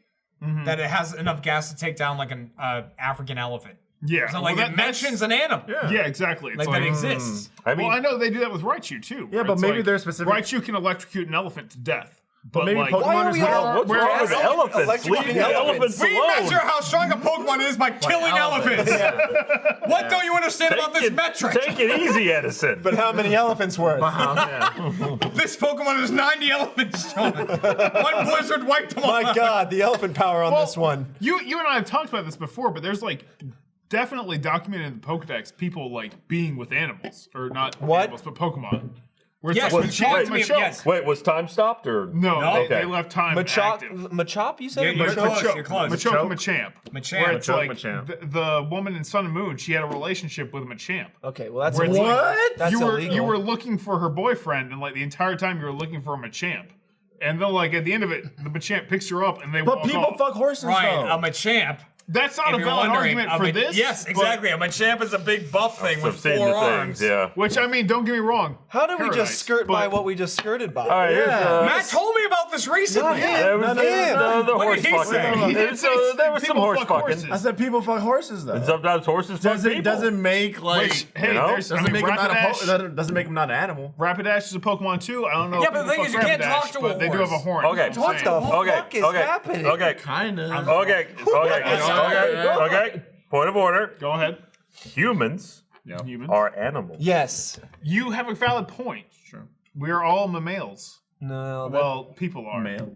that it has enough gas to take down like an African elephant. Yeah. So like well, it mentions an animal. Yeah, exactly. It's Like that exists. I mean, well, I know they do that with Raichu too. Yeah, where but it's maybe like, they're specific- Raichu can electrocute an elephant to death. But maybe like, Pokemon Why are is we all- what's we're wrong with all elephants? Leave electrocuting the elephants. elephants We alone. measure how strong a Pokemon is by killing elephants. What don't you understand about this metric? Take it easy, Edison. but how many elephants worth? This Pokemon is 90 elephants strong. One blizzard wiped them all My out. God, the elephant power on well, this one. You and I have talked about this before, but there's like definitely documented in the Pokedex people like being with animals or not What? animals, but Pokemon. Where it's Yes, like Machop to me, Machop. yes. Wait, was time stopped or No, No? they left time active. Machop, you said? You're close, Machop, you're close. Machop and Machamp. Machamp. Where it's Machop, like Machamp. the woman in Sun and Moon, she had a relationship with Machamp. Okay, well that's Where it's illegal. like, That's you were illegal. looking for her boyfriend, and like the entire time you were looking for a Machamp. And then like at the end of it, the Machamp picks her up and they But walk people off. fuck horses Ryan, though. I'm a champ. That's not If a you're valid wondering, argument for this. Yes, but- exactly. A Machamp is a big buff thing I've with seen 4 the arms. things, yeah. Which I mean, don't get me wrong. How did we Paradise, just skirt by but- what we just skirted by? All right, here's Matt told me about this recently. there was the What horse did he say? fucking. He didn't say There was some people horse fuck fucking. horses. I said people fuck horses though. And sometimes horses fuck Doesn't people. doesn't make like Which, hey, You know? there's I doesn't mean, make him not Rapidash. doesn't make him not an animal. Rapidash is a Pokemon too. I don't know. Yeah, if but the people thing is, you fuck can't talk Rapidash, to a but they do have a horse. horn. Okay. That's what I'm What the saying. Okay, fuck is okay, happening? okay, Kinda. okay. Point of order. Go ahead. Humans Humans. are animals. Yes. You have a valid point. Sure. We are all mammals. No. Well, people are. Male.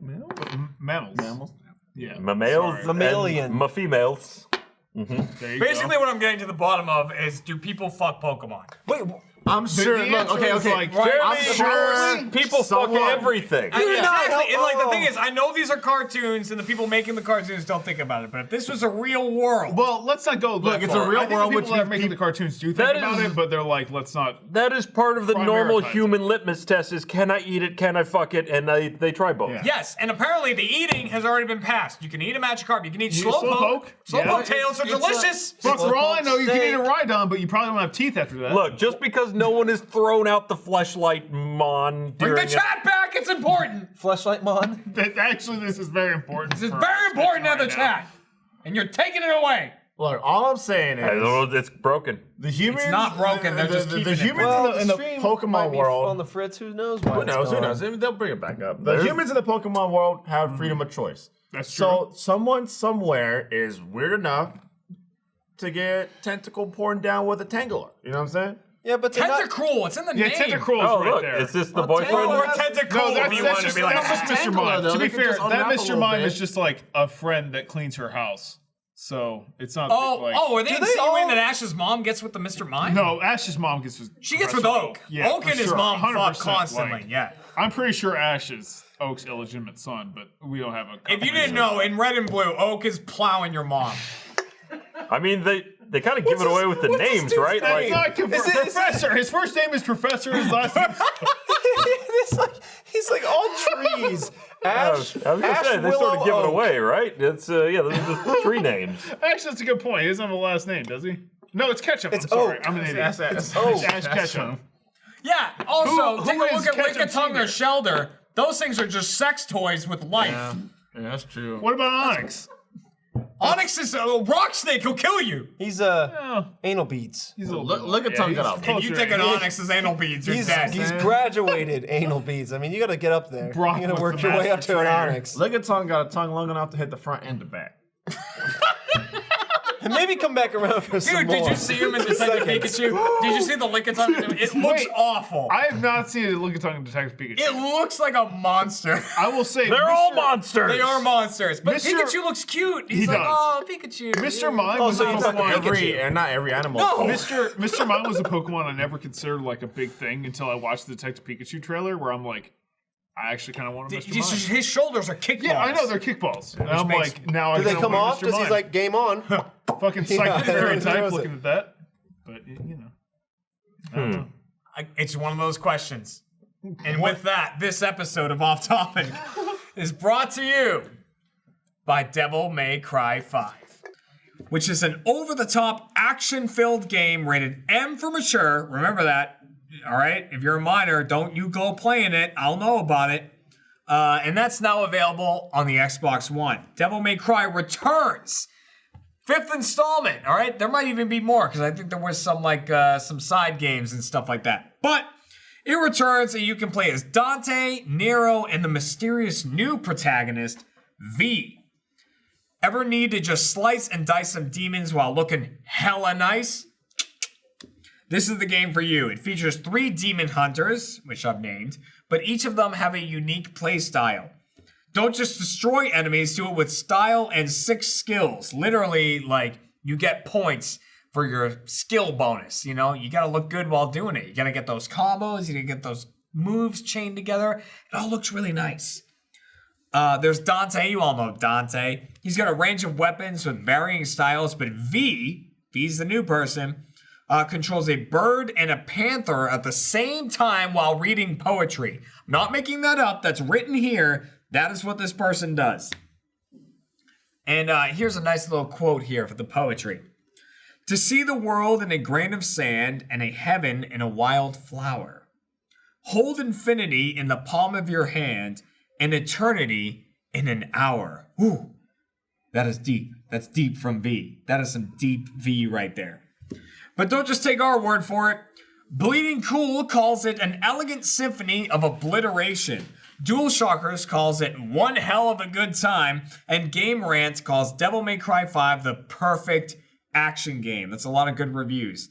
Mammals. Mammals. Yeah. Mammals, Sorry. Mammalian. and females. There you Basically, go. what I'm getting to the bottom of is, do people fuck Pokemon? Wait. I'm sure. the Look, answer okay, is okay. like- I'm sure People fuck someone- everything. Exactly. And like the thing is, I know these are cartoons, and the people making the cartoons don't think about it. But if this was a real world, Well, let's not go. Look, that it's a far. real I think world the which people that are we- making the cartoons do think That about is- it, but they're like, let's not. That is part of the normal Prioritize it. human litmus test: is can I eat it? Can I fuck it? And they try both. Yeah. yes. And apparently, the eating has already been passed. You can eat a Magikarp. You can eat You eat Slowpoke. Slowpoke? Slowpoke Yeah. tails are delicious. Fuck, for all I know, you can eat a steak. Rhydon, but you probably don't have teeth after that. Look, just because no one has thrown out the fleshlight mon Bring during the chat back. It's important. Fleshlight Mon. Actually, this is very important. This is for very us important to right the now. chat. And you're taking it away. Look, all I'm saying I is don't know, it's broken. the humans. It's not broken, they're just the keeping it humans broken. in the stream might Pokemon be world. on the fritz. Who knows why? Who it's knows? Who gone. knows? They'll bring it back up. The humans in the Pokemon world have freedom of choice. That's So someone somewhere is weird enough to get tentacle porn down with a Tangler. You know what I'm saying? Yeah, but they're not. Tentacruel. It's in the Yeah, name. Tentacruel is Oh, right look, there. is this the Well, boyfriend? Or Tentacruel- Tentacruel, No, if you want to be like that's that. just Mr. Tangler, Mime. though. To They be can fair, just that unwrap a Mr. little Mime bit. is just like a friend that cleans her house. So it's not Oh, like... are they Do they insinuating all- that Ash's mom gets with the Mr. Mime? No, Ash's mom gets with... She gets with Oak. Yeah, Oak for and his sure, mom fuck 100%, constantly. like, Yeah. I'm pretty sure Ash is Oak's illegitimate son, but we don't have a... If you didn't know, in Red and Blue, Oak is plowing your mom. I mean, they kind of give it away with the names, right? That's not Professor. His first name is Professor. His last name... He's like all trees. Ash. I was gonna say they sort of give it away, right? It's yeah, those are just tree names. Actually, that's a good point. He doesn't have a last name, does he? No, it's Ketchup. It's I'm sorry. Oak. I'm an idiot. It's It's Ash Ketchup. Yeah. Also, Who take a is look at Ketchup Lickitung or Senior? Shelder. Those things are just sex toys with life. Yeah, that's true. What about Onyx? Onyx is a rock snake. He'll kill you. He's anal beads. He's a Look at Tongue got If you take an Onyx as anal beads, you're He's dead. graduated anal beads. I mean, you got to get up there. Brock You got was to work the your way up master to an trainer. Onyx. Look at Tongue got a tongue long enough to hit the front and the back. And maybe come back around for some Dude, more. did you see him in Detective Pikachu? Did you see the Lickitung? It looks awful. I have not seen a Lickitung in Detective Pikachu. It looks like a monster. I will say They're all monsters. They are monsters. But Mr. Pikachu looks cute. He's He like, does. oh, Pikachu. Mr. Mime was so a you talking Pokemon. Not every animal. No. Mr. Mime was a Pokemon I never considered like a big thing until I watched the Detective Pikachu trailer, where I'm like, I actually kind of want a Mr. Mime. His shoulders are kickballs. Yeah, I know they're kickballs. And I'm makes- like, now I Do they kinda come want off? Mr. Does he's Mime. like, game on? Fucking psychic Yeah, stereotype knows looking it. at that. But you know. I don't know. It's one of those questions. And with that, this episode of Off Topic is brought to you by Devil May Cry 5, which is an over-the-top, action-filled game rated M for mature. Remember that. All right? If you're a minor, don't you go playing it. I'll know about it. And that's now available on the Xbox One. Devil May Cry returns. 5th installment, all right? There might even be more, because I think there was some some side games and stuff like that. But it returns, and you can play as Dante, Nero, and the mysterious new protagonist, V. Ever need to just slice and dice some demons while looking hella nice? This is the game for you. It features 3 demon hunters, which I've named, but each of them have a unique play style. Don't just destroy enemies, do it with style and 6 skills. Literally, like, you get points for your skill bonus, you know? You gotta look good while doing it. You gotta get those combos, you gotta get those moves chained together. It all looks really nice. There's Dante, you all know Dante. He's got a range of weapons with varying styles, but V's the new person, controls a bird and a panther at the same time while reading poetry. I'm not making that up, that's written here. That is what this person does. And here's a nice little quote here for the poetry. To see the world in a grain of sand and a heaven in a wild flower. Hold infinity in the palm of your hand and eternity in an hour. Whew. That is deep. That's deep from V. That is some deep V right there. But don't just take our word for it. Bleeding Cool calls it an elegant symphony of obliteration. Dual Shockers calls it one hell of a good time, and Game Rant calls Devil May Cry 5 the perfect action game. That's a lot of good reviews.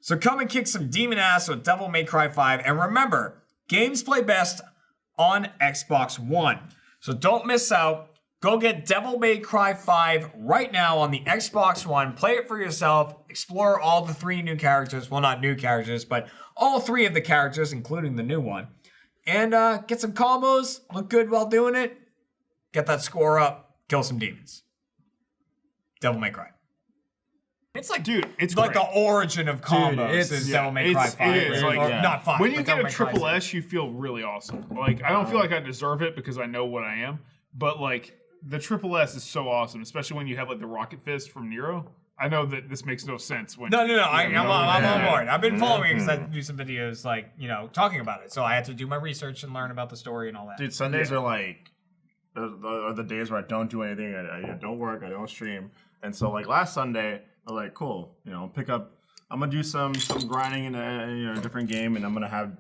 So come and kick some demon ass with Devil May Cry 5, and remember, games play best on Xbox One. So don't miss out. Go get Devil May Cry 5 right now on the Xbox One. Play it for yourself. Explore all the 3 new characters. Well, not new characters, but all 3 of the characters, including the new one. And get some combos, look good while doing it, get that score up, kill some demons. Devil May Cry. It's like, Dude, it's like great. the origin of combos it's- is yeah, Devil May Cry 5. it is, Or like, not 5. When you but get Devil a May Cry triple 6. S, you feel really awesome. Like, I don't feel like I deserve it because I know what I am, but like, the triple S is so awesome, especially when you have like the Rocket Fist from Nero. I know that this makes no sense when. No. I'm on board. I've been following it because I Mm-hmm. do some videos, like, you know, talking about it. So I had to do my research and learn about the story and all that. Dude, Sundays are like are the days where I don't do anything. I don't work. I don't stream. And so like last Sunday, I was like, cool. You know, pick up. I'm gonna do some grinding in a different game, and I'm gonna have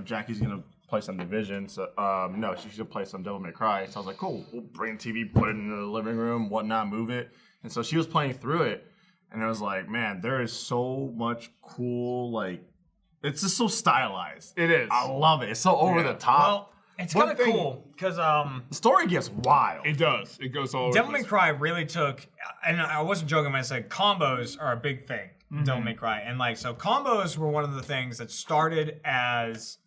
Jackie's gonna play some Division. So no, she's gonna play some Devil May Cry. So I was like, cool. We'll bring the TV, put it in the living room, whatnot, move it. And so she was playing through it, and I was like, man, there is so much cool like. It's just so stylized. It is. I love it. It's so over the top. Well, it's One kind of thing- cool because The story gets wild. It does. It goes all over. Devil the May place. Cry really took, and I wasn't joking when I said combos are a big thing in Devil May Cry. And like, so combos were one of the things that started as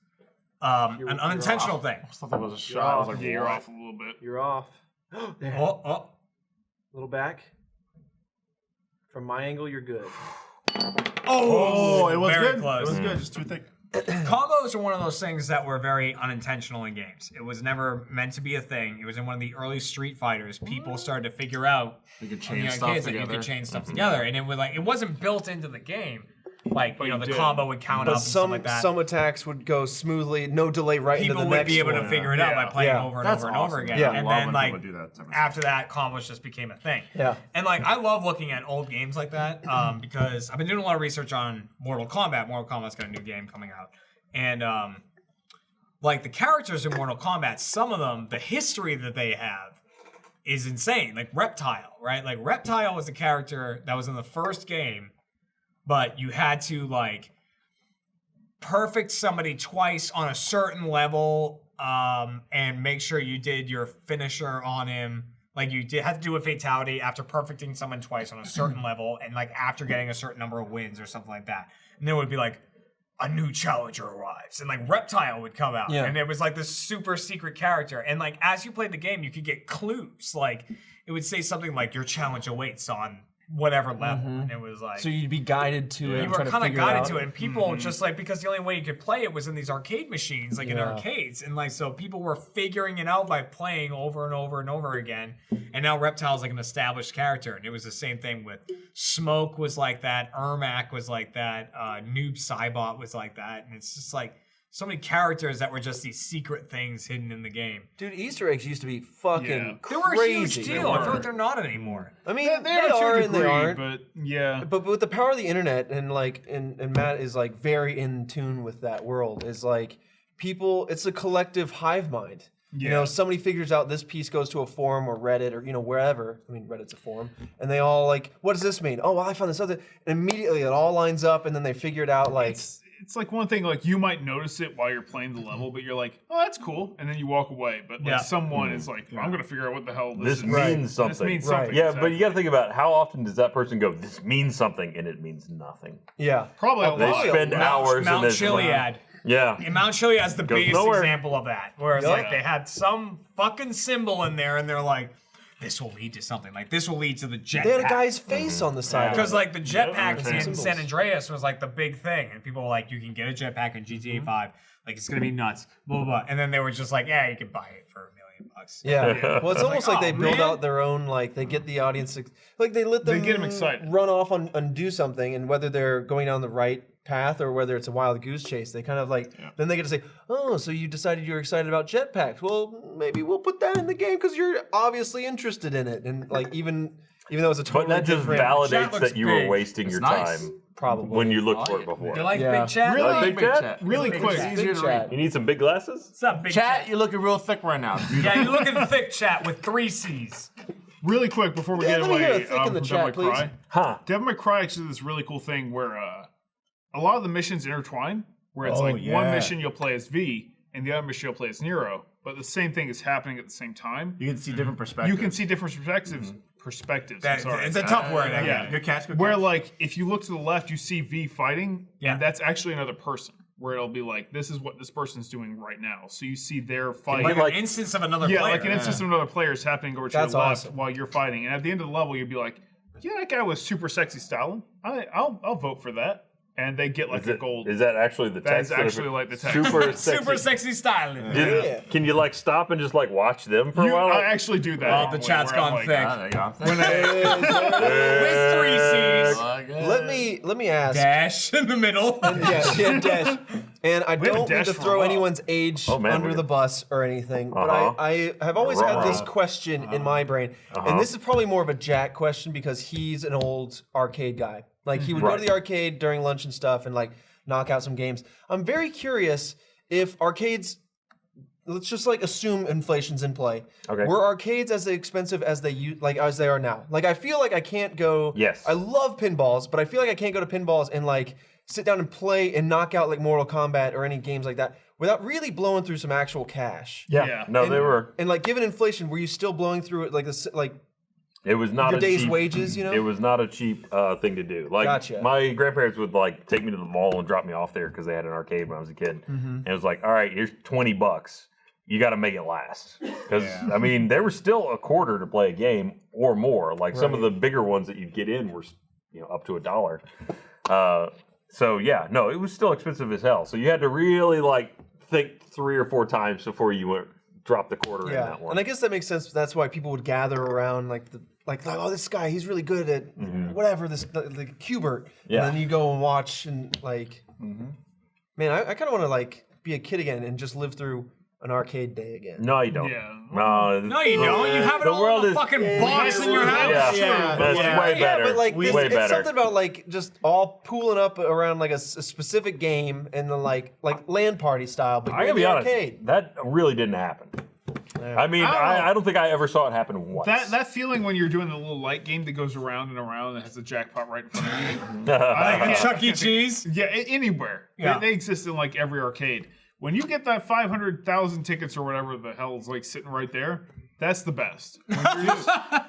an unintentional thing. I thought that was a shot. I was like, Yeah, you're what? off a little bit. You're off. There. Oh. Little back. From my angle, you're good. Oh, it was very good. close. It was good. Just too thick. Combos are one of those things that were very unintentional in games. It was never meant to be a thing. It was in one of the early Street Fighters. People started to figure out You could on the chain stuff arcades that you together. could chain stuff together, and it was like it wasn't built into the game. like the combo would count up and stuff like that. Some attacks would go smoothly, no delay right into the People next would be able one. to figure it out by playing over and over and over again. Yeah. And then after that, combos just became a thing. Yeah. And I love looking at old games like that because I've been doing a lot of research on Mortal Kombat. Mortal Kombat's got a new game coming out, and the characters in Mortal Kombat, some of them, the history that they have is insane. Like Reptile, right? Like Reptile was a character that was in the first game, but you had to perfect somebody twice on a certain level and make sure you did your finisher on him. Like you had to do a fatality after perfecting someone twice on a certain level and after getting a certain number of wins or something like that. And there would be a new challenger arrives, and Reptile would come out, and it was this super secret character. And as you played the game, you could get clues. It would say something like your challenge awaits on whatever level, and it was so you'd be guided to it. You were kind of guided to it, and people just because the only way you could play it was in these arcade machines, in arcades, and so people were figuring it out by playing over and over and over again. And now Reptile's an established character, and it was the same thing with Smoke was like that, Ermac was like that, Noob Saibot was like that, and it's just so many characters that were just these secret things hidden in the game. Dude, Easter eggs used to be fucking crazy. They were a huge deal. I feel like they're not anymore. I mean, they are and they aren't. But yeah. But with the power of the internet and and Matt is very in tune with that world, is people, it's a collective hive mind. Yeah. Somebody figures out this piece goes to a forum or Reddit or wherever. I mean, Reddit's a forum, and they all what does this mean? Oh, well, I found this other, and immediately it all lines up, and then they figure it out. It's one thing you might notice it while you're playing the level, but you're oh, that's cool, and then you walk away. But someone is I'm gonna figure out what the hell this means something. This means something. Yeah, but you got to think about how often does that person go, this means something, and it means nothing. Yeah, probably a lot. They spend hours Mount Chiliad. Yeah. And Mount Chiliad is the biggest nowhere. example of that. Where it's they had some fucking symbol in there and they're this will lead to something. This will lead to the jetpack. They had a guy's face on the side. Because the jetpacks in San Andreas was the big thing. And people were you can get a jetpack in GTA 5. It's going to be nuts. Blah, blah, blah. And then they were just yeah, you can buy it for $1 million. Yeah. Well, it's almost they build out their own, they get the audience, they let them get them excited. Run off and do something, and whether they're going down the right path or whether it's a wild goose chase, they kind of then they get to say, oh, so you decided you're excited about jetpacks. Well, maybe we'll put that in the game because you're obviously interested in it. And even though it's a totally But that just different... validates that you were wasting your nice. time. Probably. When you looked for it before. You like big chat? Really, big chat? Really quick. It's easier to read. You need some big glasses? What's up, big Chat, you're looking real thick right now. Yeah, you're looking thick, chat, with 3 C's. Really quick before we Yeah, get let me hear a away thick in the from chat, Devil May Cry. please. Huh. Devil May Cry actually does this really cool thing where a lot of the missions intertwine, where it's one mission you'll play as V, and the other mission you'll play as Nero, but the same thing is happening at the same time. You can see different perspectives. You can see different perspectives. I'm sorry. It's a tough word. Yeah. Good catch. Good Where catch. if you look to the left, you see V fighting, and that's actually another person. Where it'll be this is what this person's doing right now. So you see their fight. An instance of another player. Yeah, an instance of another player is happening over to your left awesome. while you're fighting. And at the end of the level, you'll be yeah, that guy was super sexy styling. I'll vote for that. And they get a gold. Is that actually the text? That is actually the text. Super sexy. Super sexy styling. Can you stop and just watch them for a while? I actually do that. The chat's gone thick. There you go. With 3 C's. Let me ask. Dash in the middle. Yeah, dash. And I have a don't mean dash to for a throw while. anyone's age under the bus or anything, but I have always had this question in my brain, and this is probably more of a Jack question because he's an old arcade guy. He would go to the arcade during lunch and stuff and knock out some games. I'm very curious if arcades, let's just assume inflation's in play. Okay. Were arcades as expensive as as they are now? I feel I can't go. Yes. I love pinballs, but I feel I can't go to pinballs and sit down and play and knock out Mortal Kombat or any games like that without really blowing through some actual cash. Yeah. No, they were. And given inflation, were you still blowing through it It was not your a day's cheap, wages, It was not a cheap thing to do. Gotcha. My grandparents would take me to the mall and drop me off there because they had an arcade when I was a kid. And it was all right, here's $20. You got to make it last because I mean there was still a quarter to play a game or more. Some of the bigger ones that you'd get in were up to $1. So yeah, no, it was still expensive as hell. So you had to really think 3 or 4 times before you went drop the quarter in Yeah, that one. and I guess that makes sense. That's why people would gather around, like, oh, this guy, he's really good at whatever, the Cubert. Yeah. And then you go and watch, and like, man, I kind of want to like be a kid again and just live through an arcade day again. No, you don't. Yeah. No, you don't. You have it The all world in a is- fucking box in your house. Yeah, that's way better. But like, way it's better. something about like just all pooling up around like a specific game and then like LAN party style. But I gotta in be the honest, arcade. that really didn't happen. I mean, I don't think I ever saw it happen once. That feeling when you're doing the little light game that goes around and around and has the jackpot right in front of you. Like Chuck E. Cheese. Yeah, anywhere. Yeah. They exist in like every arcade. When you get that 500,000 tickets or whatever the hell is like sitting right there, that's the best. When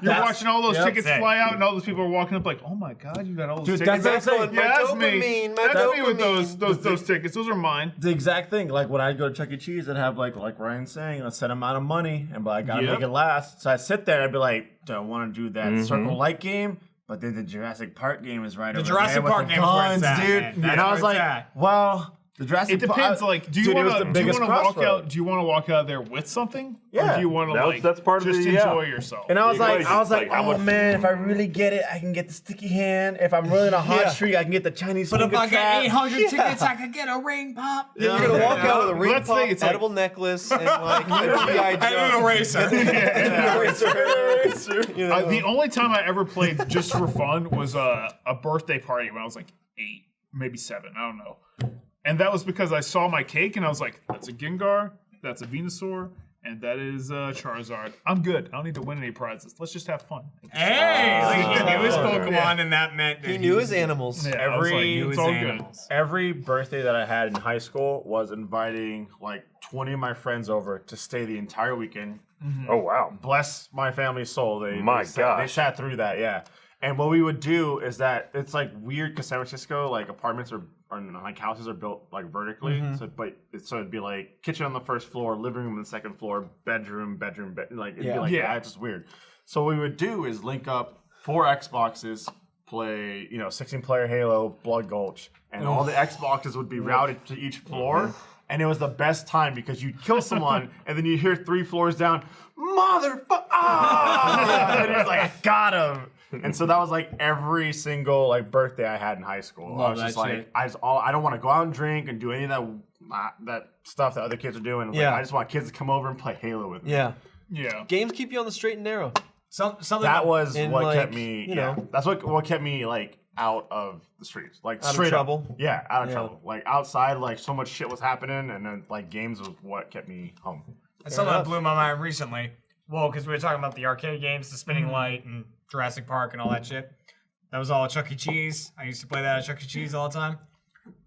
you're watching all those tickets fly out and all those people are walking up like, oh my god, you got all those tickets. that's going, yeah, that's my me. dopamine, my That's me with dopamine. those tickets. Those are mine. The exact thing. Like when I go to Chuck E. Cheese, I'd have like Ryan's saying, a set amount of money, and I gotta make it last. So I sit there, and I'd be like, do I want to do that circle light game? But then the Jurassic Park game is right over there. The Jurassic with Park the game is where it's guns, at, dude. man. And That's I where was it's like, at. well, the Jurassic It depends. Like, do you want to walk out? Do you want to walk out of there with something? Yeah. Or do you want to That's part of just the- enjoy yourself? And I was like, how oh much- man, if I really get it, I can get the sticky hand. If I'm really in a hot streak, I can get the Chinese But if finger I get trap. 800 tickets, I could get a ring pop. You're gonna walk out with a ring That's the pop, thing, it's like- edible necklace, and like a GI And an Joe. eraser. You know? The only time I ever played just for fun was a birthday party when I was like 8, maybe 7. I don't know. And that was because I saw my cake and I was like, that's a Gengar, that's a Venusaur, and that is Charizard. I'm good. I don't need to win any prizes. Let's just have fun. Hey, like he knew his Pokemon, and that meant that He knew his animals. Yeah, I was like, knew it's his all good. animals. Every birthday that I had in high school was inviting like 20 of my friends over to stay the entire weekend. Oh wow. Bless my family's soul. They gosh. sat through that, yeah. And what we would do is that it's like weird because San Francisco, like apartments are like houses are built like vertically. So it'd be like kitchen on the first floor, living room on the second floor, bedroom, like it'd be like that. It's just weird. So what we would do is link up 4 Xboxes, play 16-player Halo, Blood Gulch, and all the Xboxes would be routed to each floor. And it was the best time because you'd kill someone and then you hear 3 floors down, motherfucker! And you're like, I got him. And so that was like every single like birthday I had in high school. I was just like, I don't want to go out and drink and do any of that stuff that other kids are doing. Like, I just want kids to come over and play Halo with me. Yeah. Yeah. Games keep you on the straight and narrow. Something That was And, what like, kept me. you know. That's what kept me like out of the streets, like Out of straight trouble. up. Yeah, out of trouble. Like outside, like so much shit was happening, and then like games was what kept me home. And something that blew my mind recently. Well, because we were talking about the arcade games, the spinning light, and Jurassic Park, and all that shit. That was all at Chuck E. Cheese. I used to play that at Chuck E. Cheese all the time.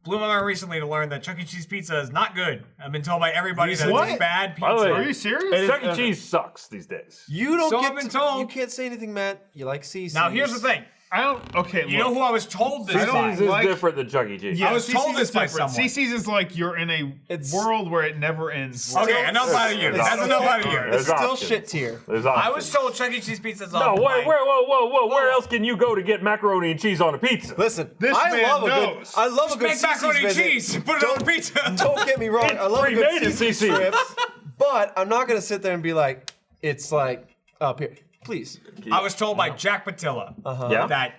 Blew my mind recently to learn that Chuck E. Cheese pizza is not good. I've been told by everybody that What? it's bad pizza. By the way, Are you serious? Chuck E. Cheese sucks these days. You don't So get I've been to- told. You can't say anything, Matt. You like CC's. Now, here's the thing. I don't. Okay, You know who I was told this by? CC's is different than Chuck E. Cheese. I was told this by different. someone. CC's is like you're in a world where it never ends. Okay, enough out of you. That's enough out of you. There's It's still options. shit tier. There's I options. was told Chuck E. Cheese pizza is No, awful. where else can you go to get macaroni and cheese on a pizza? Listen, This I man love a knows. good. I love a good Make CC's macaroni and visit. cheese. Put it on a pizza. Don't get me wrong. I love a pre-made good at CC's CC's. strips, but I'm not gonna sit there and be like, it's like up here. Please. I was told by Jack Patilla Yeah?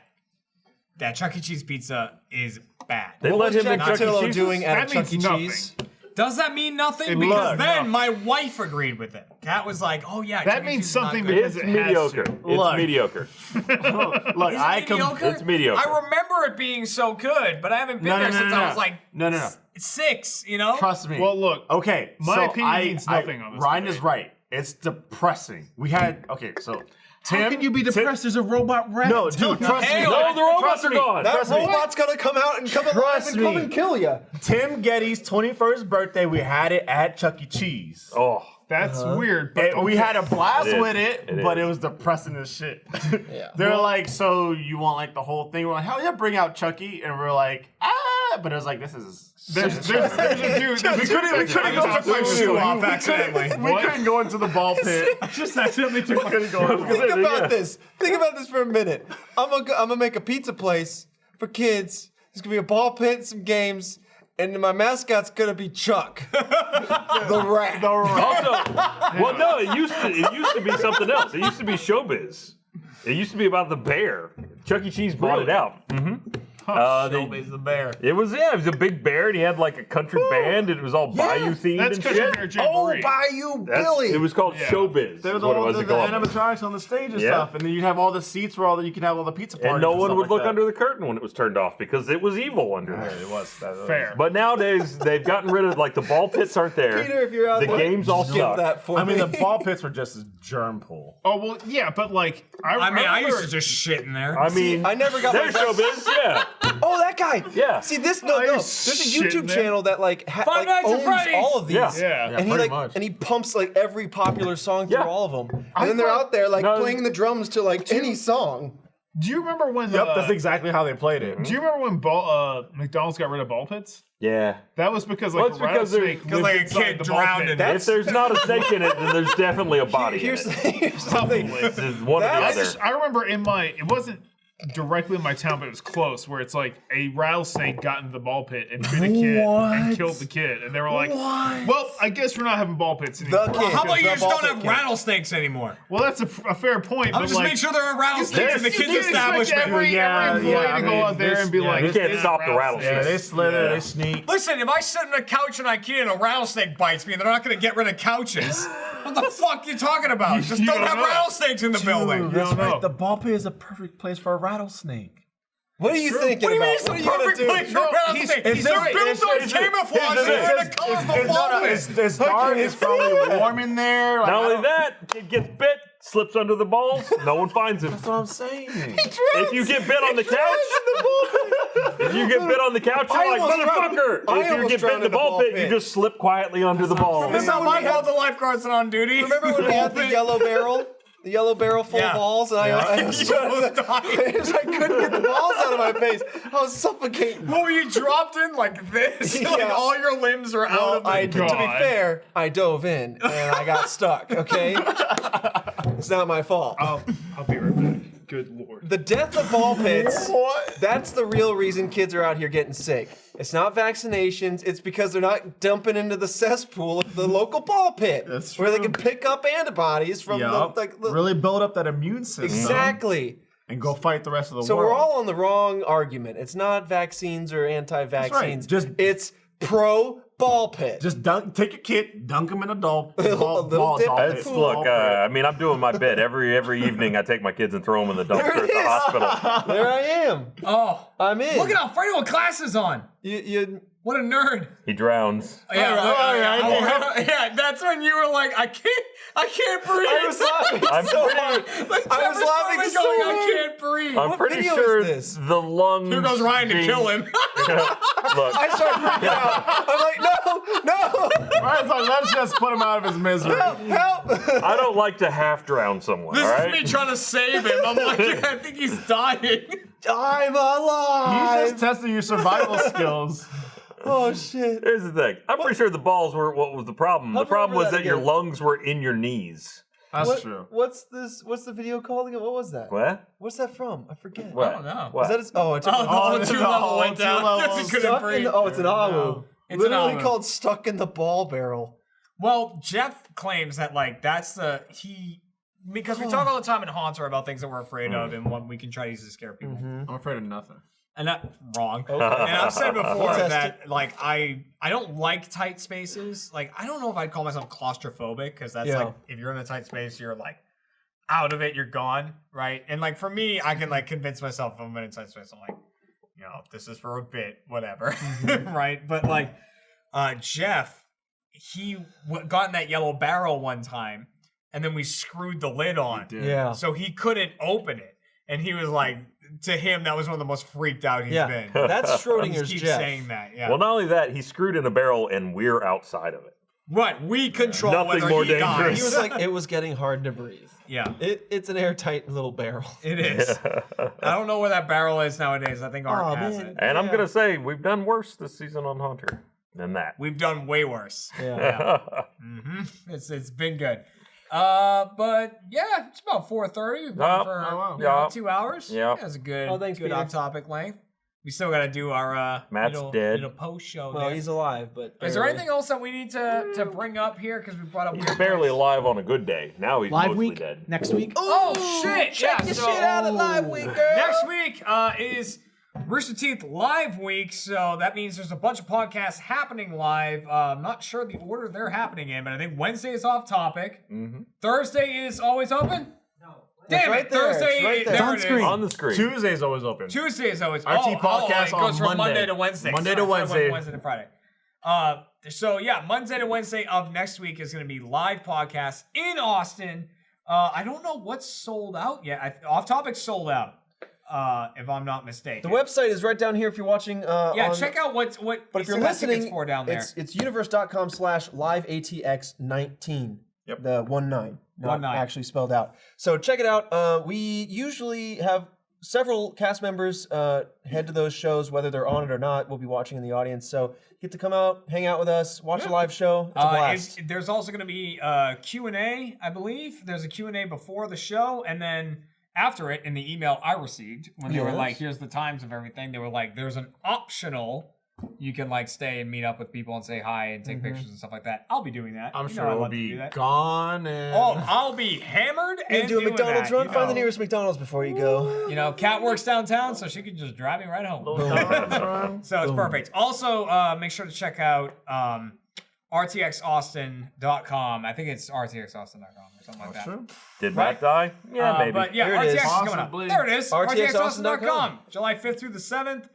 that Chuck E. Cheese pizza is bad. They What let was him Jack make Chuck E. Patillo Cheese? doing at That a Chuck E. means nothing. Cheese? Does that mean nothing? It Because means then nothing. my wife agreed with it. Kat was like, "Oh yeah, That Chuck E. means Cheese is not something good." because It's it has mediocre. to. It's Look. mediocre. Look, Is it mediocre? It's mediocre. I remember it being so good, but I haven't been there since I was like No. 6. You know? Trust me. Well, look. Okay, My so opinion means nothing on this Ryan debate. is right. It's depressing. We had so Tim. How can you be depressed? There's a robot rat. No, dude, trust Hey, me. No, the robots Trust are me. gone. That Trust me. robot's gonna come out and come alive Trust and come me. and kill you. Tim Geddes' 21st birthday, we had it at Chuck E. Cheese. Oh, That's weird. But And we had a blast It is. with it, It but is. it was depressing as shit. They're like, so you want like the whole thing? We're like, hell yeah, bring out Chucky. And we're like, but it was like, this is. there's a dude. We couldn't go took my shoe off accidentally. We couldn't go into the ball pit. just accidentally took my Think about this. Think about this for a minute. I'm gonna make a pizza place for kids. There's gonna be a ball pit, some games, and my mascot's gonna be Chuck, the rat. Also, well, no, it used to be something else. It used to be Showbiz. It used to be about the bear. Chuck E. Cheese bought it out. Showbiz the bear. It was a big bear, and he had like a country band, and it was all Bayou themed That's and because shit. you're Jamboree. Bayou Billy. It was called Showbiz. There was is what it all was the in Columbus. animatronics on the stage and Yeah. stuff, and then you'd have all the seats where you could have all the pizza parties. And no one stuff would like look that. under the curtain when it was turned off because it was evil under there. It was Fair. But nowadays they've gotten rid of like the ball pits aren't there. Peter, if you're out the there, games all give suck. that for I mean, me. the ball pits were just a germ pool. Oh well, yeah, but like I remember, used to just shit in there. I mean, I never got there's my Showbiz, yeah. Oh, that guy. Yeah. See this? I No. used There's a shit in YouTube there. channel that like Five Nights at owns Freddy's. all of these. Yeah. Yeah. And he pretty like much. and he pumps like every popular song through Yeah. all of them, and then they're out there like playing the drums to like any song. Do you remember when? Yep, that's exactly how they played it. Do you remember when McDonald's got rid of ball pits? Yeah. That was because like Well, it's a because they're- rattlesnake because, lived like, a inside kid the ball drowned pit. in it. If there's not a snake in it, then there's definitely a body Here's in it. here's something. It's one or the That's other. I remember it wasn't directly in my town, but it was close, where it's like a rattlesnake got into the ball pit and bit a kid and killed the kid. And they were like, well, I guess we're not having ball pits anymore. The kid. How about you The just ball don't pit have kid. rattlesnakes anymore? Well, that's a fair point. I'll but just like, make sure there are rattlesnakes in the kids' you expect establishment. every employee to go out there and be like, you can't "This stop the rattlesnake." rattlesnake. Yeah, they slither, they sneak. Listen, if I sit on a couch in IKEA and a rattlesnake bites me, they're not going to get rid of couches. What the fuck are you talking about? Just You don't don't have know. rattlesnakes in the building. You don't know. The ball pit is a perfect place for a rattlesnake. What are you thinking What do you mean about? it's What a are you gonna perfect do? place for a rattlesnake? it's They're right. built It's on right. camouflage and they're in a colorful ball pit. It's dark. It's probably warm in there. Like, Not I only don't- that, kid gets bit, slips under the balls, no one finds him. That's what I'm saying. If you get bit on the couch, if you get bit on the couch, I you're like, almost drowned- motherfucker. I If you almost get bit drowned in the in the ball ball pit, pit. you just slip quietly under the ball. It's not my fault the lifeguards are on duty. Remember when we had the yellow barrel? The yellow barrel full Yeah. of balls, and I almost died. I couldn't get the balls out of my face. I was suffocating. What were you dropped in like this? Like Yeah. all your limbs are out Well, of the to be God. fair, I dove in and I got stuck. Okay, it's not my fault. I'll be right back. Good lord. The death of ball pits, that's the real reason kids are out here getting sick. It's not vaccinations, it's because they're not dumping into the cesspool of the local ball pit. That's where they true. can pick up antibodies from Yup. the Really build up that immune system. Exactly. And go fight the rest of the So world. we're all on the wrong argument. It's not vaccines or anti-vaccines. Just- it's pro ball pit. Just take a kid, dunk him in a ball. A little dip ball That's, pit. look, I mean, I'm doing my bit every evening. I take my kids and throw them in the dumpster There at it the is. hospital. There I am. Oh, I'm in. look at Alfredo with glasses on. You What a nerd. He drowns. Yeah, right. yeah, that's when you were like, I can't breathe. I was laughing I'm so pretty- hard. Like, I was Trevor's laughing finally so going, hard. I can't breathe. I'm What pretty video sure is this? the lungs. Here goes Ryan to being- kill him. Look, I start freaking out. I'm like, no, Ryan's like, let's just put him out of his misery. help. I don't like to half drown someone. This all is right? me trying to save him. I'm like, I think he's dying. I'm alive. He's just testing your survival skills. Oh shit. Here's the thing. I'm pretty sure the balls were what was the problem. The Hover problem over was that that your again. lungs were in your knees. That's true. What's this? What's the video called again? What was that? What? What's that from? I forget. What? I don't know. What? Is that his? Oh, it's Oh, the it's two an level O, went two down. levels. Because he couldn't stuck in breathe. the, oh, it's an awu. It's an Literally awu. called stuck in the ball barrel. Well, Jeff claims that like that's because we talk all the time in Haunter about things that we're afraid of and what we can try to use to scare people. I'm afraid of nothing. And that wrong. And I've said before We'll test that like I don't like tight spaces. Like I don't know if I'd call myself claustrophobic because that's Yeah. like if you're in a tight space, you're like out of it, you're gone, right? And like for me, I can like convince myself if I'm in a tight space, I'm like, you know, this is for a bit, whatever, right? But like Jeff, he got in that yellow barrel one time, and then we screwed the lid on, Yeah. so he couldn't open it, and he was like, to him, that was one of the most freaked out he's Yeah. been. That's He Schrodinger's keeps Jeff. saying that, yeah. Well, not only that, he screwed in a barrel and we're outside of it. What we control Nothing whether more he dangerous. dies. He was like, it was getting hard to breathe. Yeah, It's an airtight little barrel. it is. I don't know where that barrel is nowadays. I think Art has man. it. And I'm Yeah. going to say, we've done worse this season on Haunter than that. We've done way worse. Yeah. It's been good. But yeah, it's about 4:30. We've gone for yeah. 2 hours. Yeah. That's a good Oh, thanks, good Peter. off-topic length. We still got to do our Matt's dead. post show. Well, he's alive, but Is there anything else that we need to bring up here? Because we brought up. He's barely alive on a good day. Now he's Live mostly week dead. next week. Oh shit! Check your shit out at Live Week, girl. Next week is Rooster Teeth Live Week, so that means there's a bunch of podcasts happening live. I'm not sure the order they're happening in, but I think Wednesday is off topic. Thursday is always open. Damn right it! there. Thursday, It's right there. there On it is. screen. On the screen. Tuesday's always open. Tuesday is always RT podcast it goes on from Monday Monday. to Wednesday. Monday Sorry, to Wednesday. Wednesday to Friday. So yeah, Monday to Wednesday of next week is going to be live podcasts in Austin. I don't know what's sold out yet. Off Topic's sold out, if I'm not mistaken. The website is right down here if you're watching. Check out what. But if you're still got tickets listening, for down there. it's universe.com/liveatx19. Yep. The 19, not 19. actually spelled out. So check it out. We usually have several cast members head to those shows, whether they're on it or not. We'll be watching in the audience. So get to come out, hang out with us, watch a live show. It's a blast. There's also going to be Q&A, I believe. There's a Q&A before the show, and then after it, in the email I received, when they were like, here's the times of everything, they were like, there's an optional, you can like stay and meet up with people and say hi and take pictures and stuff like that. I'll be doing that. I'm You sure know I it'll love to do be that. gone. And I'll be hammered You and do a doing McDonald's that, run. you Find the know. nearest McDonald's before you go. You know, Kat works downtown, so she can just drive me right home. run. So it's perfect. Also, make sure to check out rtxaustin.com. I think it's rtxaustin.com or something like that. True. Did Matt die? Yeah, maybe. But yeah, Here it RTX is. is coming up. Possibly. There it is. rtxaustin.com. rtxaustin.com. July 5th through the 7th.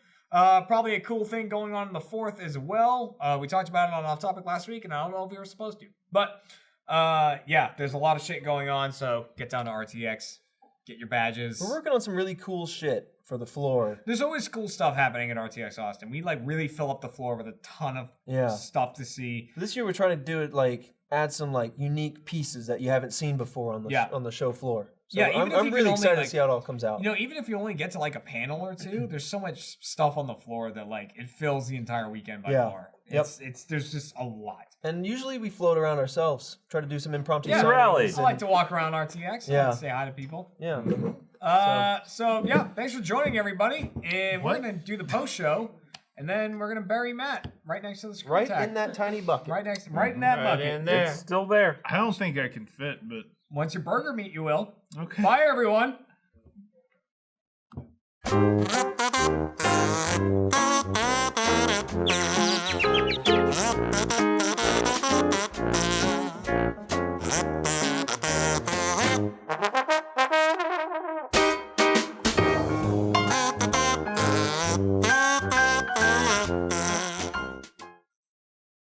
Probably a cool thing going on the 4th as well. We talked about it on Off Topic last week, and I don't know if we were supposed to. But yeah, there's a lot of shit going on, so get down to RTX. Get your badges. We're working on some really cool shit for the floor. There's always cool stuff happening at RTX Austin. We like really fill up the floor with a ton of stuff to see. This year we're trying to do it like add some like unique pieces that you haven't seen before on the show floor. So Yeah, even if I'm you really can excited only, to see how it all comes out. You know, even if you only get to like a panel or two, there's so much stuff on the floor that like it fills the entire weekend by far. It's there's just a lot. And usually we float around ourselves, try to do some impromptu Yeah, signings I like to walk around RTX. I like to say hi to people. Yeah. So yeah, thanks for joining everybody. And we're gonna do the post show, and then we're gonna bury Matt right next to the screen Right tag. in that tiny bucket. Right in that bucket. in there. It's still there. I don't think I can fit, but Once your burger meat, you will. okay. Bye, everyone.